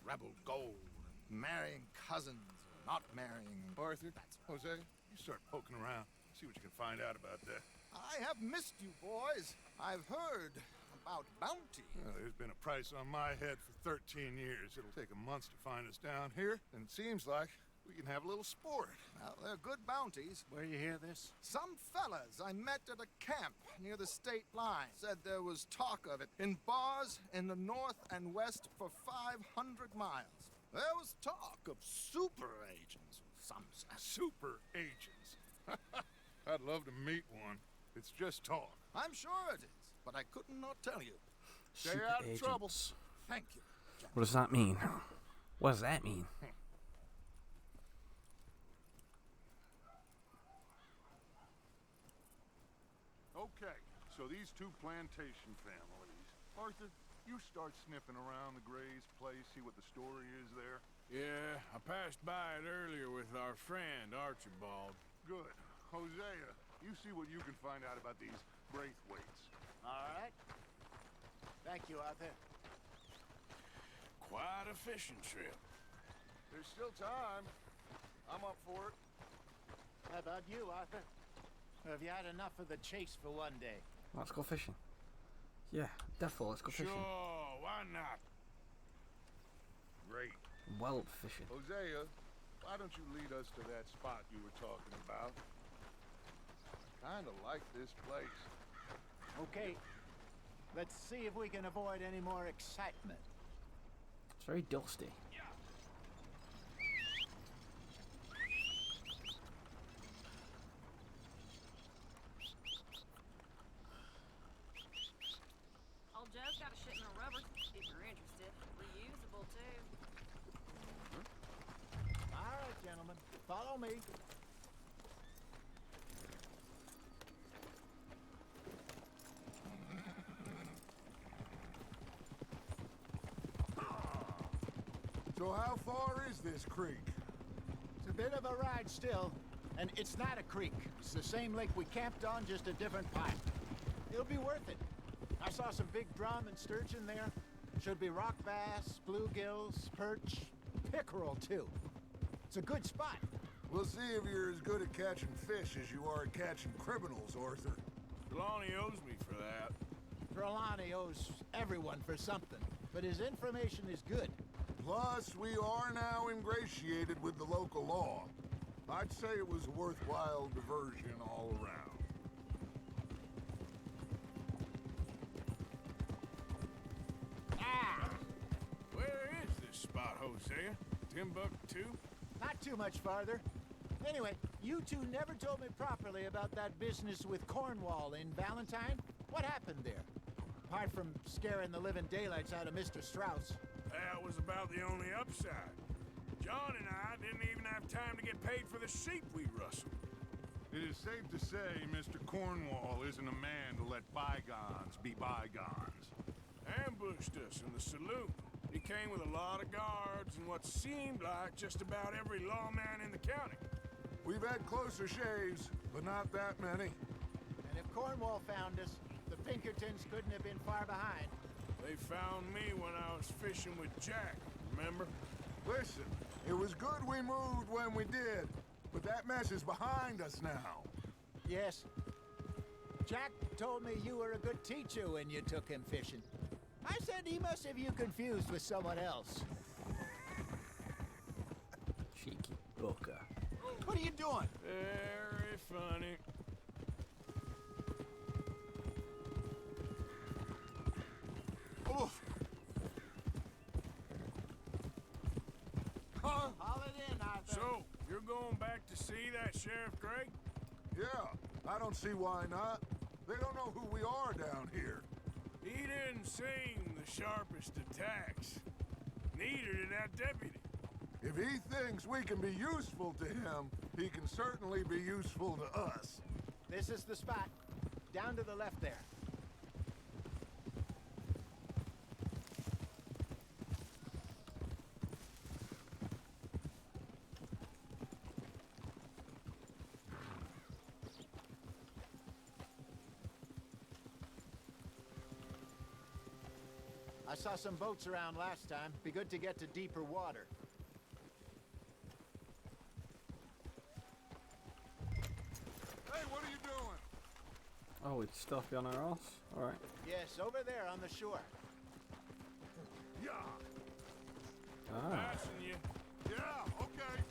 rebel gold, marrying cousins, not marrying. Arthur, Jose, you start poking around. See what you can find out about that. I have missed you, boys. I've heard about bounty. Well, there's been a price on my head for 13 years. It'll take a month to find us down here, and it seems like we can have a little sport. Well, they're good bounties. Where you hear this? Some fellas I met at a camp near the state line said there was talk of it in bars in the north and west for 500 miles. There was talk of super agents, some said. Super agents. I'd love to meet one. It's just talk. I'm sure it is, but I could not tell you. Stay Super out of trouble. agents. Thank you. What does that mean? What does that mean? Okay, so these two plantation families. Arthur, you start sniffing around the Gray's place, see what the story is there. Yeah, I passed by it earlier with our friend, Archibald. Good. Hosea, you see what you can find out about these Braithwaites. All right. Thank you, Arthur. Quite a fishing trip. There's still time. I'm up for it. How about you, Arthur? Or have you had enough of the chase for one day? Let's go fishing. Yeah, definitely, let's go fishing. Sure, why not? Great. Well, fishing. Hosea, why don't you lead us to that spot you were talking about? I kinda like this place. Okay. Let's see if we can avoid any more excitement. It's very dusty. Old Joe's got a shit in a rubber, if you're interested. Reusable, too. All right, gentlemen. Follow me. So how far is this creek? It's a bit of a ride still, and it's not a creek. It's the same lake we camped on, just a different pipe. It'll be worth it. I saw some big drum and sturgeon there. Should be rock bass, bluegills, perch, pickerel too. It's a good spot. We'll see if you're as good at catching fish as you are at catching criminals, Arthur. Trelawney owes me for that. Trelawney owes everyone for something, but his information is good. Plus, we are now ingratiated with the local law. I'd say it was a worthwhile diversion all around. Ah! Where is this spot, Hosea? Timbuktu? Not too much farther. Anyway, you two never told me properly about that business with Cornwall in Valentine. What happened there? Apart from scaring the living daylights out of Mr. Strauss. That was about the only upside. John and I didn't even have time to get paid for the sheep we rustled. It is safe to say Mr. Cornwall isn't a man to let bygones be bygones. Ambushed us in the saloon. He came with a lot of guards and what seemed like just about every lawman in the county. We've had closer shaves, but not that many. And if Cornwall found us, the Pinkertons couldn't have been far behind. They found me when I was fishing with Jack, remember? Listen, it was good we moved when we did, but that mess is behind us now. Yes. Jack told me you were a good teacher when you took him fishing. I said he must have you confused with someone else. Cheeky booker. What are you doing? Very funny. Oof. Haul it in, Arthur. So, you're going back to see that Sheriff Gray? Yeah, I don't see why not. They don't know who we are down here. He didn't seem the sharpest attacks. Neither did that deputy. If he thinks we can be useful to him, he can certainly be useful to us. This is the spot. Down to the left there. I saw some boats around last time. Be good to get to deeper water. Hey, what are you doing? Oh, it's stuffy on our ass. All right. Yes, over there on the shore. Yeah. Ah. Passing you. Yeah, okay.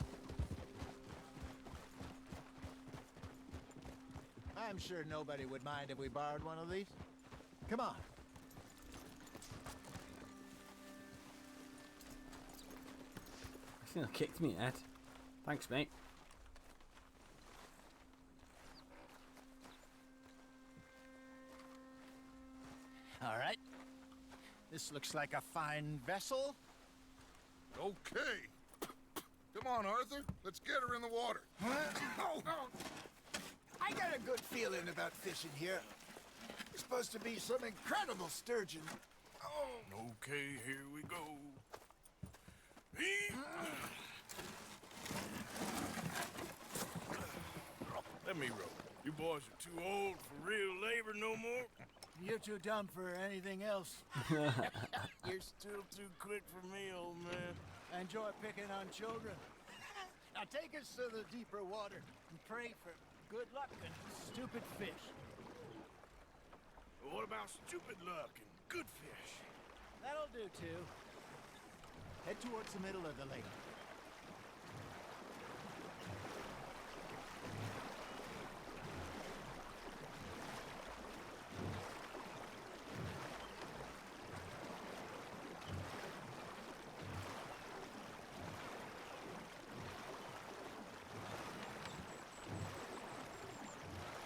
I'm sure nobody would mind if we borrowed one of these. Come on. I think I kicked me, Ed. Thanks, mate. All right. This looks like a fine vessel. Okay. Come on, Arthur. Let's get her in the water. I got a good feeling about fishing here. There's supposed to be some incredible sturgeon. Okay, here we go. Let me row. You boys are too old for real labor no more. You're too dumb for anything else. You're still too quick for me, old man. I enjoy picking on children. Now take us to the deeper water and pray for good luck and stupid fish. What about stupid luck and good fish? That'll do too. Head towards the middle of the lake.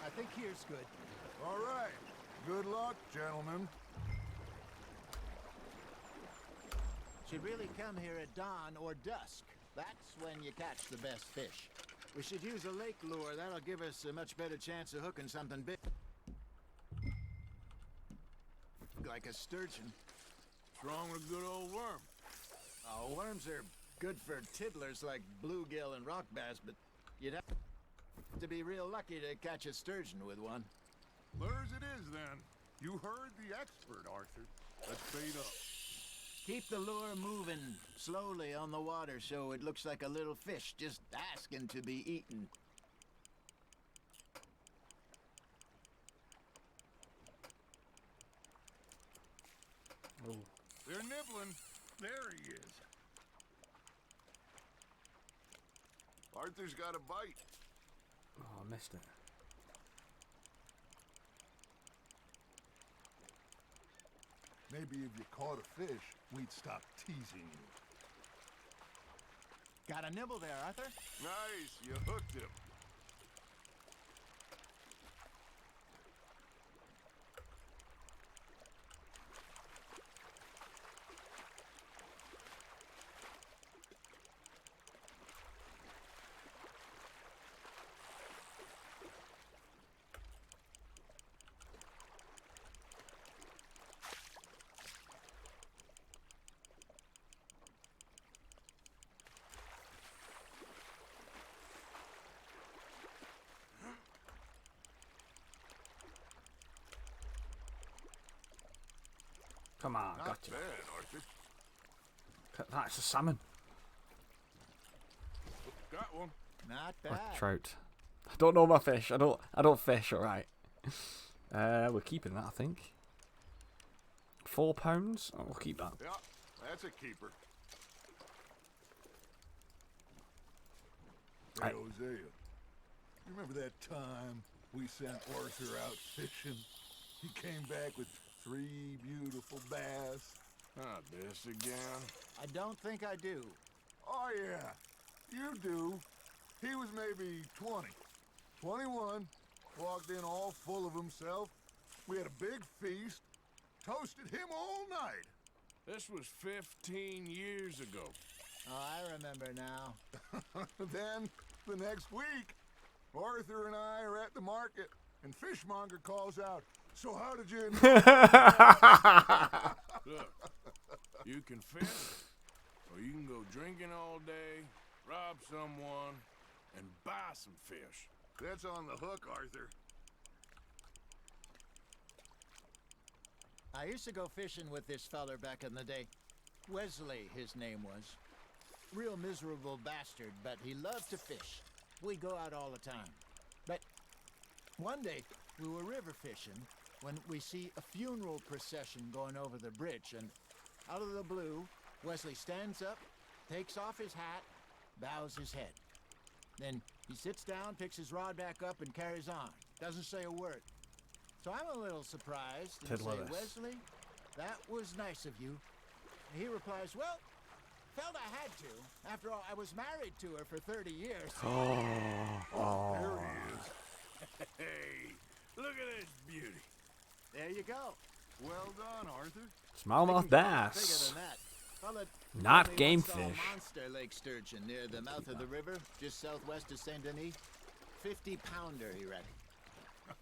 I think here's good. All right. Good luck, gentlemen. Should really come here at dawn or dusk. That's when you catch the best fish. We should use a lake lure. That'll give us a much better chance of hooking something big. Like a sturgeon. What's wrong with a good old worm? Oh, worms are good for tiddlers like bluegill and rock bass, but you'd have to be real lucky to catch a sturgeon with one. Lures it is, then. You heard the expert, Arthur. Let's bait up. Keep the lure moving slowly on the water so it looks like a little fish just asking to be eaten. Oh. They're nibbling. There he is. Arthur's got a bite. Oh, I missed it. Maybe if you caught a fish, we'd stop teasing you. Got a nibble there, Arthur? Nice, you hooked him. Come on, Not gotcha. bad, Arthur. That's a salmon. Got one. Not Or bad. trout. I don't know my fish. I don't fish. All right. We're keeping that, I think. £4. Oh, we'll keep that. Yeah, that's a keeper. Hey, Hosea, you remember that time we sent Arthur out fishing? He came back with 3 beautiful bass. Ah, this again? I don't think I do. Oh, yeah, you do. He was maybe 20, 21, walked in all full of himself. We had a big feast, toasted him all night. This was 15 years ago. Oh, I remember now. Then, the next week, Arthur and I are at the market, and Fishmonger calls out, "So how did you..." Look, you can fish, or you can go drinking all day, rob someone, and buy some fish. That's on the hook, Arthur. I used to go fishing with this feller back in the day. Wesley, his name was. Real miserable bastard, but he loved to fish. We'd go out all the time. But One day, we were river fishing when we see a funeral procession going over the bridge, and out of the blue, Wesley stands up, takes off his hat, bows his head. Then he sits down, picks his rod back up, and carries on. Doesn't say a word. So I'm a little surprised and say, Wesley, that was nice of you. And he replies, well, felt I had to. After all, I was married to her for 30 years. Oh. There he is. Hey, look at this beauty. There you go. Well done, Arthur. Smallmouth bass. Bigger than that. Fella Not told me game once saw a fish. monster lake sturgeon near the mouth of the river, just southwest of Saint Denis. 50-pounder, he reckoned.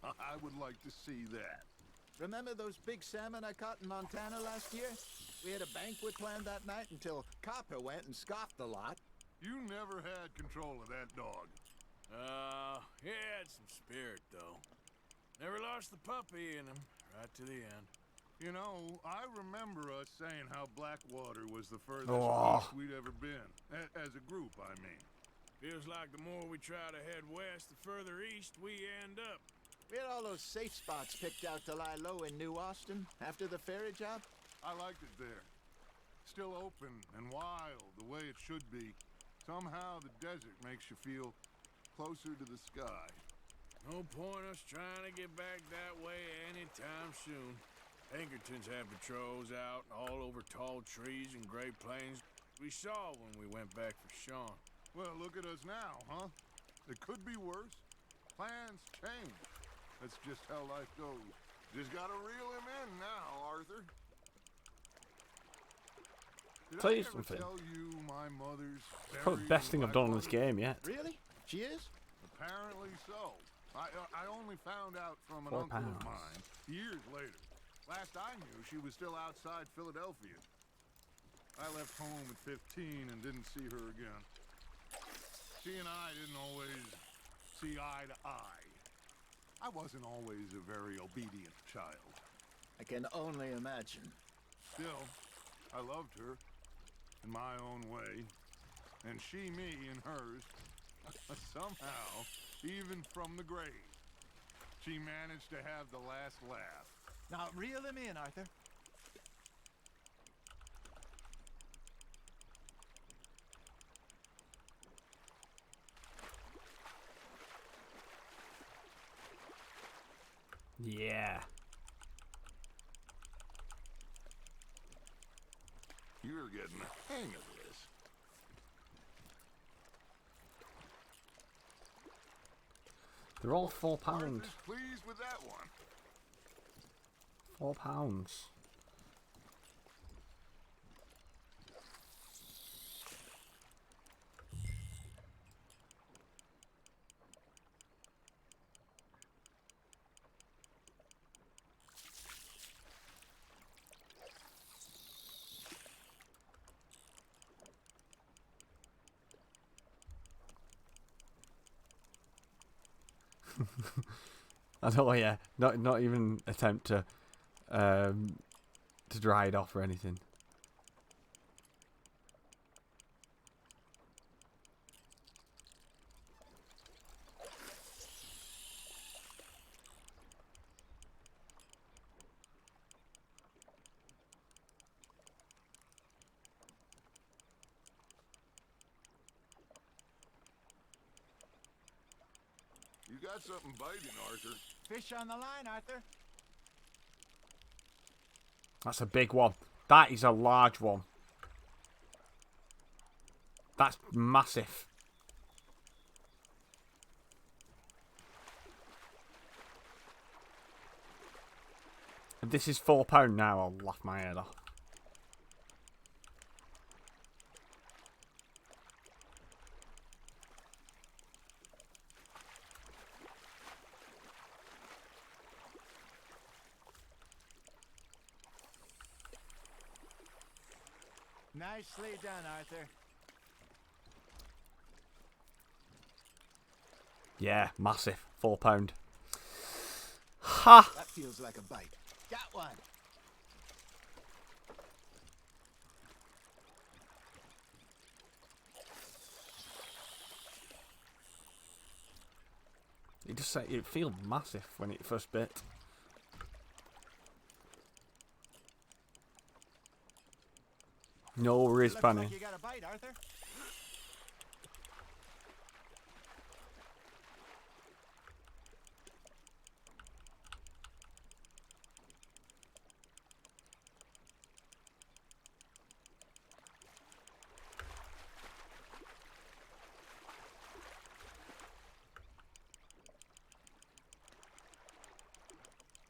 I would like to see that. Remember those big salmon I caught in Montana last year? We had a banquet planned that night until Copper went and scoffed a lot. You never had control of that dog. He had some spirit, though. Never lost the puppy in him, right to the end. You know, I remember us saying how Blackwater was the furthest Oh. east we'd ever been. As a group, I mean. Feels like the more we try to head west, the further east we end up. We had all those safe spots picked out to lie low in New Austin after the ferry job. I liked it there. Still open and wild, the way it should be. Somehow the desert makes you feel closer to the sky. No point us trying to get back that way anytime soon. Pinkertons had patrols out all over tall trees and Great Plains. We saw when we went back for Sean. Well, look at us now, huh? It could be worse. Plans change. That's just how life goes. Just gotta reel him in now, Arthur. Did Tell I you ever something. tell you my mother's Probably the best thing I've done in this game yet. Really? She is? Apparently so. I only found out from an 4 uncle of pounds. mine years later. Last I knew, she was still outside Philadelphia. I left home at 15 and didn't see her again. She and I didn't always see eye to eye. I wasn't always a very obedient child. I can only imagine. Still, I loved her in my own way, and she me in hers. Somehow, even from the grave, she managed to have the last laugh. Now, reel him in, Arthur. Yeah. You're getting the hang of this. They're all £4. Arthur's pleased with that one. £4. I don't know, yeah. Not even attempt to dry it off or anything. You got something biting, Arthur. Fish on the line, Arthur. That's a big one. That is a large one. That's massive. If this is £4 now, I'll laugh my head off. Nicely done, Arthur. Yeah, massive. £4. Ha! That feels like a bite. Got one. It just it feels massive when it first bit. No worries, Looks Bunny. like you got a bite, Arthur.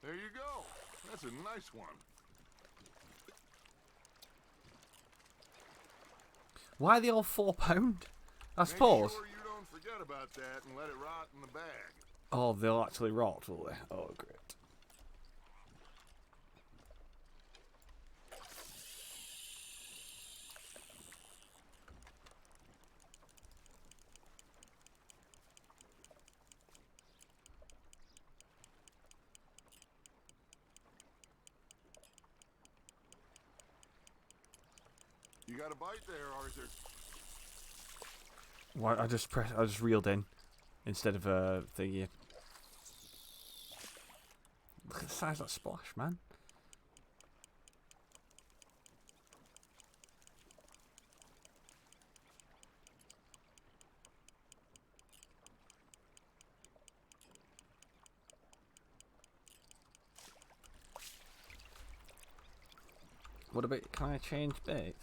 There you go. That's a nice one. Why are they all £4? I suppose. Make sure you don't forget about that and let it rot in the bag. Oh, they'll actually rot, will they? Oh, great. You got a bite there, Arthur. Why? I just reeled in instead of thingy. Look at the size of that splash, man. What about, can I change bait?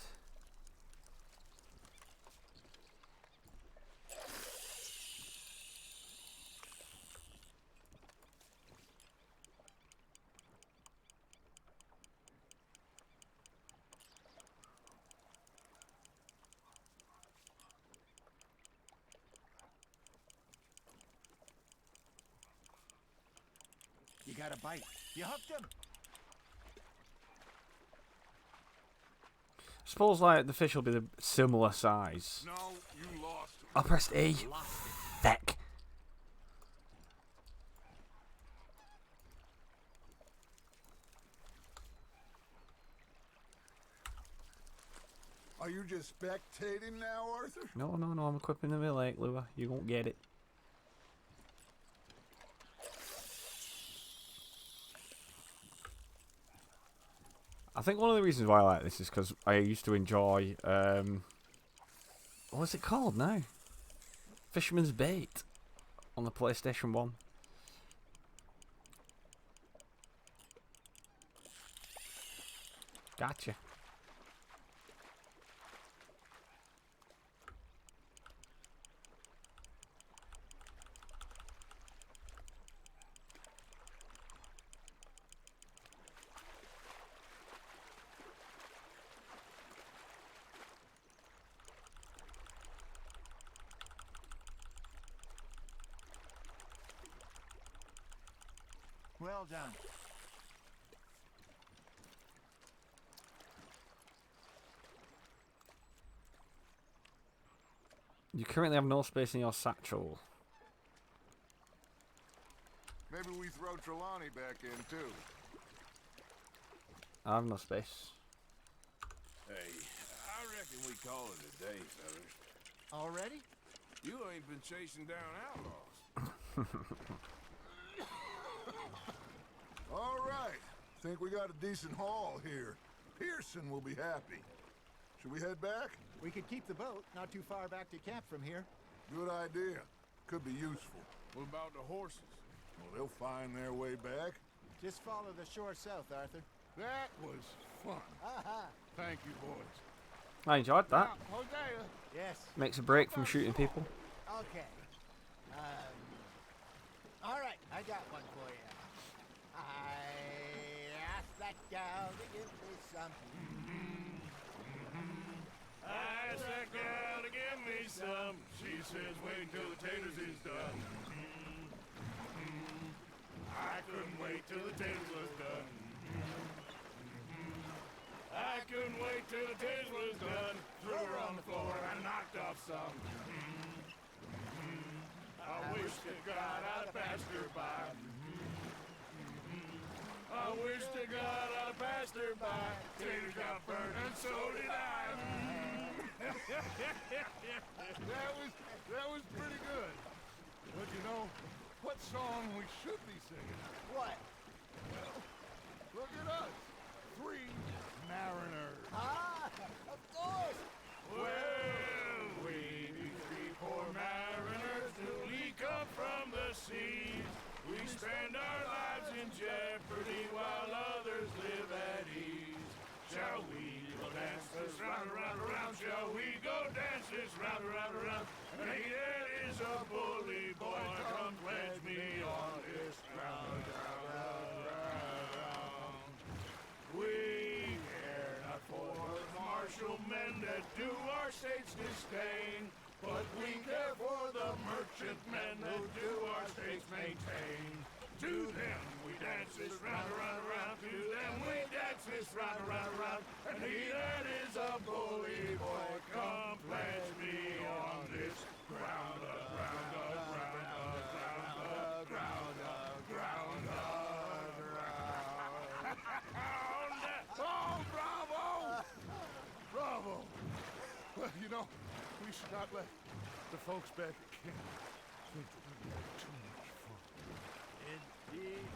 You got a bite. You hooked him. Suppose like the fish will be the similar size. No, you lost. I pressed E. Feck. Are you just spectating now, Arthur? No, I'm equipping the lake lure. You won't get it. I think one of the reasons why I like this is because I used to enjoy, what's it called now? Fisherman's Bait on the PlayStation 1. Gotcha. Well done. You currently have no space in your satchel. Maybe we throw Trelawney back in, too. I have no space. Hey, I reckon we call it a day, fellas. Already? You ain't been chasing down outlaws. All right. Think we got a decent haul here. Pearson will be happy. Should we head back? We could keep the boat not too far back to camp from here. Good idea. Could be useful. What about the horses? Well, they'll find their way back. Just follow the shore south, Arthur. That was fun. Aha. Thank you, boys. I enjoyed that. Hosea. Yes. Makes a break from shooting people. Okay. All right, I got one for you. I asked that gal to give me some. I asked that gal to give me some. She says wait till the taters is done. I couldn't wait till the taters was done. I couldn't wait till the taters was done. Threw her on the floor and knocked off some. I wish to God I'd passed her by. I wish to God I passed her by. Taters got burned and so did I. That was pretty good. But you know, what song we should be singing. What? Well, look at us. 3 mariners. Ah, of course. Well, we be 3 poor mariners newly come from the seas. We spend our lives in jeopardy while others live at ease. Shall we go dance this round, around, around? Shall we go dance this round, around, around? And he that is a bully boy, come pledge me on this ground, round, round, round. We care not for martial men that do our state's disdain, but we care for the merchant men that do our states maintain. To them we dance this round, around, around. To them we dance this round, around, around. And he that is a bully boy, come pledge me on this ground, ground, ground, ground, ground, ground, ground. Oh, bravo! Bravo! Well, you know, we should not let the folks back at camp think that we had too much fun. Indeed.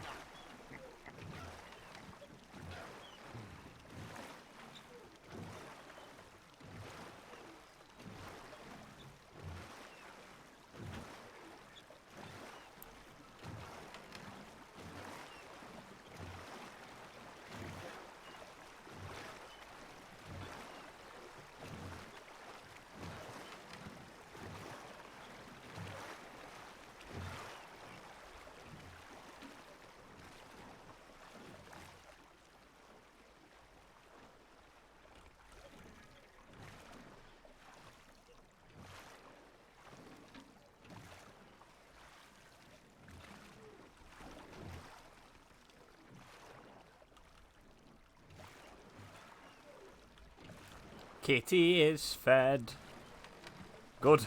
Kitty is fed. Good.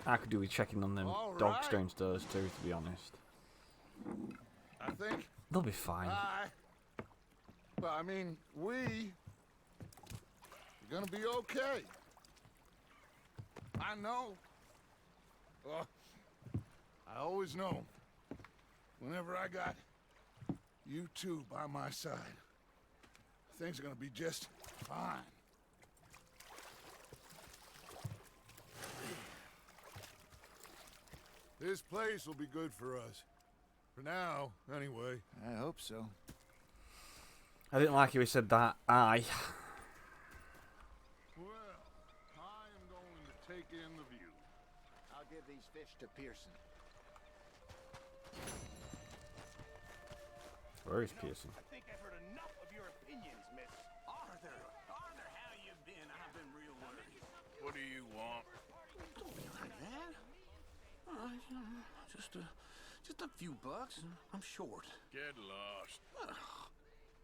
I could do with checking on them All dog right. strange doors too, to be honest. I think. They'll be fine. Well, I mean, we're gonna be okay. I know. Well, I always know. Whenever I got you two by my side, things are gonna be just fine. This place will be good for us. For now, anyway. I hope so. I didn't like how he said that. Aye. Well, I am going to take in the view. I'll give these fish to Pearson. Where is Pearson? I think I've heard enough of your opinions, Miss. Arthur, how you been? I've been real worried. What do you want? Don't be like that. Just a few bucks. I'm short. Get lost.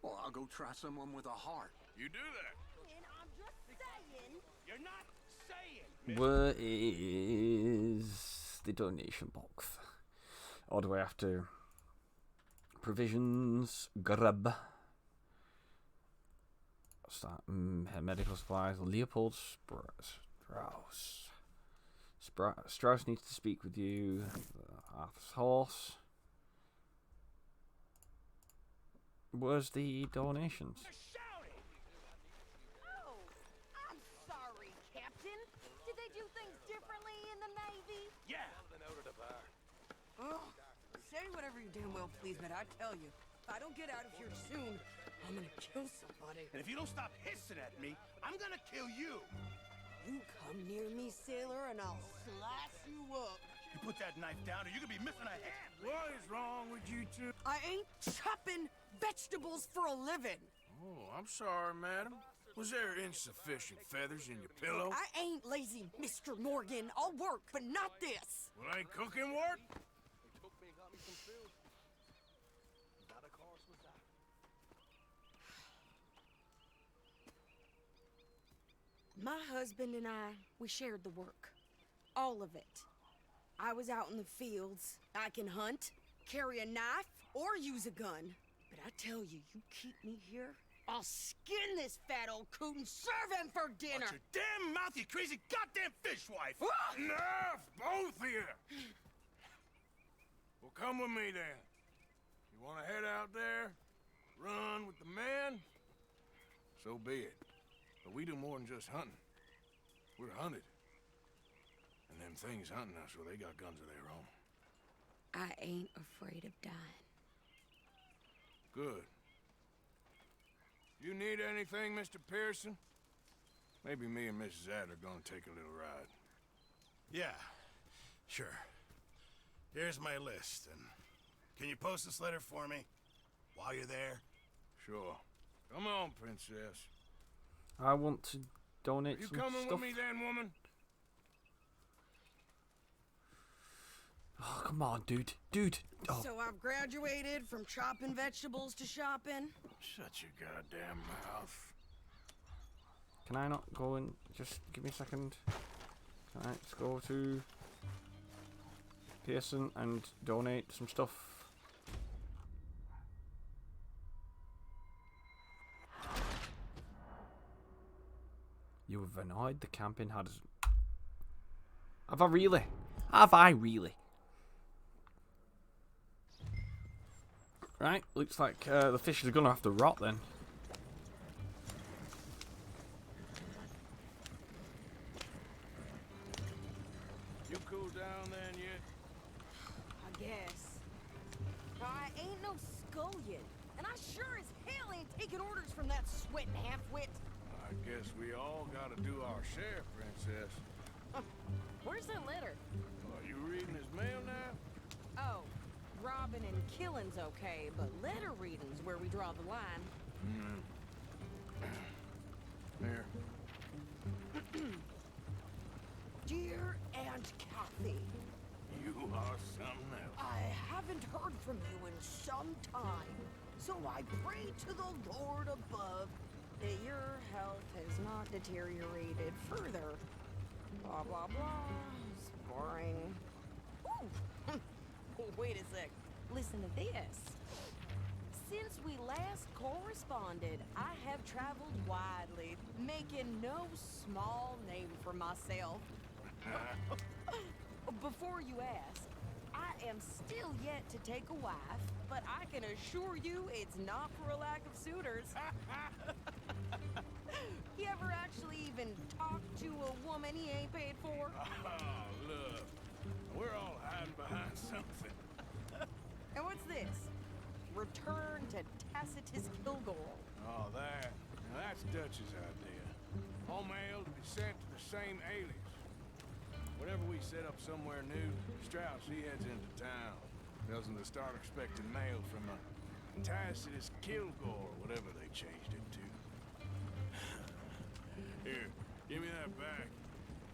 Well, I'll go try someone with a heart. You do that. And I'm just saying. You're not saying. Where is the donation box? Or do I have to? Provisions, grub. What's that? Medical supplies. Leopold Strauss. Strauss needs to speak with you. Arthur's horse. Where's the donations? Oh, I'm sorry, Captain. Did they do things differently in the Navy? Yeah. Oh, say whatever you damn well please, but I tell you, if I don't get out of here soon, I'm gonna kill somebody. And if you don't stop hissing at me, I'm gonna kill you. You come near me, sailor, and I'll slice you up. You put that knife down or you could be missing a hand. What is wrong with you two? I ain't chopping vegetables for a living. Oh, I'm sorry, madam. Was there insufficient feathers in your pillow? I ain't lazy, Mr. Morgan. I'll work, but not this. Well, ain't cooking work? My husband and I, we shared the work. All of it. I was out in the fields. I can hunt, carry a knife, or use a gun. But I tell you, you keep me here, I'll skin this fat old coot and serve him for dinner. Watch your damn mouth, you crazy goddamn fishwife! Ah! Enough, both of you! Well, come with me then. You want to head out there, run with the man? So be it. But we do more than just hunting. We're hunted. And them things hunting us, well, they got guns of their own. I ain't afraid of dying. Good. You need anything, Mr. Pearson? Maybe me and Mrs. Ad are gonna take a little ride. Yeah, sure. Here's my list, and can you post this letter for me while you're there? Sure. Come on, princess. I want to donate You some coming stuff. with me then, woman? Oh, come on, dude. Dude. Oh. So I've graduated from chopping vegetables to shopping. Shut your goddamn mouth. Can I not go and just give me a second? Can I just go to Pearson and donate some stuff? You have annoyed the camp in Haddison. Have I really? Have I really? Right, looks like the fish is gonna have to rot then. You cool down then yet? I guess. I ain't no scullion, and I sure as hell ain't taking orders from that sweating half-wit. I guess we all gotta do our share, princess. Where's that letter? Are you reading his mail now? Oh, robbing and killing's okay, but letter reading's where we draw the line. Here. Dear Aunt Kathy, You are something else. I haven't heard from you in some time, so I pray to the Lord above that your health has not deteriorated further. Blah, blah, blah. It's boring. Ooh. Wait a sec. Listen to this. Since we last corresponded, I have traveled widely, making no small name for myself. Before you ask, I am still yet to take a wife, but I can assure you it's not for a lack of suitors. You ever actually even talk to a woman he ain't paid for? Oh, look. We're all hiding behind something. And what's this? Return to Tacitus Kilgore. Oh, that. Now that's Dutch's idea. All mail to be sent to the same alias. Whenever we set up somewhere new, Strauss, he heads into town. Tells them to start expecting mail from a Tacitus Kilgore, whatever they changed it to. Here, give me that back.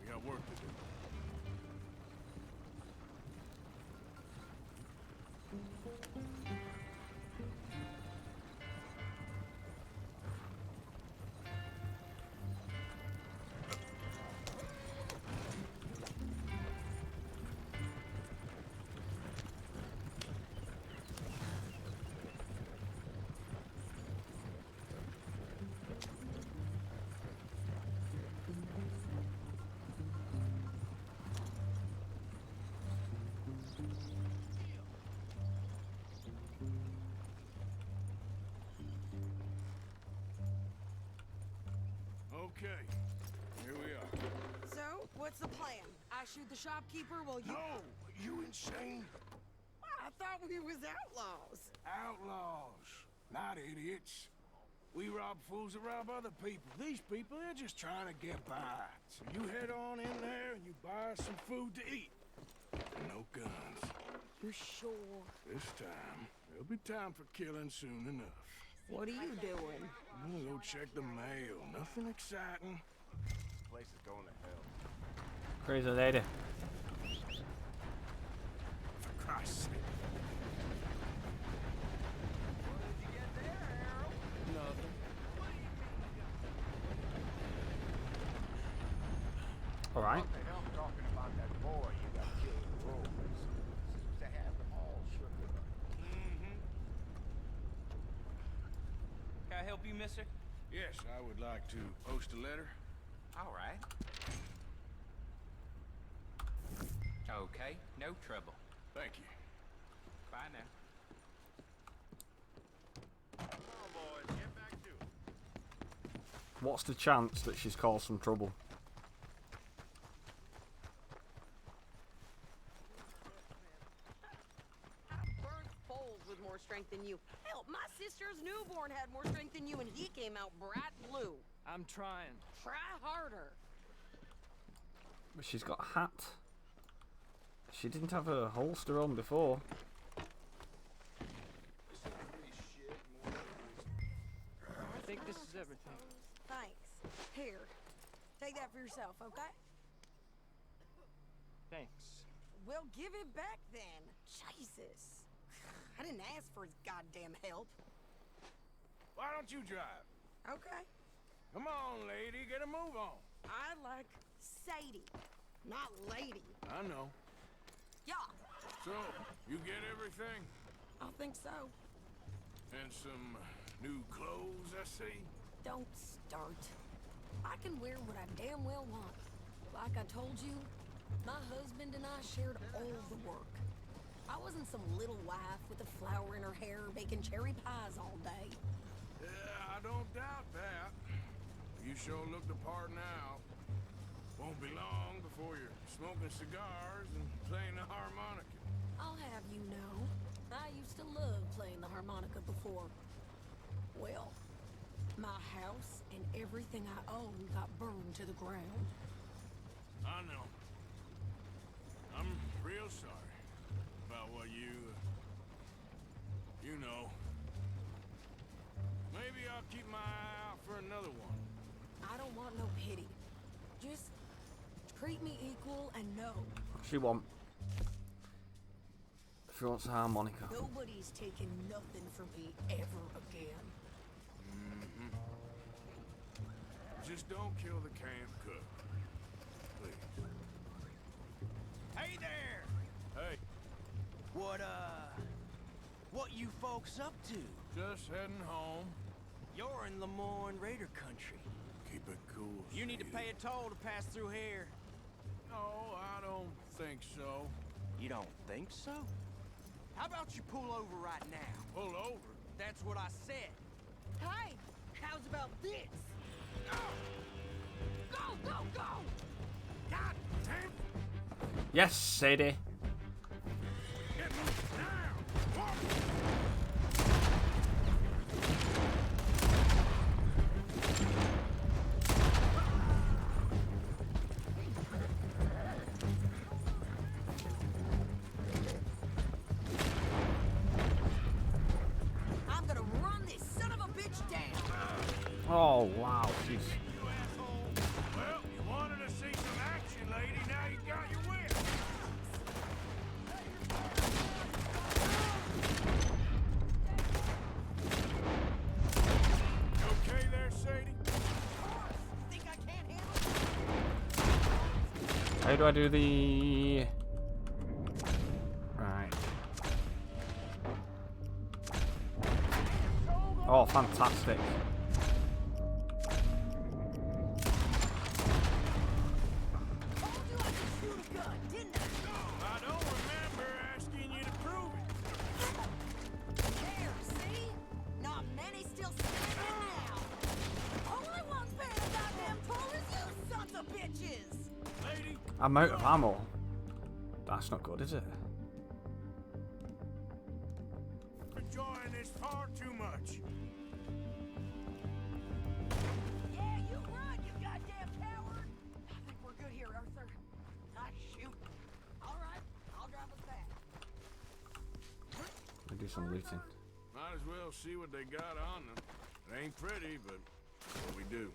We got work to do. Okay, here we are. So, what's the plan? I shoot the shopkeeper while you... No! You insane? I thought we was outlaws. Outlaws, not idiots. We rob fools that rob other people. These people, they're just trying to get by. So you head on in there and you buy some food to eat. No guns. You sure? This time, there'll be time for killing soon enough. What are you doing? I'm gonna go check the mail. Nothing exciting. This place is going to hell. Crazy lady. For Christ's sake. All right. What the hell talking about that boy you got killed in the road? Seems to have them all shook up. Okay. I help you, mister? Yes, I would like to post a letter. All right. Okay, no trouble. Thank you. Bye now. What's the chance that she's caused some trouble? Burnt foals with more strength than you. Hell, my sister's newborn had more strength than you, and he came out bright blue. I'm trying. Try harder. But she's got a hat. She didn't have a holster on before. I think this is everything. Thanks. Here, take that for yourself, okay? Thanks. Well, give it back then. Jesus. I didn't ask for his goddamn help. Why don't you drive? Okay. Come on, lady, get a move on. I like Sadie, not lady. I know. Yeah, So, you get everything? I think so. And some new clothes, I see? Don't start. I can wear what I damn well want. Like I told you, my husband and I shared all the work. I wasn't some little wife with a flower in her hair baking cherry pies all day. Yeah, I don't doubt that. You sure look the part now. Won't be long before you're smoking cigars and playing the harmonica. I'll have you know, I used to love playing the harmonica before. Well, my house and everything I own got burned to the ground. I know. I'm real sorry about what you know. Maybe I'll keep my eye out for another one. I don't want no pity. Just treat me equal and know. She won't. She wants a harmonica. Nobody's taking nothing from me ever again. Mm-hmm. Just don't kill the camp cook. Please. Hey there! Hey. What you folks up to? Just heading home. You're in Lemoyne Raider country. Keep it cool. You need to pay a toll to pass through here. No, I don't think so. You don't think so? How about you pull over right now? Pull over? That's what I said. Hey, how's about this? Go! Go, go, go! God damn! Yes, Sadie. Get me now! Walk! I'm gonna run this son of a bitch down! Oh, wow. Jeez. Well, you wanted to see some action, lady. Now you got your wish. You okay there, Sadie? Think I can't handle it? How do I do the... Right. Oh, fantastic. Told you I could shoot a gun, didn't I? I don't remember asking you to prove it. There, see? Not many still standing now. Only one's paying a goddamn toll is you sons of bitches! Lady, I'm out of ammo. That's not good, is it? you're enjoying this far too much. Yeah, you run, you goddamn coward! I think we're good here, Arthur. Ah, shoot. All right, I'll drive us back. I'll do some looting. Might as well see what they got on them. It ain't pretty, but what we do.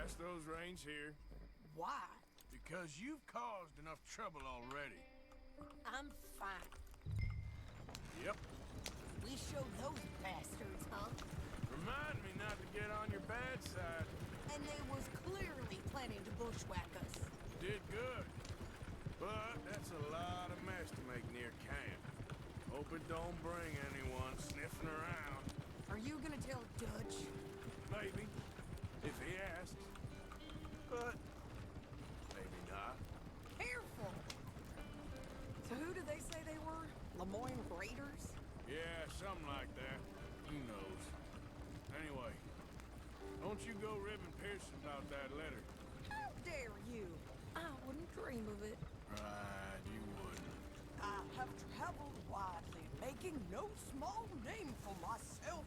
pass those reins here. Why? Because you've caused enough trouble already. I'm fine. Yep. We showed those bastards, huh? Remind me not to get on your bad side. And they was clearly planning to bushwhack us. Did good. But that's a lot of mess to make near camp. Hope it don't bring anyone sniffing around. Are you gonna tell Dutch? Maybe. If he asks. But maybe not. Careful! So who did they say they were? Lemoyne Raiders? Yeah, something like that. Who knows? Anyway, don't you go ribbing Pearson about that letter. How dare you? I wouldn't dream of it. Right, you wouldn't. I have traveled widely, making no small name for myself.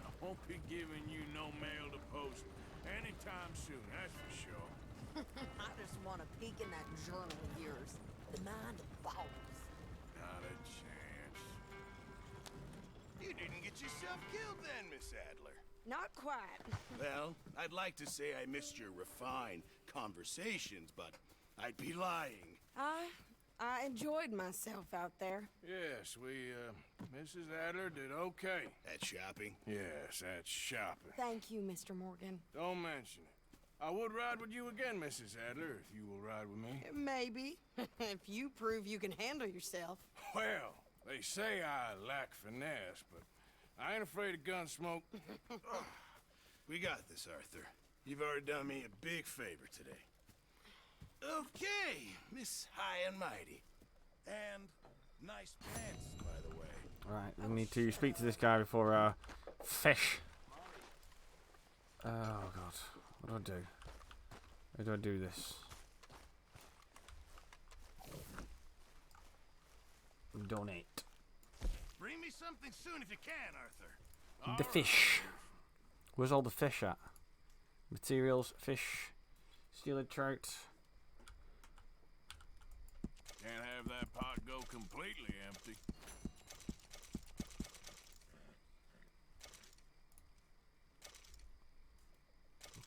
I won't be giving you no mail to post anytime soon, that's for sure. I just want to peek in that journal of yours. The mind of balls. Not a chance. You didn't get yourself killed then, Miss Adler. Not quite. Well, I'd like to say I missed your refined conversations, but I'd be lying. I enjoyed myself out there. Yes, Mrs. Adler did okay. At shopping? Yes, that's shopping. Thank you, Mr. Morgan. Don't mention it. I would ride with you again, Mrs. Adler, if you will ride with me. Maybe. If you prove you can handle yourself. Well, they say I lack finesse, but I ain't afraid of gun smoke. We got this, Arthur. You've already done me a big favor today. Okay, Miss High and Mighty. And nice pants, by the way. Right, we need to speak to this guy before fish. Oh god, what do I do? How do I do this? Donate. Bring me something soon if you can, Arthur. The fish. Where's all the fish at? Materials, fish, steeled trout. Can't have that pot go completely empty.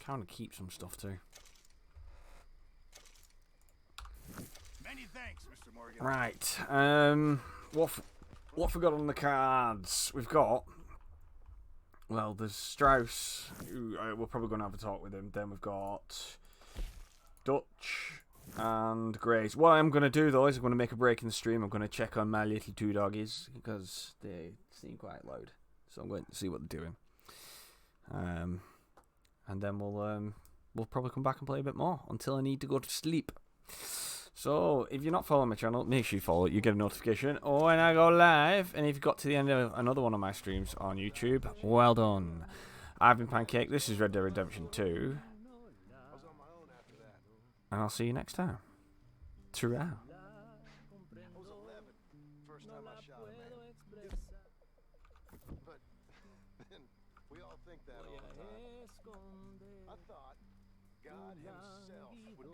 Kind of keep some stuff too. Many thanks, Mr. Morgan. Right. What have we got on the cards? We've got. Well, there's Strauss. Who, we're probably going to have a talk with him. Then we've got Dutch and Grace. What I'm going to do though is I'm going to make a break in the stream. I'm going to check on my little two doggies because they seem quite loud. So I'm going to see what they're doing. And then we'll probably come back and play a bit more until I need to go to sleep. So if you're not following my channel, make sure you follow it. You get a notification when I go live. And if you got to the end of another one of my streams on YouTube, well done. I've been PanCake. This is Red Dead Redemption 2. And I'll see you next time. Ta-ra. I was 11, first time I shot a man. But then we all think that all the time. I thought God himself would